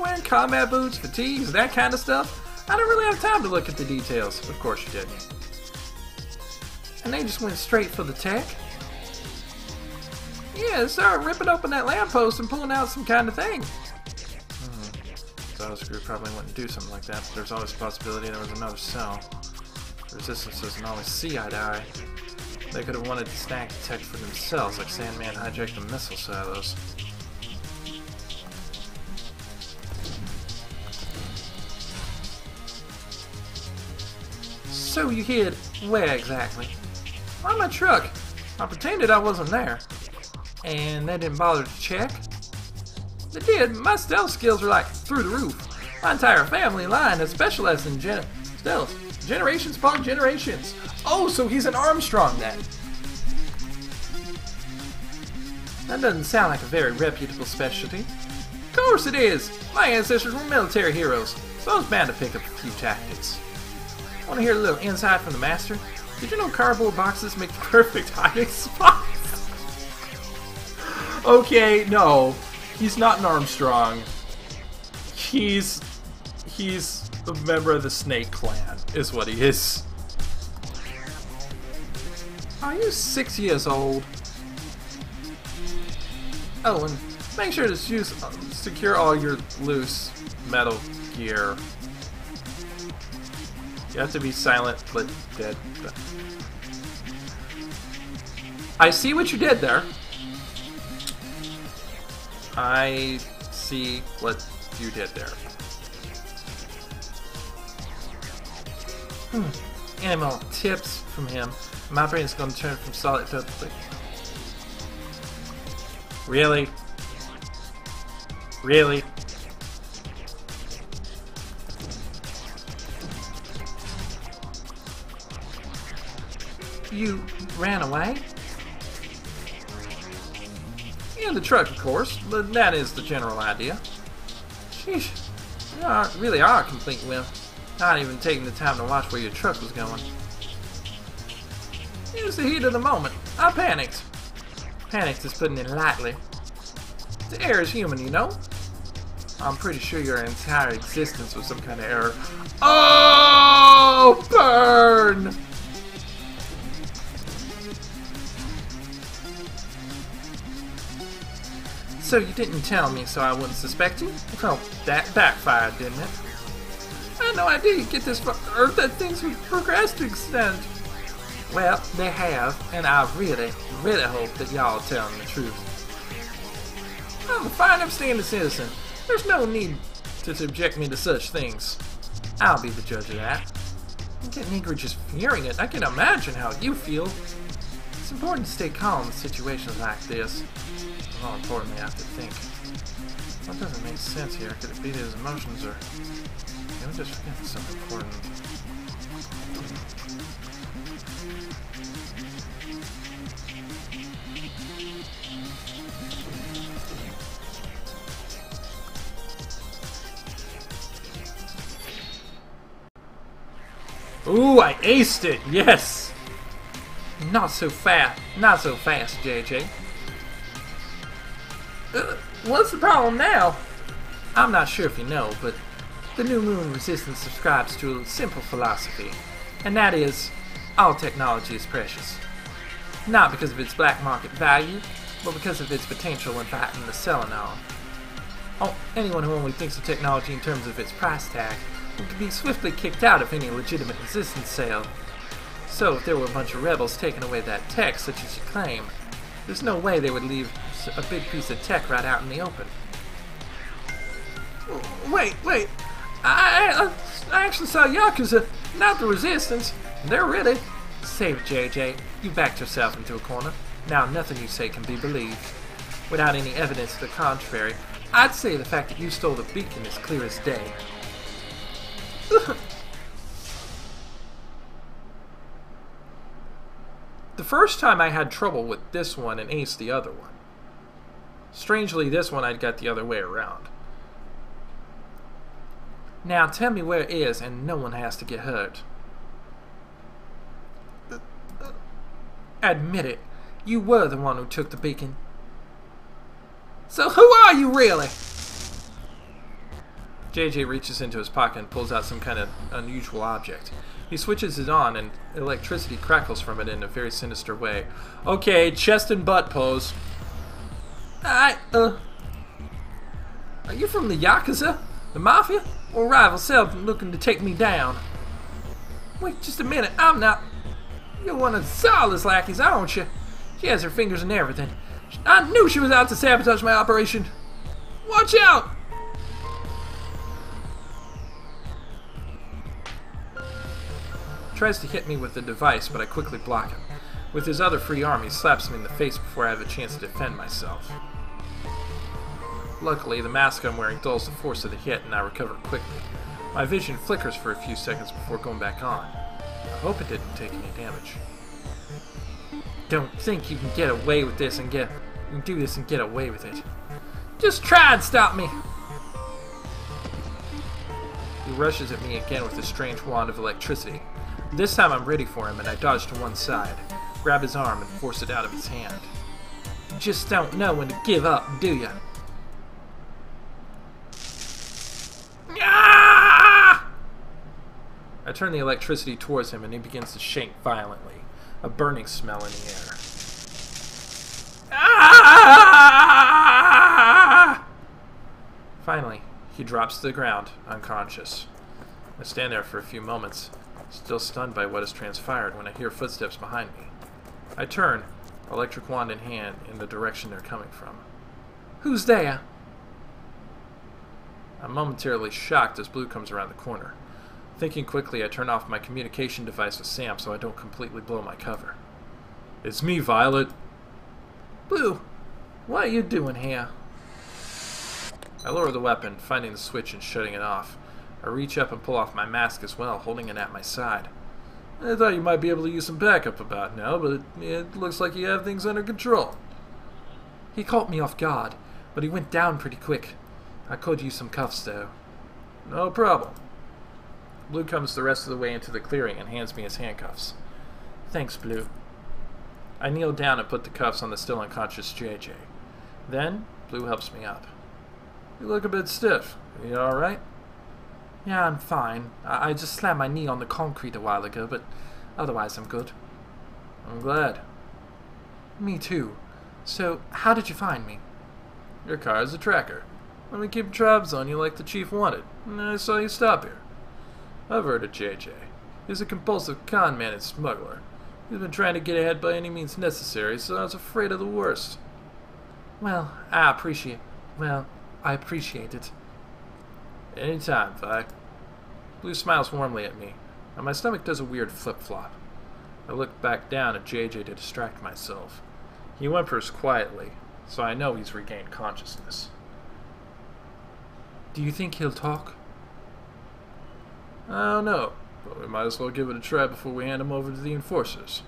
Speaker 3: Wearing combat boots, fatigues, that kind of stuff? I don't really have time to look at the details.
Speaker 1: Of course you didn't.
Speaker 3: And they just went straight for the tech? Yeah, they started ripping open that lamppost and pulling out some kind of thing.
Speaker 1: Those group probably wouldn't do something like that, but there's always a possibility there was another cell. Resistance doesn't always see eye to eye. They could have wanted to snag the tech for themselves, like Sandman hijacked the missile silos.
Speaker 3: So you hid where exactly? On my truck. I pretended I wasn't there. And they didn't bother to check? They did. My stealth skills are like through the roof. My entire family line has specialized in stealth.
Speaker 1: Generations upon generations. Oh, so he's an Armstrong then.
Speaker 3: That doesn't sound like a very reputable specialty. Of course it is. My ancestors were military heroes, so I was bound to pick up a few tactics. Want to hear a little insight from the master? Did you know cardboard boxes make the perfect hiding spots?
Speaker 1: Okay, no. He's not an Armstrong. He's a member of the Snake Clan, is what he is.
Speaker 3: Are you 6 years old? Oh, and make sure to secure all your loose
Speaker 1: Metal Gear. You have to be silent, but dead.
Speaker 3: I see what you did there.
Speaker 1: I see what you did there.
Speaker 3: Any more tips from him, my brain's gonna turn from solid to liquid.
Speaker 1: Really? Really?
Speaker 3: You ran away? In the truck, of course, but that is the general idea. Sheesh, you really are a complete wimp. Not even taking the time to watch where your truck was going. It was the heat of the moment. I panicked. Panicked is putting it lightly. The error is human, you know? I'm pretty sure your entire existence was some kind of error. Oh, burn! So you didn't tell me so I wouldn't suspect you? Well, that backfired, didn't it? I had no idea you'd get this far, or that things would progress to extent. Well, they have, and I really, really hope that y'all are telling the truth. I'm a fine, upstanding citizen. There's no need to subject me to such things. I'll be the judge of that. I'm getting eager just hearing it. I can imagine how you feel. It's important to stay calm in situations like this. More importantly, I have to think. What doesn't make sense here? Could it be that his emotions are... I'm just forgetting something important.
Speaker 1: Ooh, I aced it! Yes!
Speaker 3: Not so fast. Not so fast, JJ. What's the problem now? I'm not sure if you know, but the New Moon Resistance subscribes to a simple philosophy, and that is, all technology is precious. Not because of its black market value, but because of its potential in fighting the Selenon. Oh, anyone who only thinks of technology in terms of its price tag will be swiftly kicked out of any legitimate resistance sale. So if there were a bunch of rebels taking away that tech, such as you claim, there's no way they would leave a big piece of tech right out in the open. Wait. I actually saw Yakuza, not the Resistance. They're ready. Save it, JJ. You backed yourself into a corner. Now nothing you say can be believed. Without any evidence to the contrary, I'd say the fact that you stole the beacon is clear as day. The first time I had trouble with this one and aced the other one. Strangely, this one I'd got the other way around. Now tell me where it is and no one has to get hurt. Admit it. You were the one who took the beacon. So who are you really? JJ reaches into his pocket and pulls out some kind of unusual object. He switches it on and electricity crackles from it in a very sinister way. Okay, chest and butt pose. Are you from the Yakuza? The Mafia? Or rival self looking to take me down? Wait just a minute, I'm not... You're one of Zala's lackeys, aren't you? She has her fingers in everything. I knew she was out to sabotage my operation. Watch out! Tries to hit me with the device, but I quickly block him. With his other free arm, he slaps me in the face before I have a chance to defend myself. Luckily, the mask I'm wearing dulls the force of the hit, and I recover quickly. My vision flickers for a few seconds before going back on. I hope it didn't take any damage. Don't think you can get away with this and get... You can do this and get away with it. Just try and stop me! He rushes at me again with a strange wand of electricity. This time I'm ready for him and I dodge to one side, grab his arm and force it out of his hand. You just don't know when to give up, do you? I turn the electricity towards him and he begins to shake violently, a burning smell in the air. Finally, he drops to the ground, unconscious. I stand there for a few moments, still stunned by what has transpired when I hear footsteps behind me. I turn, electric wand in hand, in the direction they're coming from. Who's there? I'm momentarily shocked as Blue comes around the corner. Thinking quickly, I turn off my communication device with Sam so I don't completely blow my cover.
Speaker 4: It's me, Violet.
Speaker 3: Blue, what are you doing here?
Speaker 1: I lower the weapon, finding the switch and shutting it off. I reach up and pull off my mask as well, holding it at my side.
Speaker 4: I thought you might be able to use some backup about now, but it looks like you have things under control.
Speaker 3: He caught me off guard, but he went down pretty quick. I could use some cuffs, though.
Speaker 4: No problem.
Speaker 1: Blue comes the rest of the way into the clearing and hands me his handcuffs.
Speaker 3: Thanks, Blue.
Speaker 1: I kneel down and put the cuffs on the still unconscious JJ. Then, Blue helps me up.
Speaker 4: You look a bit stiff. Are you alright?
Speaker 3: Yeah, I'm fine. I just slammed my knee on the concrete a while ago, but otherwise I'm good.
Speaker 4: I'm glad.
Speaker 3: Me too. So, how did you find me?
Speaker 4: Your car is a tracker. Let me keep tabs on you like the chief wanted, and I saw you stop here. I've heard of JJ. He's a compulsive con man and smuggler. He's been trying to get ahead by any means necessary, so I was afraid of the worst.
Speaker 3: Well, I appreciate it.
Speaker 1: Anytime, Vi. Blue smiles warmly at me, and my stomach does a weird flip-flop. I look back down at JJ to distract myself. He whimpers quietly, so I know he's regained consciousness.
Speaker 3: Do you think he'll talk?
Speaker 4: I don't know, but we might as well give it a try before we hand him over to the enforcers.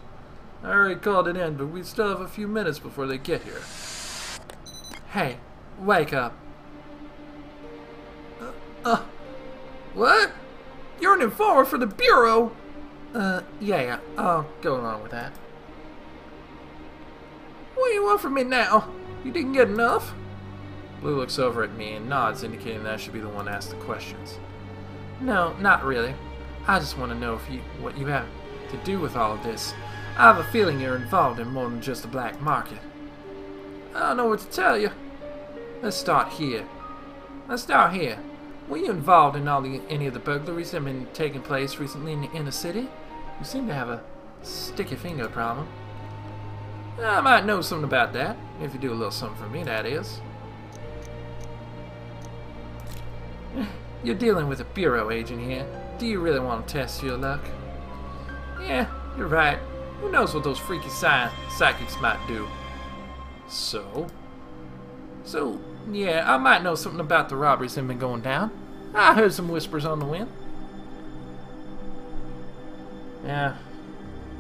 Speaker 4: I already called it in, but we still have a few minutes before they get here.
Speaker 3: Hey, wake up.
Speaker 2: What? You're an informer for the Bureau?
Speaker 3: Yeah, I'll go along with that.
Speaker 2: What do you want from me now? You didn't get enough?
Speaker 1: Blue looks over at me and nods, indicating that I should be the one to ask the questions.
Speaker 3: No, not really. I just want to know what you have to do with all of this. I have a feeling you're involved in more than just the black market.
Speaker 2: I don't know what to tell you.
Speaker 3: Let's start here. Were you involved in any of the burglaries that have been taking place recently in the inner city? You seem to have a Sticky finger problem. I might know something about that, if you do a little something for me, that is. You're dealing with a bureau agent here. Do you really want to test your luck? Yeah, you're right. Who knows what those freaky psychics might do? So, yeah, I might know something about the robberies that have been going down. I heard some whispers on the wind.
Speaker 1: Yeah.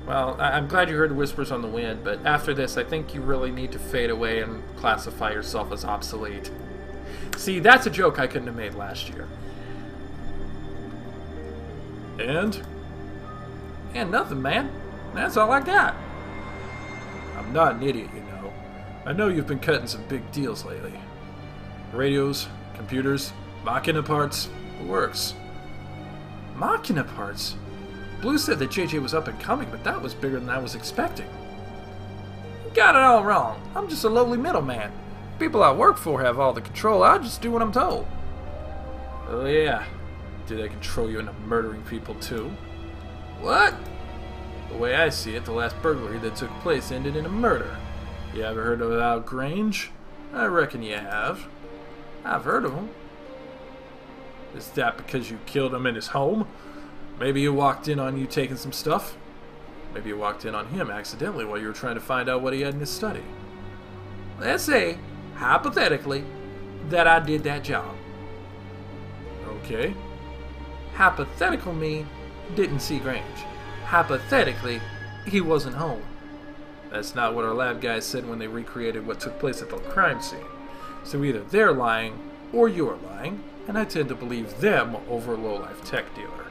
Speaker 1: Well, I'm glad you heard whispers on the wind, but after this, I think you really need to fade away and classify yourself as obsolete. See, that's a joke I couldn't have made last year.
Speaker 4: And?
Speaker 3: And nothing, man. That's all I got.
Speaker 4: I'm not an idiot, you know. I know you've been cutting some big deals lately. Radios, computers, machina parts, the works.
Speaker 3: Machina parts? Blue said that JJ was up and coming, but that was bigger than I was expecting. You got it all wrong. I'm just a lowly middleman. People I work for have all the control. I just do what I'm told.
Speaker 4: Oh yeah. Do they control you into murdering people too?
Speaker 3: What?
Speaker 4: The way I see it, the last burglary that took place ended in a murder. You ever heard of Al Grange? I reckon you have.
Speaker 3: I've heard of him.
Speaker 4: Is that because you killed him in his home? Maybe he walked in on you taking some stuff? Maybe you walked in on him accidentally while you were trying to find out what he had in his study.
Speaker 3: Let's say, hypothetically, that I did that job.
Speaker 4: Okay.
Speaker 3: Hypothetical me didn't see Grange. Hypothetically, he wasn't home.
Speaker 4: That's not what our lab guys said when they recreated what took place at the crime scene. So either they're lying, or you're lying, and I tend to believe them over a low-life tech dealer.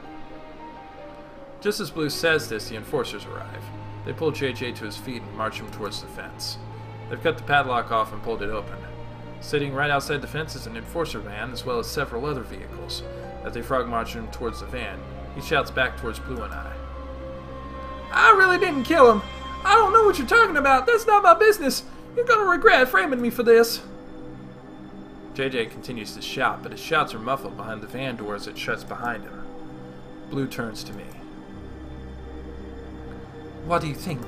Speaker 4: Just as Blue says this, the enforcers arrive. They pull JJ to his feet and march him towards the fence. They've cut the padlock off and pulled it open. Sitting right outside the fence is an enforcer van, as well as several other vehicles. As they frog march him towards the van, he shouts back towards Blue and I.
Speaker 3: I really didn't kill him. I don't know what you're talking about. That's not my business. You're gonna regret framing me for this.
Speaker 4: JJ continues to shout, but his shouts are muffled behind the van door as it shuts behind him. Blue turns to me.
Speaker 3: What do you think?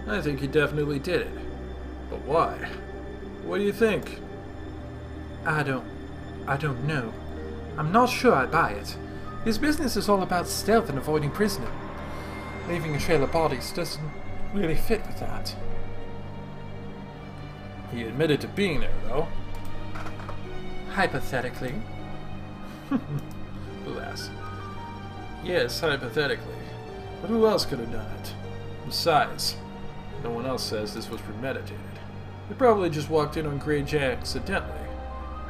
Speaker 4: I think he definitely did it. But why? What do you think?
Speaker 3: I don't know. I'm not sure I buy it. His business is all about stealth and avoiding prisoner. Leaving a trail of bodies doesn't really fit with that.
Speaker 4: He admitted to being there, though.
Speaker 3: Hypothetically.
Speaker 4: Bless. Yes, hypothetically. But who else could have done it? Besides, no one else says this was premeditated. They probably just walked in on Grange accidentally.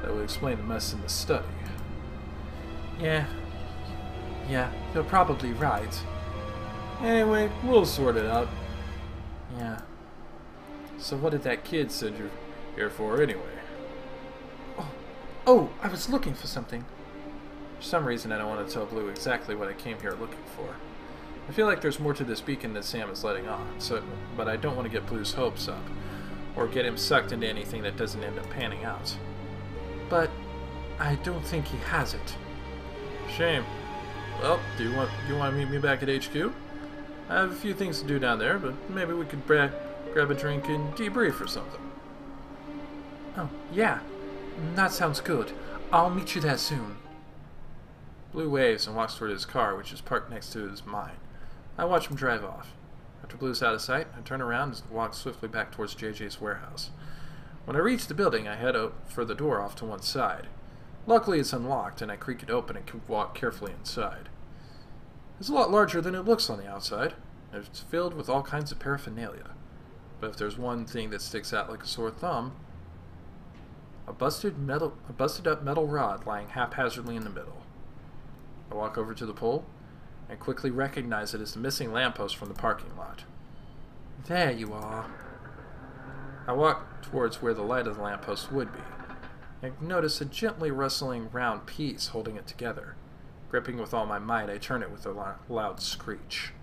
Speaker 4: That would explain the mess in the study.
Speaker 3: Yeah, you're probably right.
Speaker 4: Anyway, we'll sort it out.
Speaker 3: Yeah.
Speaker 4: So what did that kid send you here for anyway?
Speaker 3: Oh, I was looking for something.
Speaker 4: For some reason I don't want to tell Blue exactly what I came here looking for. I feel like there's more to this beacon than Sam is letting on, but I don't want to get Blue's hopes up, or get him sucked into anything that doesn't end up panning out.
Speaker 3: But I don't think he has it.
Speaker 4: Shame. Well, do you want to meet me back at HQ? I have a few things to do down there, but maybe we could grab a drink and debrief or something.
Speaker 3: Oh, yeah. That sounds good. I'll meet you there soon.
Speaker 4: Blue waves and walks toward his car, which is parked next to his mine. I watch him drive off. After Blue's out of sight, I turn around and walk swiftly back towards JJ's warehouse. When I reach the building, I head out for the door off to one side. Luckily, it's unlocked, and I creak it open and walk carefully inside. It's a lot larger than it looks on the outside. It's filled with all kinds of paraphernalia. But if there's one thing that sticks out like a sore thumb, a busted up metal rod lying haphazardly in the middle. I walk over to the pole and quickly recognize it as the missing lamppost from the parking lot.
Speaker 3: There you are.
Speaker 4: I walk towards where the light of the lamppost would be, and notice a gently rustling round piece holding it together. Gripping with all my might, I turn it with a loud screech.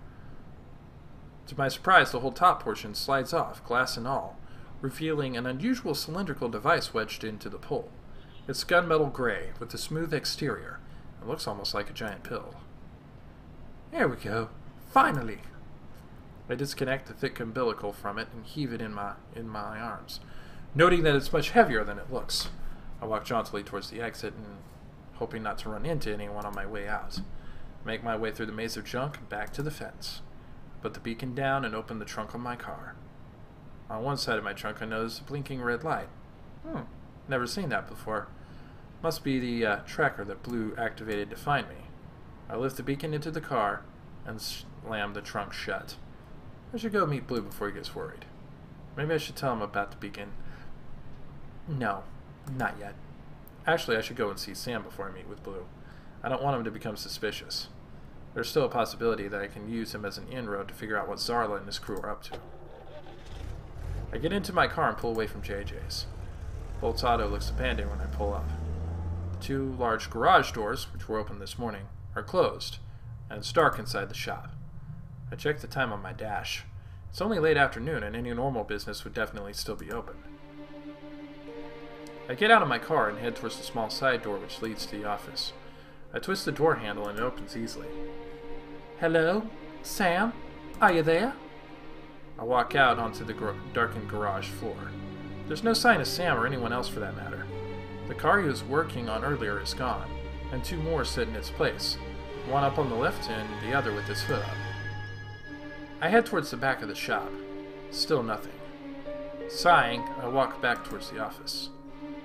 Speaker 4: To my surprise, the whole top portion slides off, glass and all, revealing an unusual cylindrical device wedged into the pole. It's gunmetal gray, with a smooth exterior, and looks almost like a giant pill.
Speaker 3: There we go.
Speaker 1: Finally! I disconnect the thick umbilical from it and heave it in my arms, noting that it's much heavier than it looks. I walk jauntily towards the exit and hoping not to run into anyone on my way out. Make my way through the maze of junk and back to the fence. Put the beacon down and open the trunk of my car. On one side of my trunk I notice a blinking red light. Never seen that before. Must be the tracker that Blue activated to find me. I lift the beacon into the car and slam the trunk shut. I should go meet Blue before he gets worried. Maybe I should tell him about the beacon. No, not yet. Actually, I should go and see Sam before I meet with Blue. I don't want him to become suspicious. There's still a possibility that I can use him as an inroad to figure out what Zarla and his crew are up to. I get into my car and pull away from JJ's. Bolt's auto looks abandoned when I pull up. The two large garage doors, which were open this morning, are closed, and it's dark inside the shop. I check the time on my dash. It's only late afternoon, and any normal business would definitely still be open. I get out of my car and head towards the small side door which leads to the office. I twist the door handle and it opens easily.
Speaker 3: Hello? Sam? Are you there?
Speaker 1: I walk out onto the darkened garage floor. There's no sign of Sam or anyone else for that matter. The car he was working on earlier is gone, and two more sit in its place, one up on the left and the other with its hood up. I head towards the back of the shop. Still nothing. Sighing, I walk back towards the office.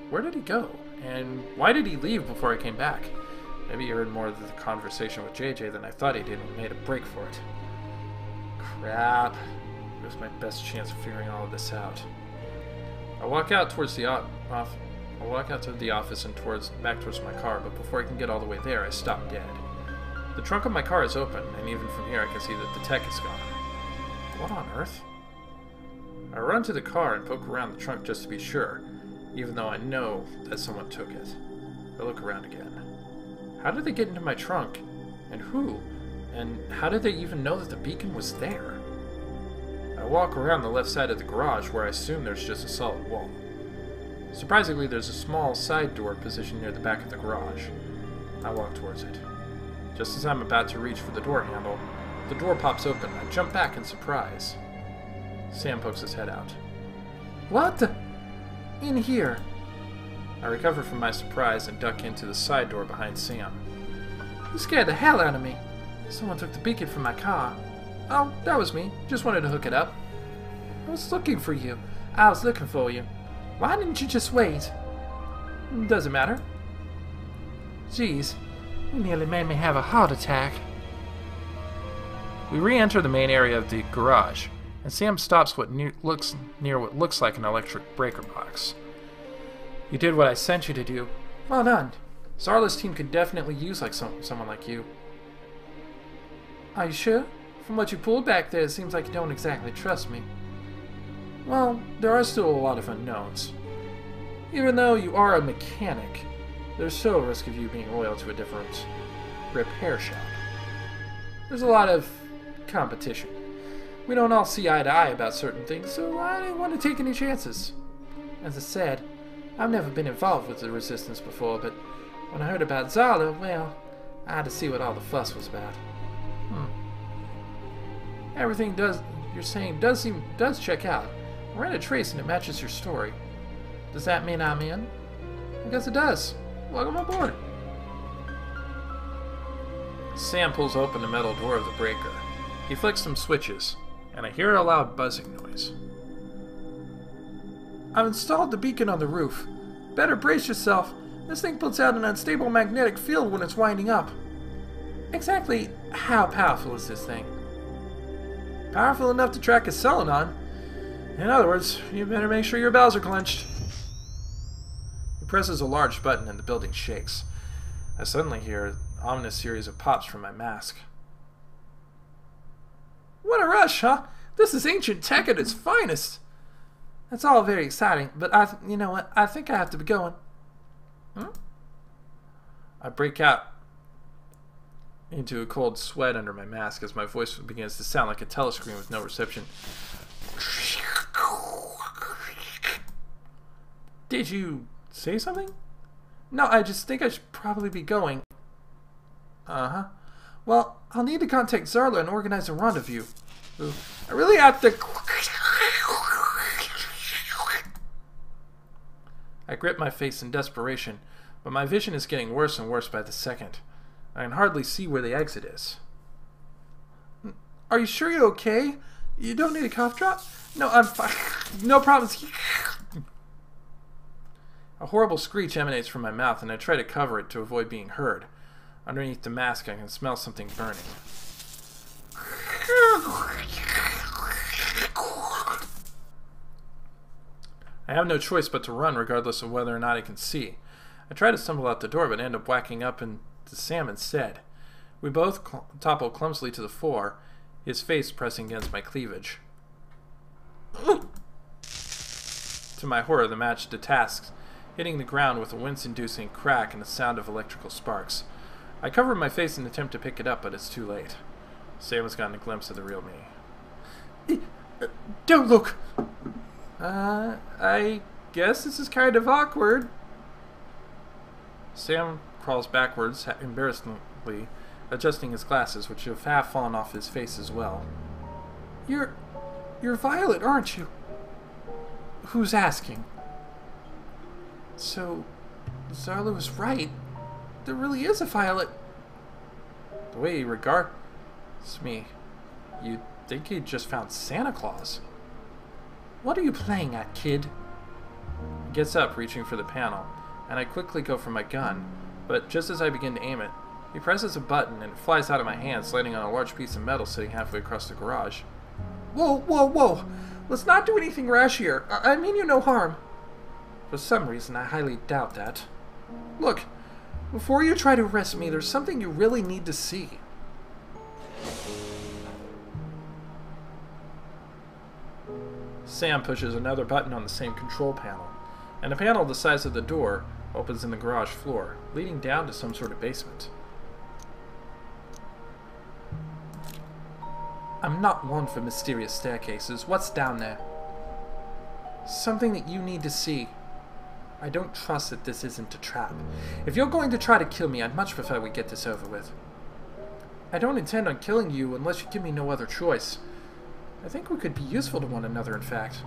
Speaker 1: Where did he go? And why did he leave before I came back? Maybe he heard more of the conversation with JJ than I thought he did and made a break for it. Crap. It was my best chance of figuring all of this out. I walk out towards the office and back towards my car, but before I can get all the way there, I stop dead. The trunk of my car is open, and even from here I can see that the tech is gone. What on earth? I run to the car and poke around the trunk just to be sure, even though I know that someone took it. I look around again. How did they get into my trunk? And who? And how did they even know that the beacon was there? I walk around the left side of the garage where I assume there's just a solid wall. Surprisingly, there's a small side door positioned near the back of the garage. I walk towards it. Just as I'm about to reach for the door handle, the door pops open. I jump back in surprise. Sam pokes his head out.
Speaker 3: What the? In here.
Speaker 1: I recover from my surprise and duck into the side door behind Sam.
Speaker 3: You scared the hell out of me. Someone took the beacon from my car.
Speaker 1: Oh, that was me. Just wanted to hook it up.
Speaker 3: I was looking for you. I was looking for you. Why didn't you just wait?
Speaker 1: Doesn't matter.
Speaker 3: Jeez, you nearly made me have a heart attack.
Speaker 1: We re-enter the main area of the garage, and Sam stops near what looks like an electric breaker box. You did what I sent you to do.
Speaker 3: Well done.
Speaker 1: Zarla's team could definitely use someone like you.
Speaker 3: Are you sure? From what you pulled back there, it seems like you don't exactly trust me.
Speaker 1: Well, there are still a lot of unknowns. Even though you are a mechanic, there's still a risk of you being loyal to a different repair shop. There's a lot of competition. We don't all see eye to eye about certain things, so I didn't want to take any chances.
Speaker 3: As I said, I've never been involved with the Resistance before, but when I heard about Zarla, well, I had to see what all the fuss was about.
Speaker 1: Everything you're saying does check out. I ran a trace and it matches your story.
Speaker 3: Does that mean I'm in?
Speaker 1: I guess it does. Welcome aboard. Sam pulls open the metal door of the breaker. He flicks some switches, and I hear a loud buzzing noise.
Speaker 3: I've installed the beacon on the roof. Better brace yourself. This thing puts out an unstable magnetic field when it's winding up. Exactly how powerful is this thing?
Speaker 1: Powerful enough to track a Selenon. In other words, you better make sure your bells are clenched. He presses a large button and the building shakes. I suddenly hear an ominous series of pops from my mask.
Speaker 3: What a rush, huh? This is ancient tech at its finest. That's all very exciting, but you know what? I think I have to be going.
Speaker 1: I break out into a cold sweat under my mask as my voice begins to sound like a telescreen with no reception. Did you say something?
Speaker 3: No, I just think I should probably be going.
Speaker 1: Uh-huh. Well, I'll need to contact Zarla and organize a rendezvous. I really have to... I grip my face in desperation, but my vision is getting worse and worse by the second. I can hardly see where the exit is. Are you sure you're okay? You don't need a cough drop? No, I'm fine. No problems. A horrible screech emanates from my mouth, and I try to cover it to avoid being heard. Underneath the mask, I can smell something burning. I have no choice but to run, regardless of whether or not I can see. I try to stumble out the door, but end up whacking up into Sam instead. We both topple clumsily to the floor, his face pressing against my cleavage. To my horror, the match detasks, hitting the ground with a wince-inducing crack and a sound of electrical sparks. I cover my face in an attempt to pick it up, but it's too late. Sam has gotten a glimpse of the real me.
Speaker 2: Don't look!
Speaker 1: I guess this is kind of awkward. Sam crawls backwards, embarrassedly, adjusting his glasses, which have half fallen off his face as well.
Speaker 2: You're Violet, aren't you? Who's asking? So, Zarla was right. There really is a Violet.
Speaker 1: The way he regards me, you'd think he'd just found Santa Claus.
Speaker 2: What are you playing at, kid?
Speaker 1: He gets up, reaching for the panel, and I quickly go for my gun, but just as I begin to aim it, he presses a button and it flies out of my hands, landing on a large piece of metal sitting halfway across the garage.
Speaker 2: Whoa, whoa, whoa! Let's not do anything rash here. I mean you no harm.
Speaker 1: For some reason, I highly doubt that.
Speaker 2: Look, before you try to arrest me, there's something you really need to see.
Speaker 1: Sam pushes another button on the same control panel, and a panel the size of the door opens in the garage floor, leading down to some sort of basement.
Speaker 2: I'm not one for mysterious staircases. What's down there? Something that you need to see. I don't trust that this isn't a trap. If you're going to try to kill me, I'd much prefer we get this over with. I don't intend on killing you unless you give me no other choice. I think we could be useful to one another, in fact.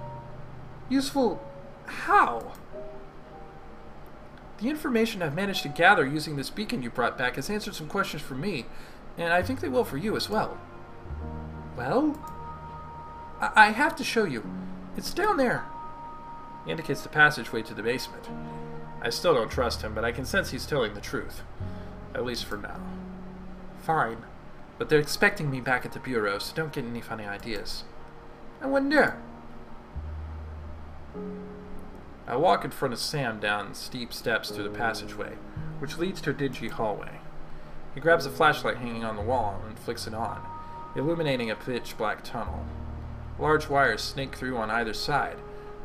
Speaker 2: Useful how? The information I've managed to gather using this beacon you brought back has answered some questions for me, and I think they will for you as well. Well? I have to show you. It's down there.
Speaker 1: He indicates the passageway to the basement. I still don't trust him, but I can sense he's telling the truth. At least for now.
Speaker 2: Fine. But they're expecting me back at the bureau, so don't get any funny ideas. I wonder.
Speaker 1: I walk in front of Sam down steep steps through the passageway, which leads to a dingy hallway. He grabs a flashlight hanging on the wall and flicks it on, illuminating a pitch-black tunnel. Large wires snake through on either side,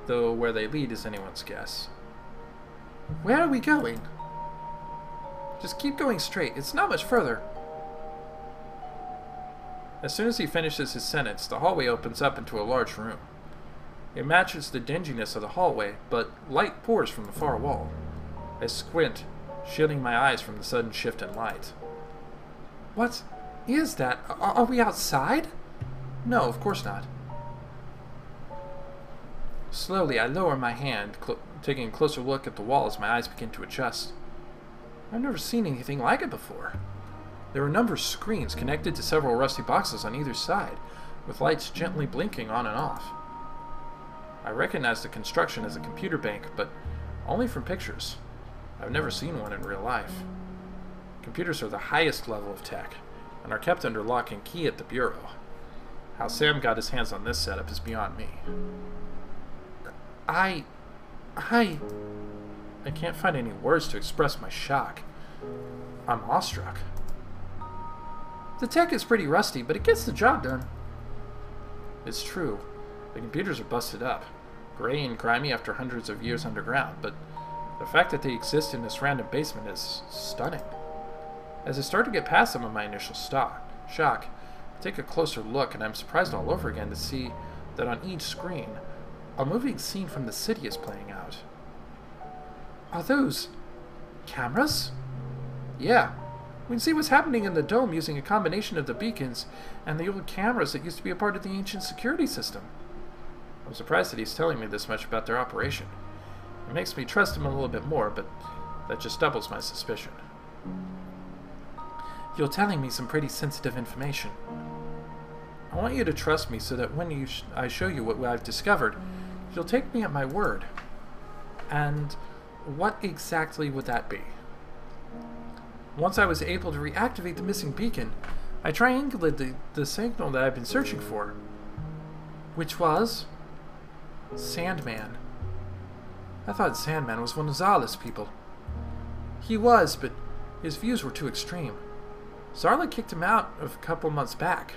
Speaker 1: though where they lead is anyone's guess.
Speaker 2: Where are we going? Just keep going straight. It's not much further.
Speaker 1: As soon as he finishes his sentence, the hallway opens up into a large room. It matches the dinginess of the hallway, but light pours from the far wall. I squint, shielding my eyes from the sudden shift in light.
Speaker 2: What is that? Are we outside? No, of course not. Slowly, I lower my hand, taking a closer look at the wall as my eyes begin to adjust. I've never seen anything like it before. There are a number of screens connected to several rusty boxes on either side, with lights gently blinking on and off. I recognize the construction as a computer bank, but only from pictures. I've never seen one in real life. Computers are the highest level of tech, and are kept under lock and key at the bureau. How Sam got his hands on this setup is beyond me. I can't find any words to express my shock. I'm awestruck. The tech is pretty rusty, but it gets the job done. It's true. The computers are busted up, gray and grimy after hundreds of years underground, but the fact that they exist in this random basement is stunning. As I start to get past some of my initial shock, I take a closer look, and I'm surprised all over again to see that on each screen, a moving scene from the city is playing out. Are those cameras? Yeah. We can see what's happening in the dome using a combination of the beacons and the old cameras that used to be a part of the ancient security system. I'm surprised that he's telling me this much about their operation. It makes me trust him a little bit more, but that just doubles my suspicion. You're telling me some pretty sensitive information. I want you to trust me so that when I show you what I've discovered, you'll take me at my word. And what exactly would that be? Once I was able to reactivate the missing beacon, I triangulated the signal that I've been searching for, which was Sandman. I thought Sandman was one of Zarla's people. He was, but his views were too extreme. Zarla kicked him out a couple months back.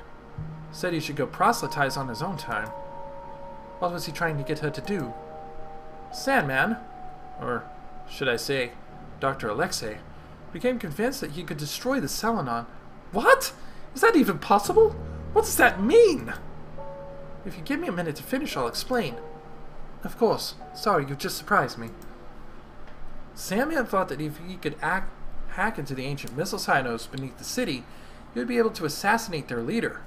Speaker 2: Said he should go proselytize on his own time. What was he trying to get her to do? Sandman, or should I say, Dr. Alexei, became convinced that he could destroy the Selenon. What? Is that even possible? What does that mean? If you give me a minute to finish, I'll explain. Of course. Sorry, you've just surprised me. Sandman thought that if he could hack into the ancient missile silos beneath the city, he would be able to assassinate their leader.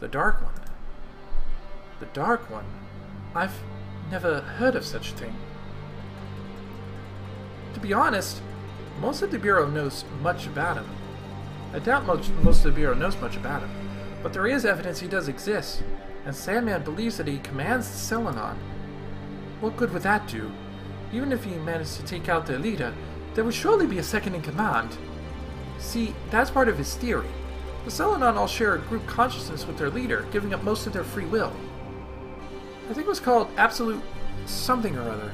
Speaker 2: The Dark One. The Dark One? I've never heard of such a thing. To be honest, most of the Bureau knows much about him. I doubt most of the Bureau knows much about him, but there is evidence he does exist, and Sandman believes that he commands the Selenon. What good would that do? Even if he managed to take out their leader, there would surely be a second in command. See, that's part of his theory. The Selenon all share a group consciousness with their leader, giving up most of their free will. I think it was called absolute something or other.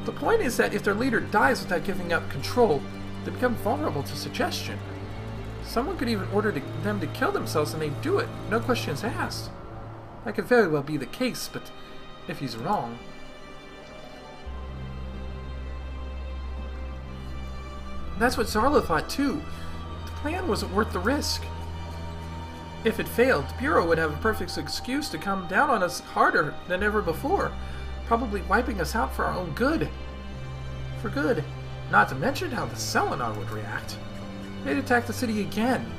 Speaker 2: The point is that if their leader dies without giving up control, they become vulnerable to suggestion. Someone could even order them to kill themselves and they do it, no questions asked. That could very well be the case, but if he's wrong... That's what Zarla thought too. The plan wasn't worth the risk. If it failed, the Bureau would have a perfect excuse to come down on us harder than ever before, probably wiping us out for our own good. For good. Not to mention how the Selenon would react. They'd attack the city again.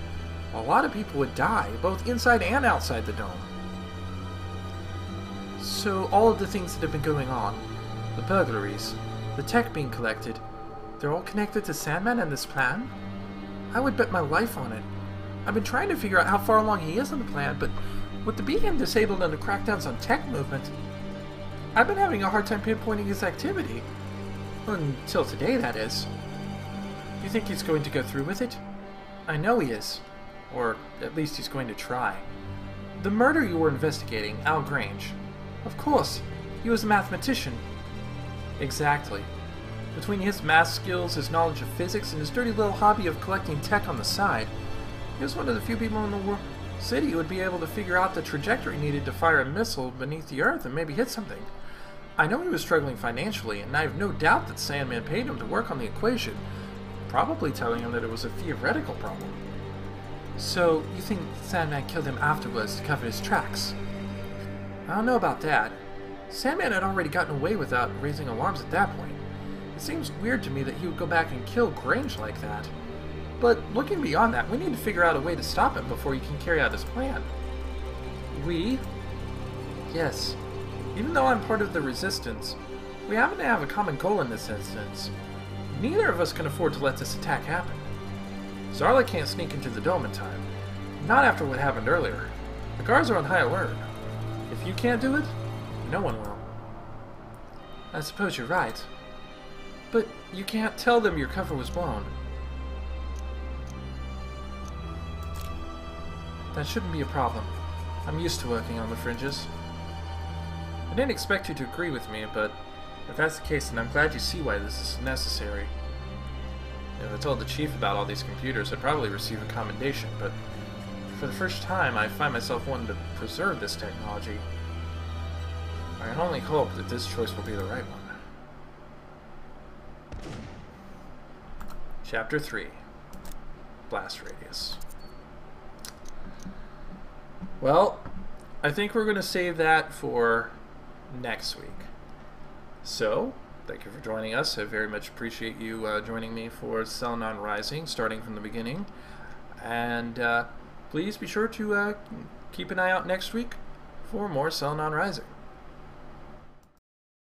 Speaker 2: A lot of people would die, both inside and outside the dome. So all of the things that have been going on, the burglaries, the tech being collected, they're all connected to Sandman and this plan? I would bet my life on it. I've been trying to figure out how far along he is in the plan, but with the beacon disabled and the crackdowns on tech movement, I've been having a hard time pinpointing his activity. Until today, that is. You think he's going to go through with it? I know he is. Or at least he's going to try. The murder you were investigating, Al Grange. Of course, he was a mathematician. Exactly. Between his math skills, his knowledge of physics, and his dirty little hobby of collecting tech on the side, he was one of the few people in the city who would be able to figure out the trajectory needed to fire a missile beneath the Earth and maybe hit something. I know he was struggling financially, and I have no doubt that Sandman paid him to work on the equation, probably telling him that it was a theoretical problem. So, you think Sandman killed him afterwards to cover his tracks? I don't know about that. Sandman had already gotten away without raising alarms at that point. It seems weird to me that he would go back and kill Grange like that. But looking beyond that, we need to figure out a way to stop him before he can carry out his plan. We? Yes. Even though I'm part of the Resistance, we happen to have a common goal in this instance. Neither of us can afford to let this attack happen. Zarla can't sneak into the dome in time. Not after what happened earlier. The guards are on high alert. If you can't do it, no one will. I suppose you're right. But you can't tell them your cover was blown. That shouldn't be a problem. I'm used to working on the fringes. I didn't expect you to agree with me, but if that's the case, then I'm glad you see why this is necessary. If I told the chief about all these computers, I'd probably receive a commendation, but for the first time, I find myself wanting to preserve this technology. I can only hope that this choice will be the right one. Chapter 3. Blast Radius. Well, I think we're going to save that for next week. So,
Speaker 1: thank you for joining us. I very much appreciate you joining me for Selenon Rising, starting from the beginning. And please be sure to keep an eye out next week for more Selenon Rising.